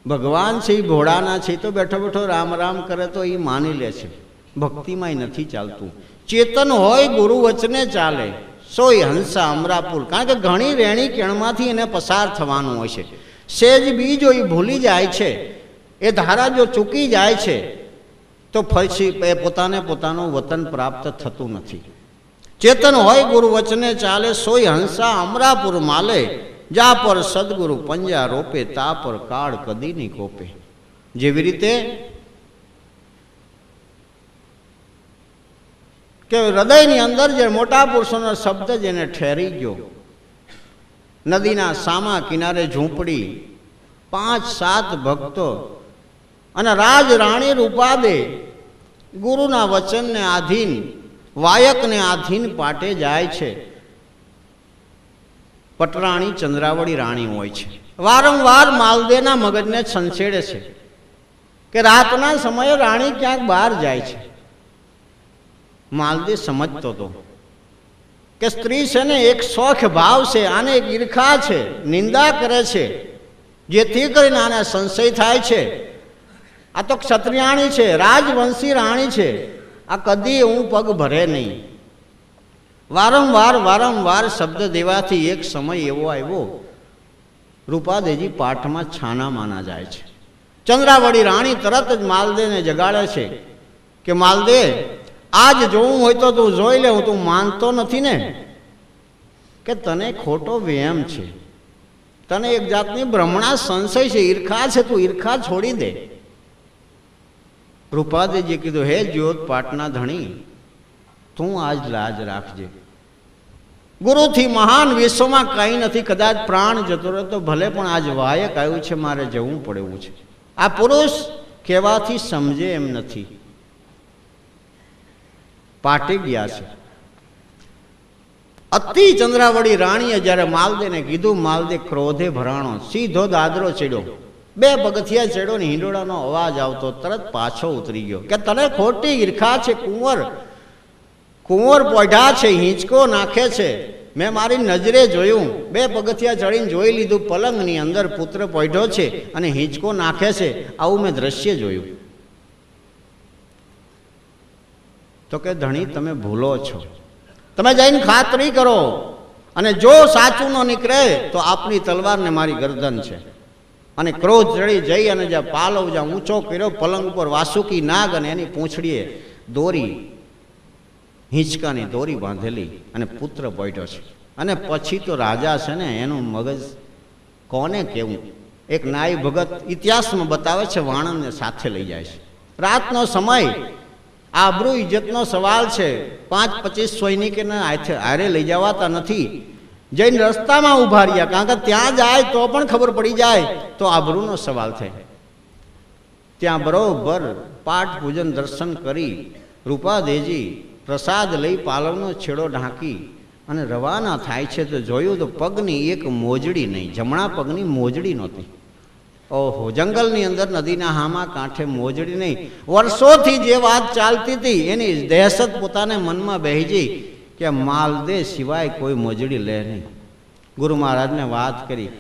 A: ભગવાન છે એ ભોળાના છે, તો બેઠો બેઠો રામ રામ કરે તો એ માની લે છે. ભક્તિમાં નથી ચાલતું. ચેતન હોય ગુરુ વચને ચાલે, સોય હંસા અમરાપુર. કારણ કે ઘણી રેણી કેણમાંથી એને પસાર થવાનું હોય છે. સેજ બી જો એ ભૂલી જાય છે, એ ધારા જો ચૂકી જાય છે તો પછી એ પોતાનું વતન પ્રાપ્ત થતું નથી. ચેતન હોય ગુરુ વચને ચાલે, સોય હંસા અમરાપુર માલે. જા પર સદગુરુ પંજા રોપે, તા પર કાળ કદી નહીં કોપે. જેવી રીતે કે હૃદયની અંદર જે મોટા પુરુષોનો શબ્દ જેને ઠેરી ગયો, નદીના સામા કિનારે ઝૂંપડી, 5-7 ભક્તો અને રાજ રાણી રૂપાદે ગુરુના વચનને આધીન, વાયકને આધીન પાટે જાય છે. પટરાણી ચંદ્રાવળી રાણી હોય છે. વારંવાર માલદેના મગજને છંછેડે છે કે રાતના સમયે રાણી ક્યાંક બહાર જાય છે. માલદે સમજતો હતો કે સ્ત્રી છે ને એક શોખ ભાવ છે, આને એક ઈર્ખા છે, નિંદા કરે છે, જેથી કરીને આને સંશય થાય છે. આ તો ક્ષત્રિયાણી છે, રાજવંશી રાણી છે, આ કદી હું પગ ભરે નહીં. વારંવાર શબ્દ દેવાથી એક સમય એવો આવ્યો રૂપાદેજી પાઠમાં છાના માના જાય છે. ચંદ્રાવળી રાણી તરત જ માલદેને જગાડે છે કે માલદે, આજ જોવું હોય તો તું જોઈ લે, હું તું માનતો નથી ને કે તને ખોટો વ્યાયામ છે, તને એક જાતની ભ્રમણા સંશય છે, ઈર્ખા છે, તું ઈર્ખા છોડી દે. રૂપાદેજીએ કીધું, હે જ્યોત પાટના ધણી, તું આજ લાજ રાખજે. ગુરુથી મહાન વિશ્વમાં કંઈ નથી. કદાચ પ્રાણ જતો રહે તો ભલે, પણ આજ વાયક આવ્યું છે, મારે જવું પડે એવું છે. આ પુરુષ કહેવાથી સમજે એમ નથી. પાટી ગયા છે. અતિ ચંદ્રાવળી રાણીએ જ્યારે માલદેને કીધું, માલદે ક્રોધે ભરાણો સીધો દાદરો ચડ્યો. 2 પગથિયા ચડ્યો ને હિંડોળાનો અવાજ આવતો તરત પાછો ઉતરી ગયો કે તને ખોટી ઈર્ખા છે. કુંવર પોઢા છે, હિંચકો નાખે છે. મેં મારી નજરે જોયું, 2 પગથિયા ચડીને જોઈ લીધું, પલંગની અંદર પુત્ર પોઢો છે અને હિંચકો નાખે છે. આવું મેં દ્રશ્ય જોયું. તો કે ધણી, તમે ભૂલો છો. તમે જઈને ખાતરી કરો, અને જો સાચું ન નીકળે તો આપની તલવારને મારી ગરદન છે. અને ક્રોધ ચડી જઈ અને જ્યાં પાલવ જ્યાં ઊંચો કર્યો, પલંગ ઉપર વાસુકી નાગ અને એની પૂંછડીએ દોરી, હિંચકાની દોરી બાંધેલી અને પુત્ર પોઢ્યો છે. અને પછી તો રાજા છે ને, એનું મગજ કોને કેવું. એક નાઈ ભગત ઇતિહાસમાં બતાવે છે, વાણંદને સાથે લઈ જાય છે. રાતનો સમય, આબરૂ ઇજ્જતનો સવાલ છે. 5-25 સૈનિકોને હારે લઈ જવાતા નથી. જઈને રસ્તામાં ઊભા રહ્યા, કારણ કે ત્યાં જાય તો પણ ખબર પડી જાય તો આબરૂનો સવાલ થાય. ત્યાં બરોબર પાઠ પૂજન દર્શન કરી રૂપાદેજી પ્રસાદ લઈ પાલવનો છેડો ઢાંકી અને રવાના થાય છે. તો જોયું તો પગની એક મોજડી નહીં, જમણા પગની મોજડી નહોતી. ઓહો, જંગલની અંદર નદીના હામા કાંઠે મોજડી નહીં. વર્ષોથી જે વાત ચાલતી હતી એની દહેશત પોતાને મનમાં બેહી ગઈ કે માલદે સિવાય કોઈ મોજડી લે નહીં. ગુરુ મહારાજને વાત કરી.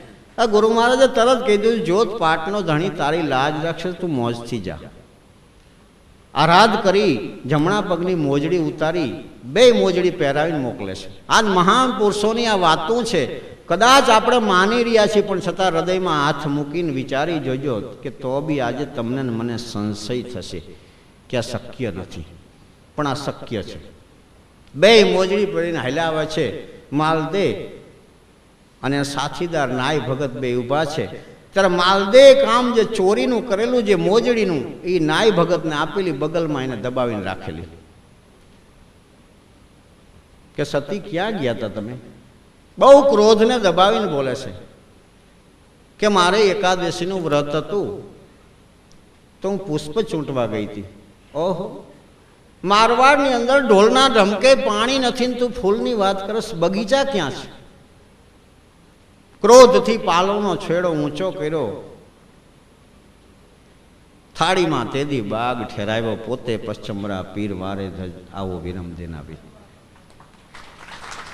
A: ગુરુ મહારાજે તરત કીધું, જ્યોત પાટનો ધણી, તારી લાજ રાખશે, તું મોજથી જા. આરાધ કરી જમણા પગની મોજડી ઉતારી 2 મોજડી પહેરાવીને મોકલે છે. આજ મહાન પુરુષોની આ વાતો છે. કદાચ આપણે માની રહ્યા છીએ, પણ છતાં હૃદયમાં હાથ મૂકીને વિચારી જોજો કે તો બી આજે તમને મને સંશય થશે કે આ શક્ય નથી, પણ આ શક્ય છે. 2 મોજડી પહેરીને હલાવે છે માલદે અને સાથીદાર નાય ભગત 2 ઊભા છે. ત્યારે માલદે કામ જે ચોરીનું કરેલું, જે મોજડીનું, એ નાય ભગતને આપેલી, બગલમાં એને દબાવીને રાખેલી. કે સતી, ક્યાં ગયા હતા તમે? બહુ ક્રોધને દબાવીને બોલે છે કે મારે એકાદશીનું વ્રત હતું તો હું પુષ્પ ચૂંટવા ગઈ હતી. ઓહો, મારવાડની અંદર ઢોલના ઢમકે પાણી નથી ને તું ફૂલની વાત કરસ, બગીચા ક્યાં છે? ક્રોધથી પાલવનો છેડો ઊંચો કર્યો, થાળીમાં તેદી બાગ ઠેરાવ્યો, પોતે પશ્ચમરા પીર વારે ધજ આવો વિરમ દેનાવી.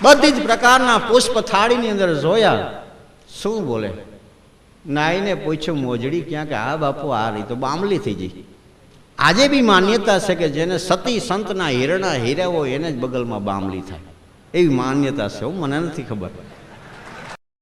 A: બધી જ પ્રકારના પુષ્પ થાળીની અંદર જોયા. શું બોલે? નાઈને પૂછ્યું, મોજડી ક્યાં? કે આ બાપુ, આ રહી. તો બામલી થઈ ગઈ. આજે બી માન્યતા છે કે જેને સતી સંતના હીરના હીરા હોય એને જ બગલમાં બામલી થાય, એવી માન્યતા છે. મને નથી ખબર.